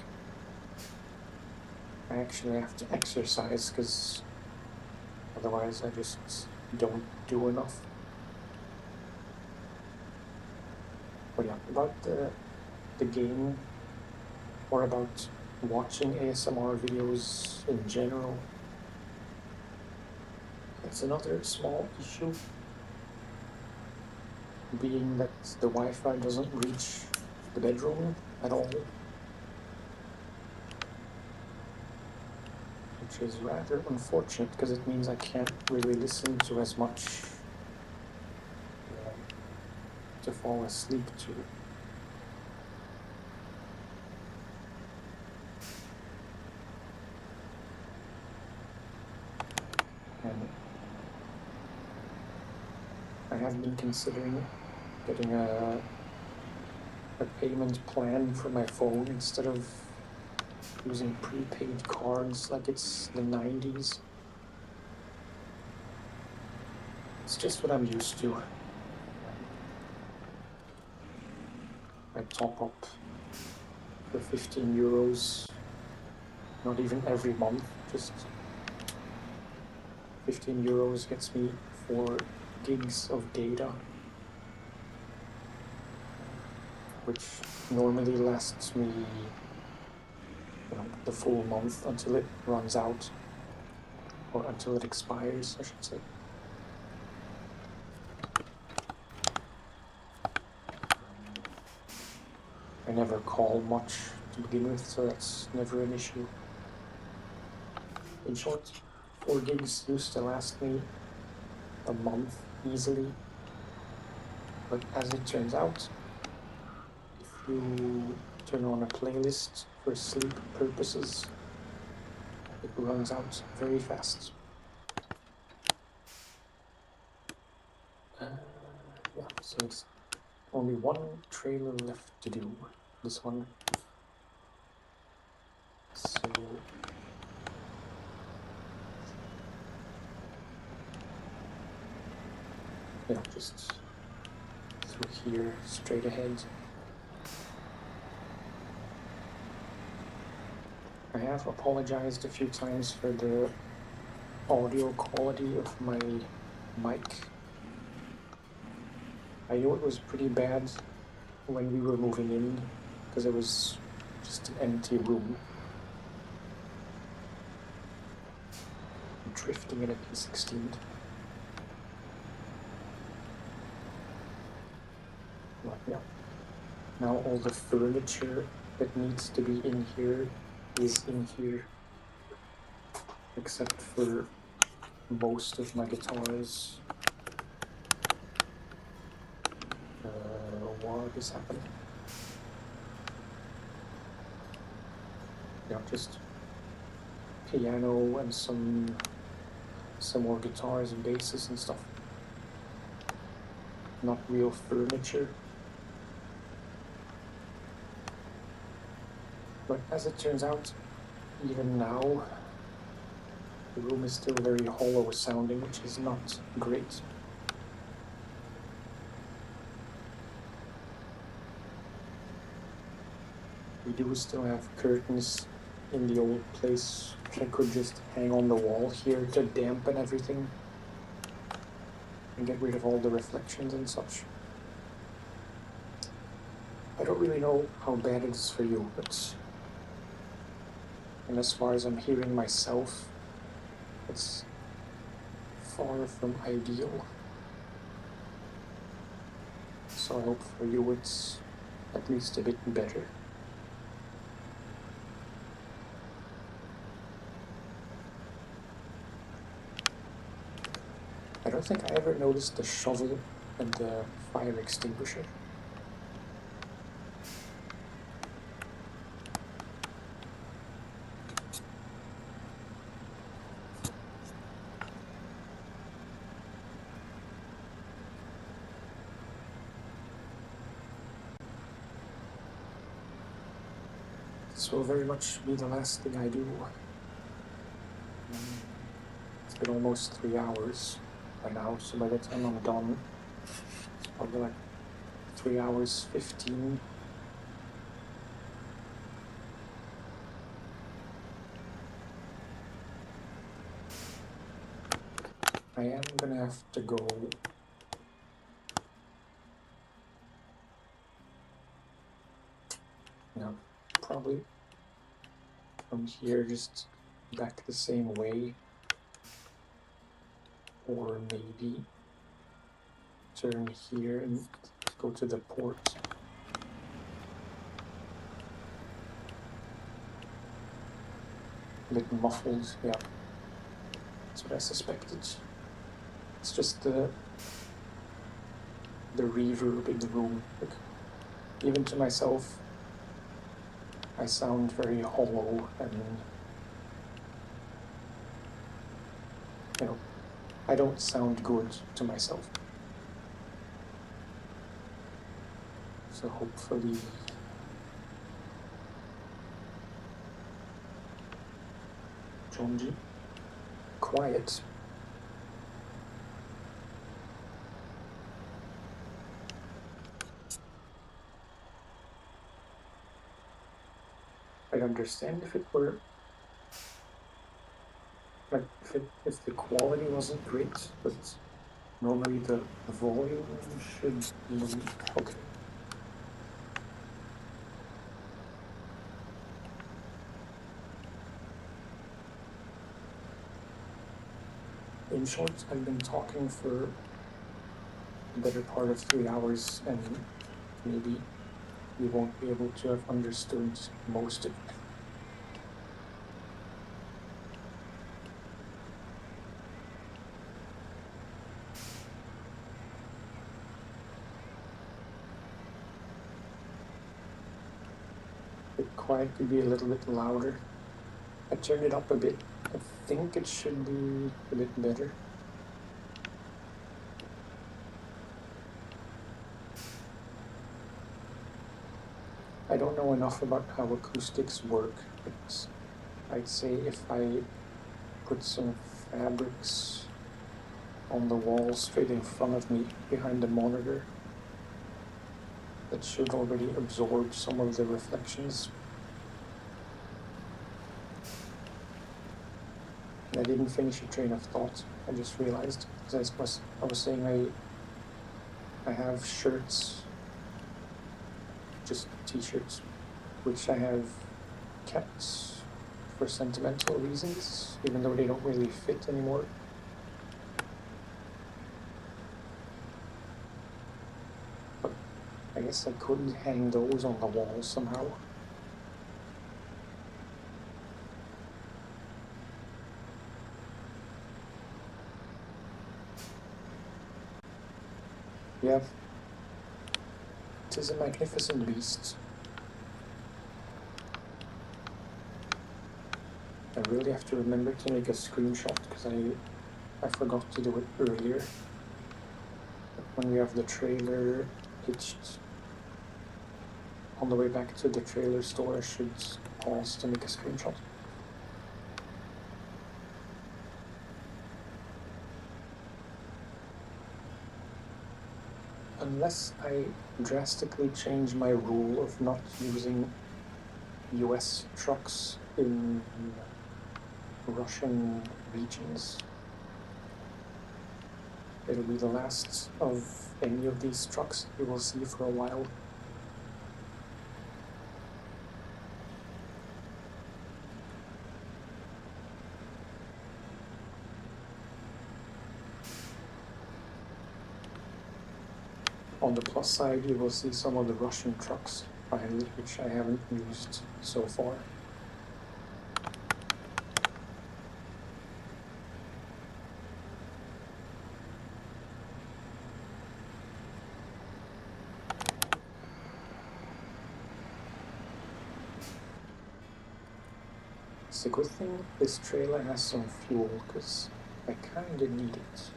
I actually have to exercise, because otherwise I just don't do enough. But yeah, about the game, or about watching ASMR videos in general, it's another small issue, being that the Wi-Fi doesn't reach the bedroom at all, which is rather unfortunate because it means I can't really listen to as much to fall asleep to. And I have been considering getting a payment plan for my phone instead of using prepaid cards like it's the 90s. It's just what I'm used to. I top up for 15 euros, not even every month, just 15 euros gets me 4 gigs of data, which normally lasts me, the full month until it runs out, or until it expires, I should say. I never call much to begin with, so that's never an issue. In short, 4 gigs used to last me a month easily, but as it turns out, if you turn on a playlist for sleep purposes, it runs out very fast. Yeah, so it's only one trailer left to do. This one. So yeah, just through here, straight ahead. I have apologized a few times for the audio quality of my mic. I knew it was pretty bad when we were moving in because it was just an empty room. Drifting in a P16. But yeah. Now all the furniture that needs to be in here is in here. Except for most of my guitars. What is happening? Yeah, just piano and some more guitars and basses and stuff. Not real furniture. But as it turns out, even now, the room is still very hollow sounding, which is not great. We do still have curtains in the old place, which I could just hang on the wall here to dampen everything and get rid of all the reflections and such. I don't really know how bad it is for you, but and as far as I'm hearing myself, it's far from ideal. So I hope for you it's at least a bit better. I don't think I ever noticed the shovel and the fire extinguisher. This will very much be the last thing I do. It's been almost 3 hours by now, so by the time I'm done, it's probably like 3 hours 15. I am gonna have to go probably from here just back the same way, or maybe turn here and go to the port. A bit muffled, yeah. That's what I suspected. It's just the reverb in the room. Like, even to myself, I sound very hollow and, I don't sound good to myself. So hopefully Jonji, quiet. I'd understand if it were like if the quality wasn't great, but normally the volume should be okay. In short, I've been talking for the better part of 3 hours, and maybe you won't be able to have understood most of it. The quiet could be a little bit louder. I turned it up a bit. I think it should be a bit better. I don't know enough about how acoustics work, but I'd say if I put some fabrics on the wall straight in front of me behind the monitor, that should already absorb some of the reflections. And I didn't finish a train of thought. I just realized, because I was saying I have shirts, just t-shirts, which I have kept for sentimental reasons, even though they don't really fit anymore. But I guess I could hang those on the wall somehow. Yeah. It is a magnificent beast. I really have to remember to make a screenshot because I forgot to do it earlier. But when we have the trailer hitched on the way back to the trailer store, I should pause to make a screenshot. Unless I drastically change my rule of not using US trucks in Russian regions, it'll be the last of any of these trucks you will see for a while. On the plus side, you will see some of the Russian trucks finally, which I haven't used so far. It's a good thing this trailer has some fuel, because I kinda need it.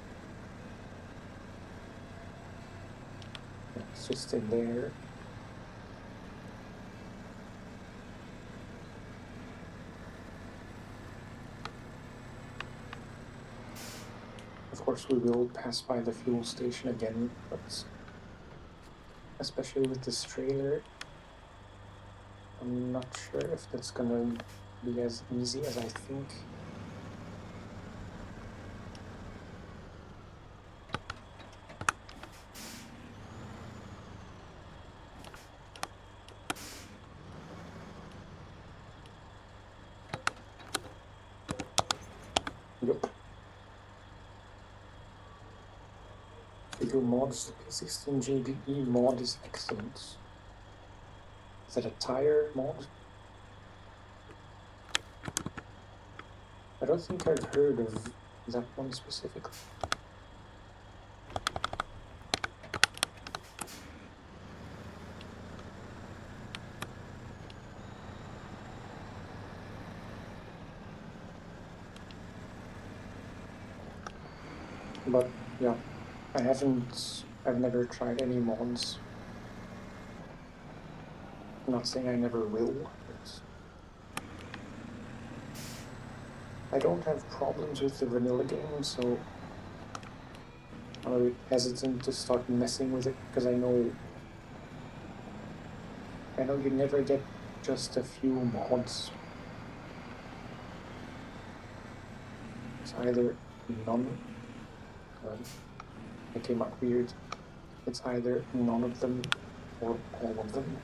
It's just in there. Of course, we will pass by the fuel station again, but especially with this trailer, I'm not sure if that's gonna be as easy as I think. Yep. Figure mods, the P16 JBE mod is excellent. Is that a tire mod? I don't think I've heard of that one specifically. But yeah, I've never tried any mods. I'm not saying I never will, but I don't have problems with the vanilla game, so I'm a bit hesitant to start messing with it because I know you never get just a few mods. It's either none. It came out weird. It's either none of them or all of them.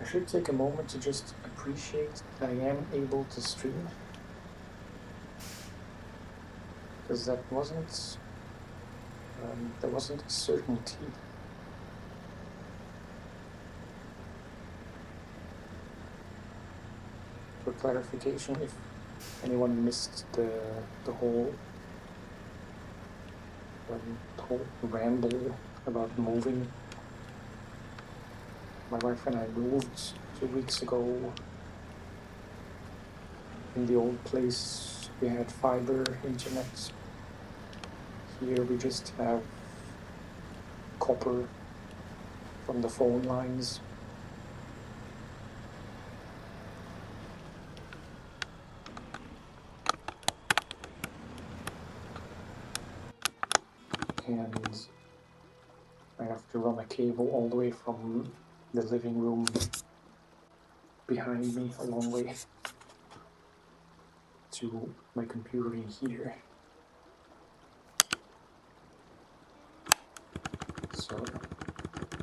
I should take a moment to just appreciate that I am able to stream. Because there wasn't a certainty. for clarification, if anyone missed the whole ramble about moving, my wife and I moved 2 weeks ago. In the old place, we had fiber internet. Here we just have copper from the phone lines. And I have to run a cable all the way from the living room behind me, a long way, to my computer in here. So,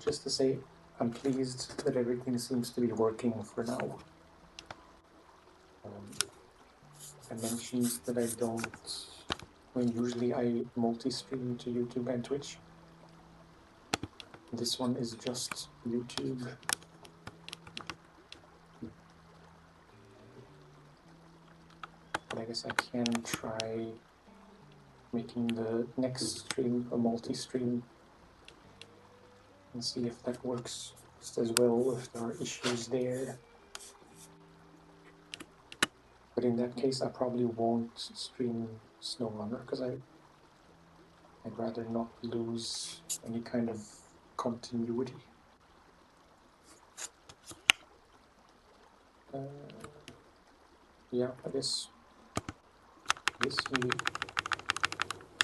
just to say, I'm pleased that everything seems to be working for now. I mentioned that I don't, usually I multi-stream to YouTube and Twitch. This one is just YouTube. But I guess I can try making the next stream a multi-stream and see if that works just as well, if there are issues there. But in that case, I probably won't stream SnowRunner because I'd rather not lose any kind of continuity. Yeah, I guess maybe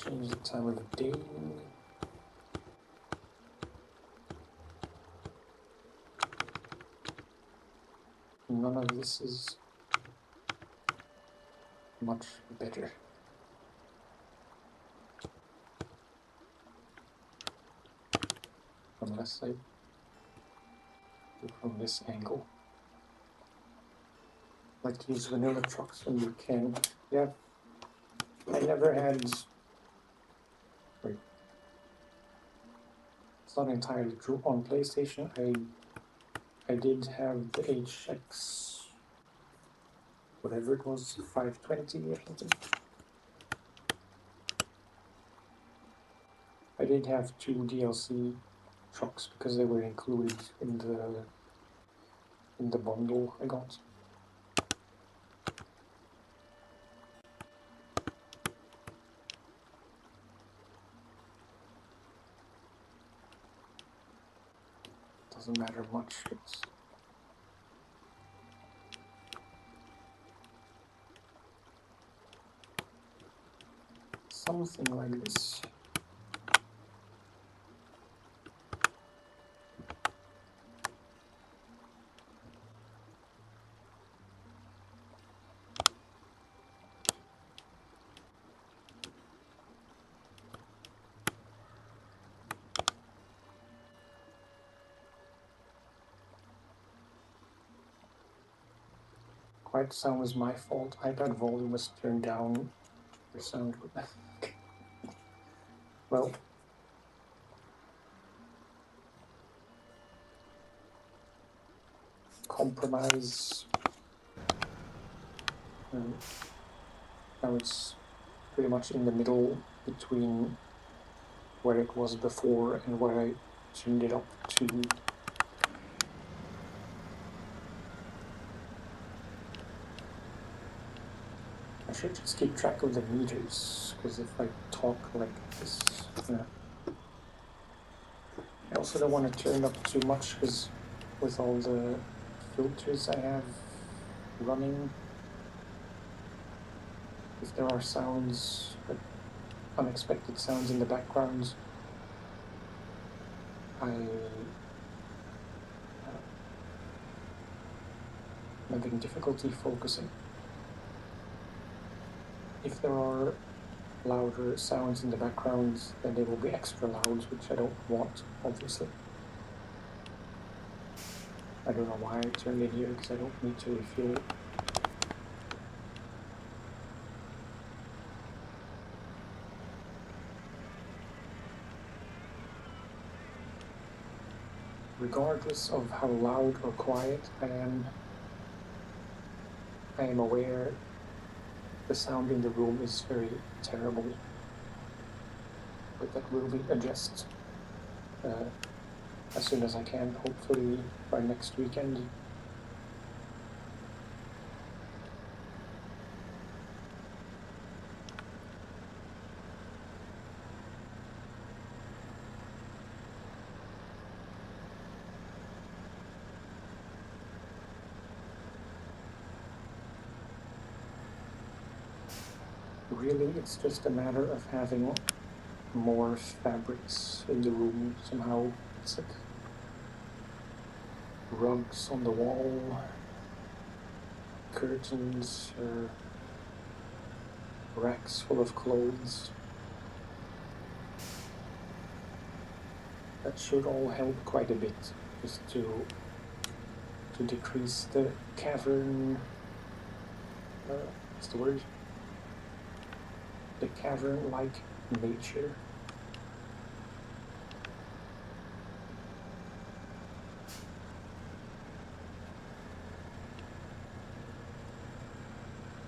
change the time of the day. None of this is much better. Unless I do from this angle. Like to use vanilla trucks when you can. Yeah, I never had. Wait, it's not entirely true. On PlayStation, I did have the HX, whatever it was, 520 or something. I did have 2 DLC trucks because they were included in the bundle I got. Doesn't matter much. It's something like this. Quiet sound was my fault. iPad volume was turned down for sound. Well, compromise. Now it's pretty much in the middle between where it was before and where I tuned it up to. I should just keep track of the meters, because if I talk like this, I also don't want to turn up too much, because with all the filters I have running, if there are sounds, like unexpected sounds in the background, I'm having difficulty focusing. If there are louder sounds in the background, then they will be extra loud, which I don't want, obviously. I don't know why I turned it here, because I don't need to refuel it. Regardless of how loud or quiet I am, I am aware the sound in the room is very terrible, but that will be adjusted as soon as I can, hopefully by next weekend. Really, it's just a matter of having more fabrics in the room somehow. It's like rugs on the wall, curtains, or racks full of clothes. That should all help quite a bit, just to decrease the cavern. What's the word? The cavern-like nature.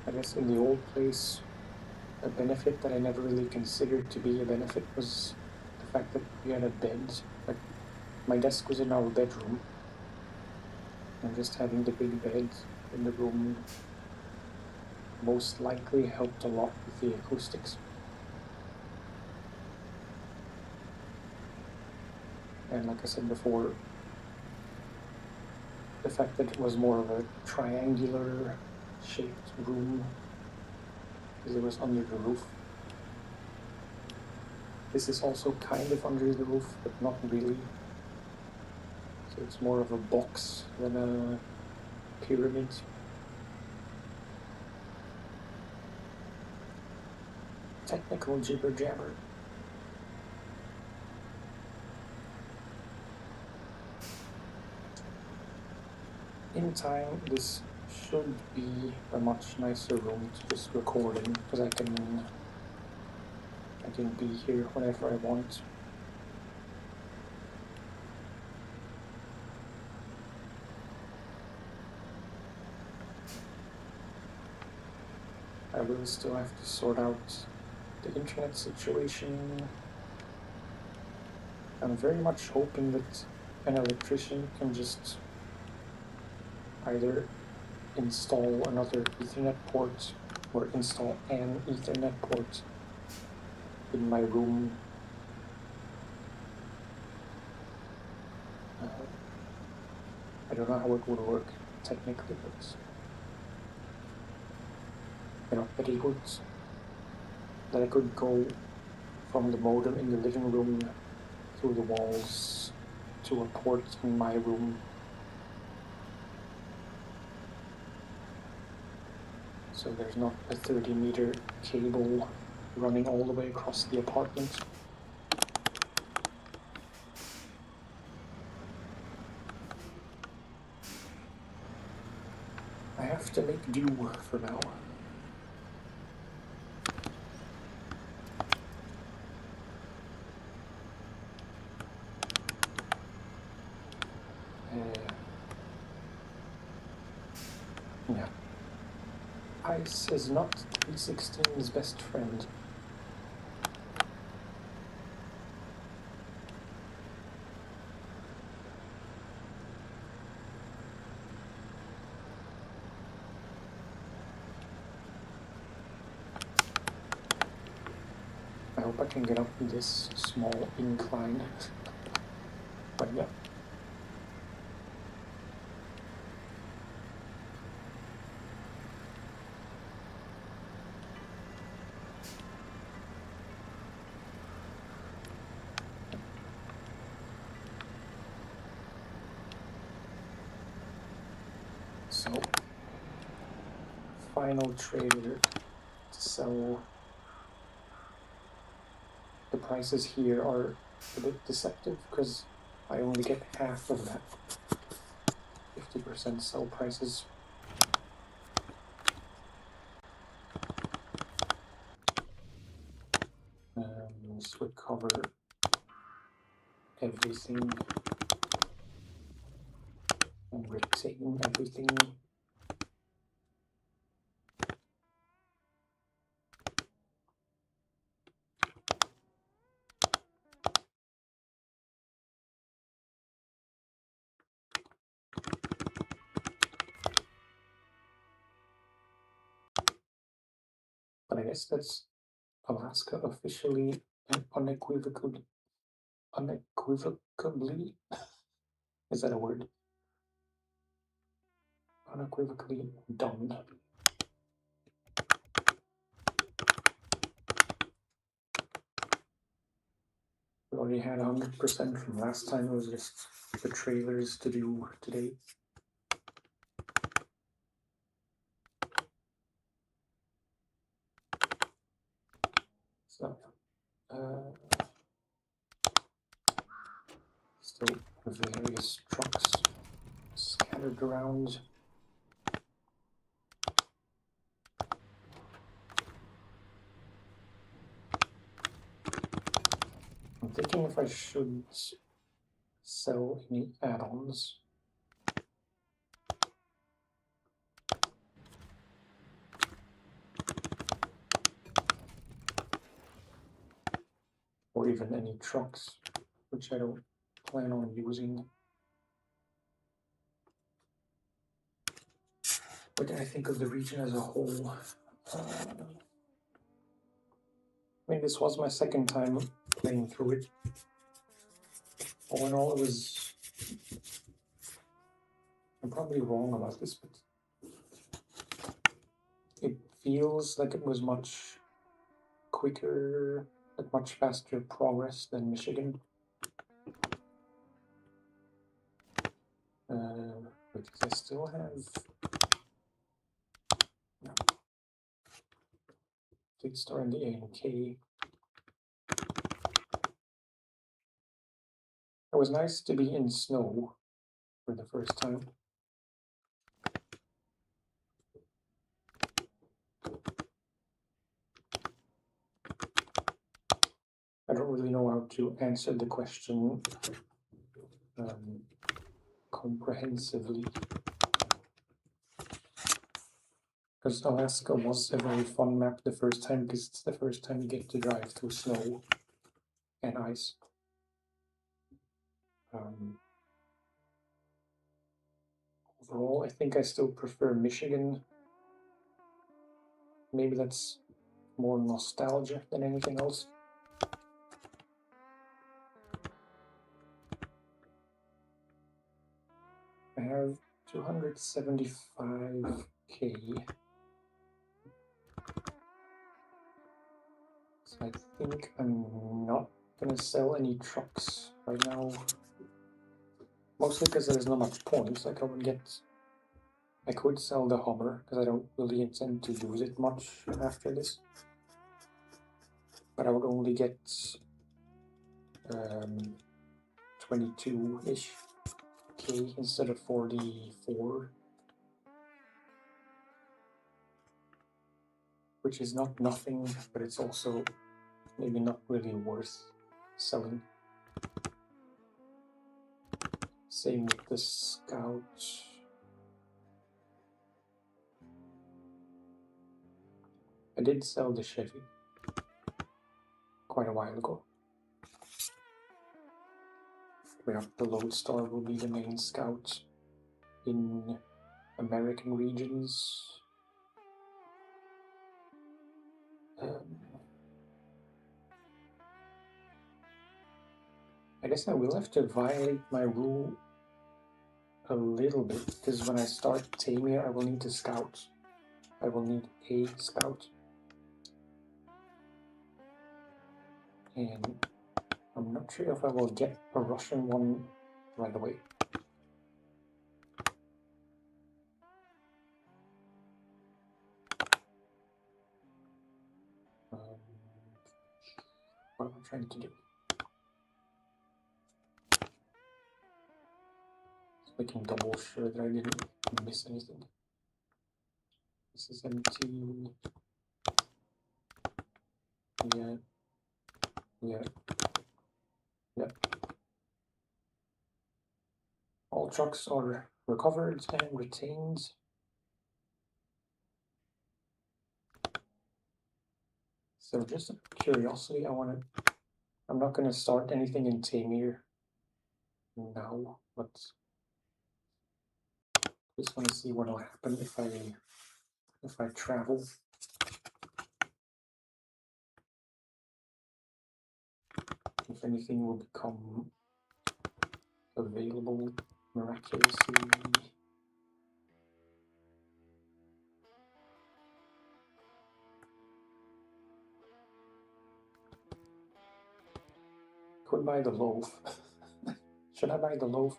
I guess in the old place, a benefit that I never really considered to be a benefit was the fact that we had a bed. Like, my desk was in our bedroom, and just having the big bed in the room most likely helped a lot with the acoustics. And like I said before, the fact that it was more of a triangular shaped room, because it was under the roof. This is also kind of under the roof, but not really. So it's more of a box than a pyramid. Technical jibber jabber. In time, this should be a much nicer room to just record in, because I can be here whenever I want. I will still have to sort out the internet situation. I'm very much hoping that an electrician can just either install another Ethernet port or install an Ethernet port in my room. I don't know how it would work technically, but that I could go from the modem in the living room through the walls to a port in my room. So there's not a 30-meter cable running all the way across the apartment. I have to make do for now. Yeah. Ice is not 316's best friend. I hope I can get up this small incline. But yeah. So, final trailer to sell. The prices here are a bit deceptive because I only get half of that. 50% sell prices. This would cover everything. And retain everything. guess that's Alaska officially and unequivocally, is that a word? Unequivocally done. We already had 100% from last time. It was just the trailers to do today. So, still various trucks scattered around. I'm thinking if I should sell any add-ons. Or even any trucks, which I don't plan on using. What did I think of the region as a whole? I mean, this was my second time playing through it. All in all, it was... I'm probably wrong about this, but it feels like it was much quicker, like much faster progress than Michigan. Because I still have... No. Fleet Star in the A and K. It was nice to be in snow for the first time. I don't really know how to answer the question comprehensively. Because Alaska was a very fun map the first time, because it's the first time you get to drive through snow and ice. Overall, I think I still prefer Michigan. Maybe that's more nostalgia than anything else. I have 275k. So I think I'm not gonna sell any trucks right now. Mostly because there's not much point. Like I could sell the Hummer because I don't really intend to use it much after this. But I would only get 22-ish K instead of 44. Which is not nothing, but it's also maybe not really worth selling. Same with the Scout. I did sell the Chevy quite a while ago. Where the Lodestar will be the main Scout in American regions. I guess I will have to violate my rule a little bit, because when I start Tamir, I will need to scout. I will need a scout. And I'm not sure if I will get a Russian one right away. What am I trying to do? Just making double sure that I didn't miss anything. This is empty. Yeah. Yeah. Yeah. All trucks are recovered and retained. So just out of curiosity, I'm not going to start anything in Tamir now, but just want to see what will happen if I travel. if anything will become available miraculously. Could buy the loaf. Should I buy the loaf?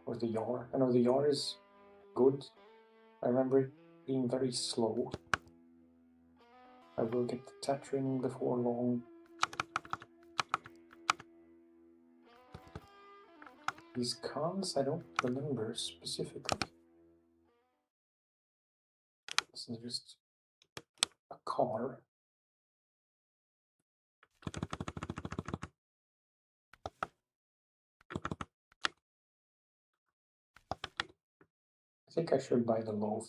Or the yar? I know the yar is good. I remember it being very slow. I will get the Tatrin before long. These cons I don't remember specifically. This is just a car. I think I should buy the loaf.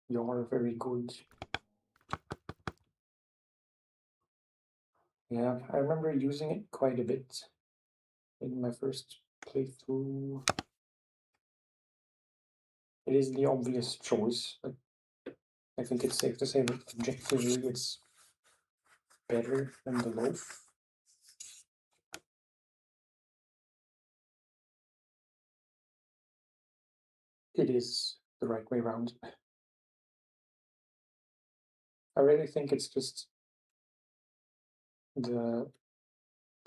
You are very good. Yeah, I remember using it quite a bit in my first playthrough. It is the obvious choice, but I think it's safe to say that objectively it's better than the loaf. It is the right way around. I really think it's just the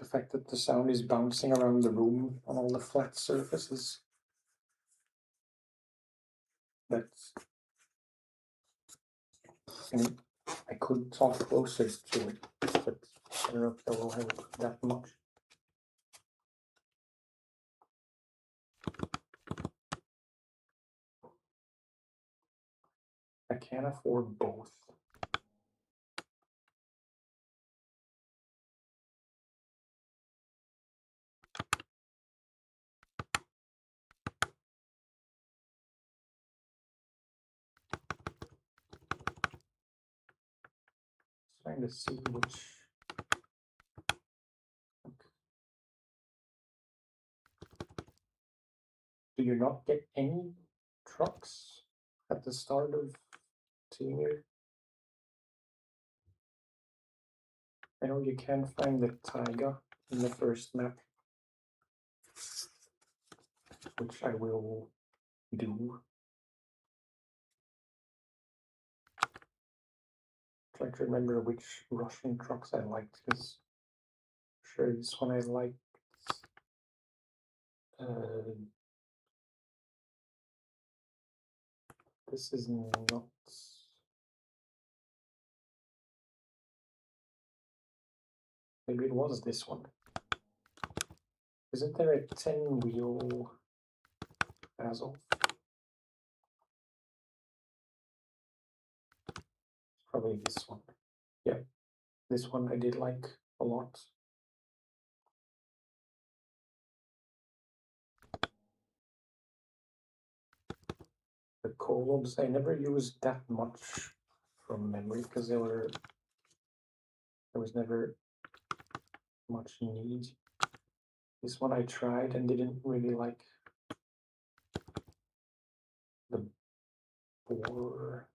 fact that the sound is bouncing around the room on all the flat surfaces. That's, I mean, I could talk closer to it, but I don't know if that will help that much. I can't afford both. Trying to see which. Okay. Do you not get any trucks at the start of Tenir? I know you can find the taiga in the first map, which I will do. Try to remember which Russian trucks I liked, because sure this one I liked. This is not. Maybe it was this one. Isn't there a 10-wheel Azov? Probably this one. Yeah, this one I did like a lot. The Kolobs I never used that much from memory because there was never much need. This one I tried and didn't really like. The boar.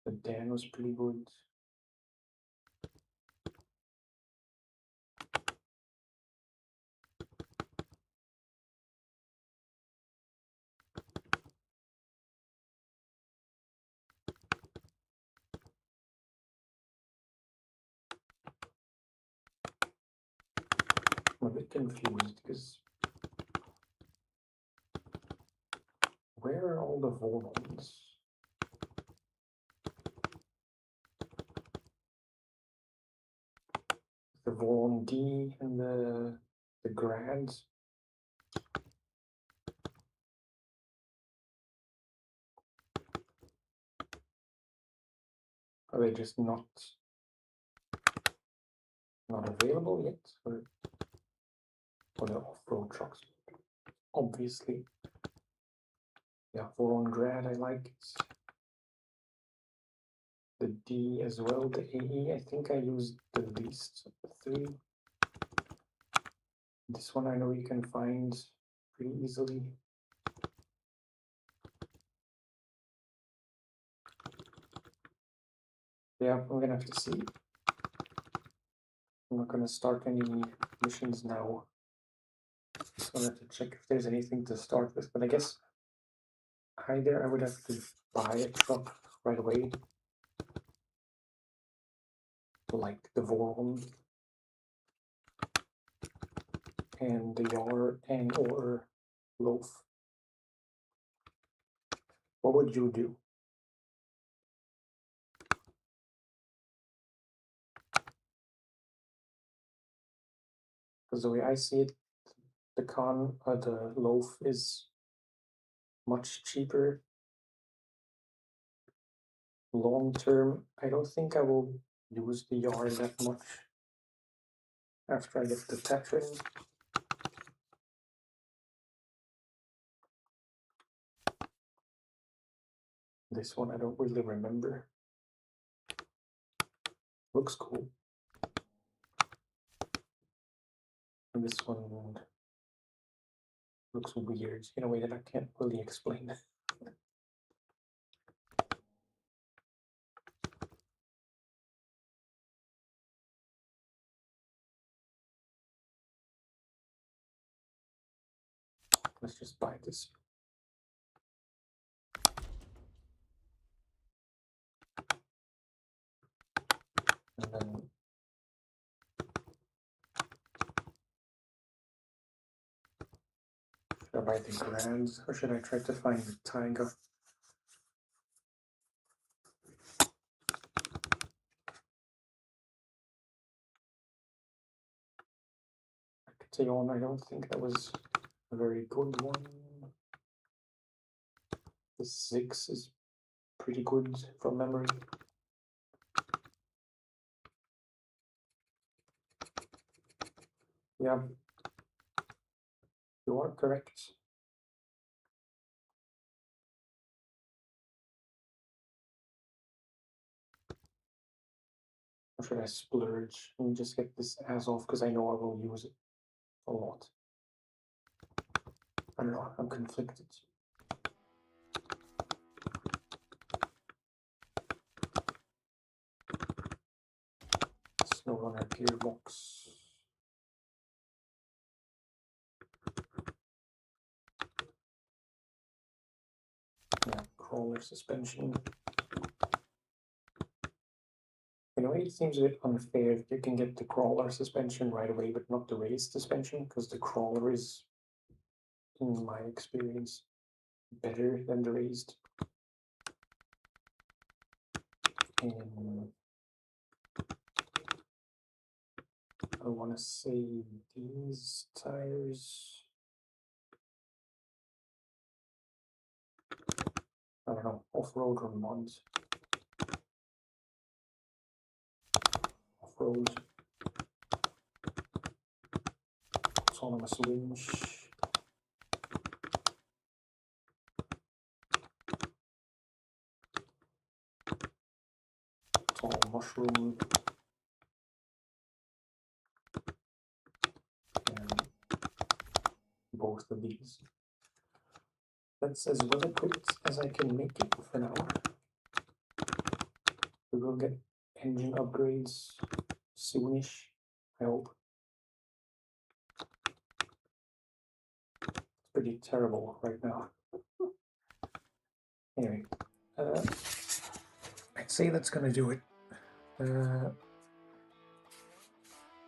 The Dan was pretty good. I'm a bit confused because where are all the Vorons? The Voron D and the Grads. Are they just not available yet? Or the off-road trucks? Obviously. Yeah, Voron Grad I liked. The D as well, the AE, I think I used the least of the three. This one I know you can find pretty easily. Yeah, I'm gonna have to see. I'm not gonna start any missions now. So I have to check if there's anything to start with, but I guess either I would have to buy a truck right away, like the Voron and the Yar and or Loaf. What would you do? Because the way I see it, the Loaf is much cheaper long term. I don't think I will use the Yar that much after I get the Tetrin. This one I don't really remember. Looks cool. And this one looks weird in a way that I can't really explain. Let's just buy this. And then should I buy the Grands or should I try to find the Tiger? Teon, I don't think that was a very good one. The 6 is pretty good from memory. Yeah, you are correct. Or should I splurge and just get this ass off because I know I will use it a lot? I don't know, I'm conflicted. SnowRunner gearbox. Yeah, crawler suspension. In a way, it seems a bit unfair that you can get the crawler suspension right away, but not the raised suspension, because the crawler is, in my experience, better than the raised. And I want to say these tires. I don't know, off-road or mods. Off-road. Autonomous winch. Tall mushroom. And both of these. That's as well equipped as I can make it for now. We will get engine upgrades soonish, I hope. It's pretty terrible right now. Anyway, I'd say that's gonna do it.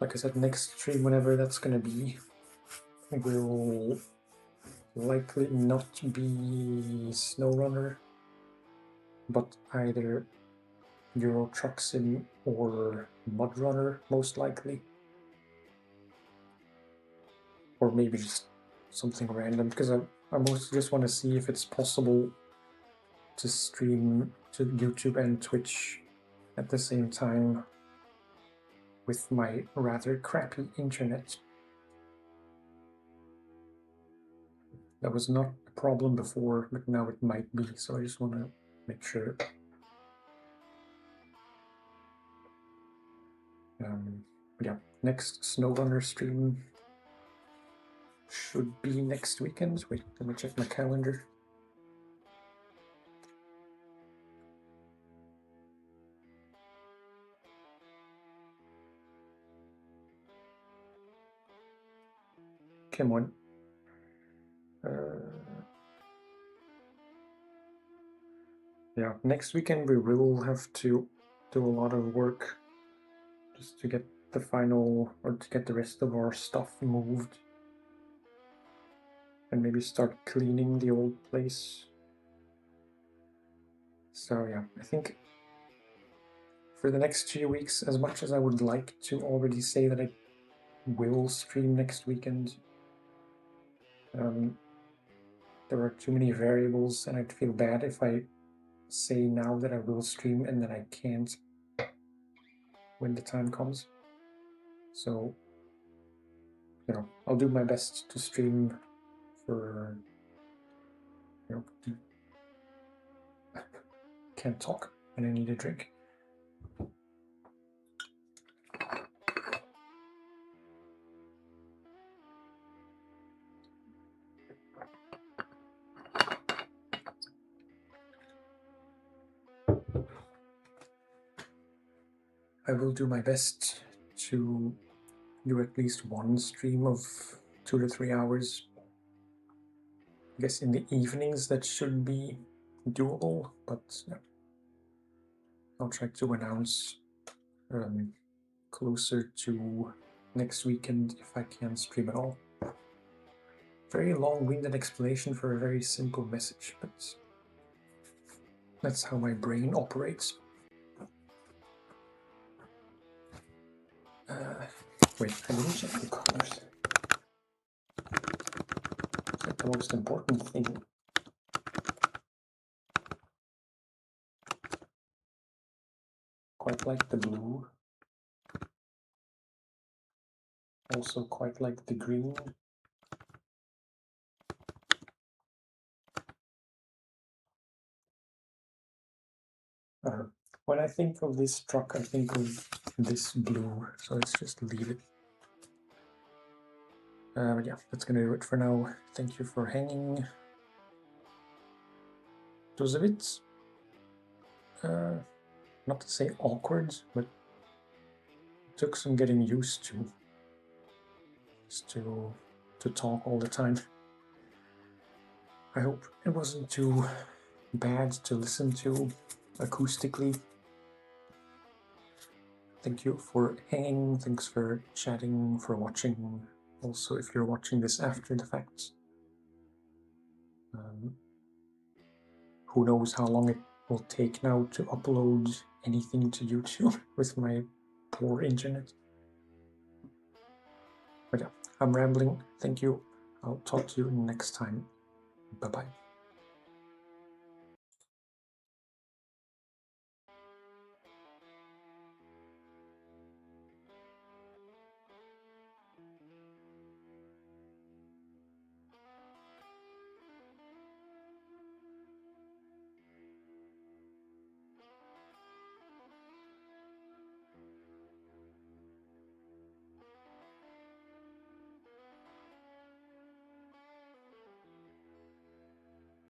Like I said, next stream, whenever that's gonna be, will likely not be SnowRunner, but either Euro Truck Sim or Mud Runner, most likely. Or maybe just something random, because I mostly just want to see if it's possible to stream to YouTube and Twitch at the same time with my rather crappy internet. That was not a problem before, but now it might be, so I just want to make sure. Yeah, next SnowRunner stream should be next weekend. Wait, let me check my calendar. Come on. Yeah, next weekend we will have to do a lot of work just to get the final, or to get the rest of our stuff moved. And maybe start cleaning the old place. So yeah, I think for the next few weeks, as much as I would like to already say that I will stream next weekend, there are too many variables, and I'd feel bad if I say now that I will stream and then I can't when the time comes. So, you know, I'll do my best to stream for, you know, can't talk and I need a drink. I will do my best to do at least one stream of 2 to 3 hours. I guess in the evenings that should be doable, but yeah. I'll try to announce closer to next weekend if I can stream at all. Very long-winded explanation for a very simple message, but that's how my brain operates. Wait, I didn't check the colors. It's like the most important thing. Quite like the blue. Also quite like the green. When I think of this truck, I think of this blue, so let's just leave it. But yeah, that's gonna do it for now. Thank you for hanging. It was a bit, not to say awkward, but it took some getting used to, just to talk all the time. I hope it wasn't too bad to listen to acoustically. Thank you for hanging, thanks for chatting, for watching. Also, if you're watching this after the fact. Who knows how long it will take now to upload anything to YouTube with my poor internet. But yeah, I'm rambling. Thank you. I'll talk to you next time. Bye-bye.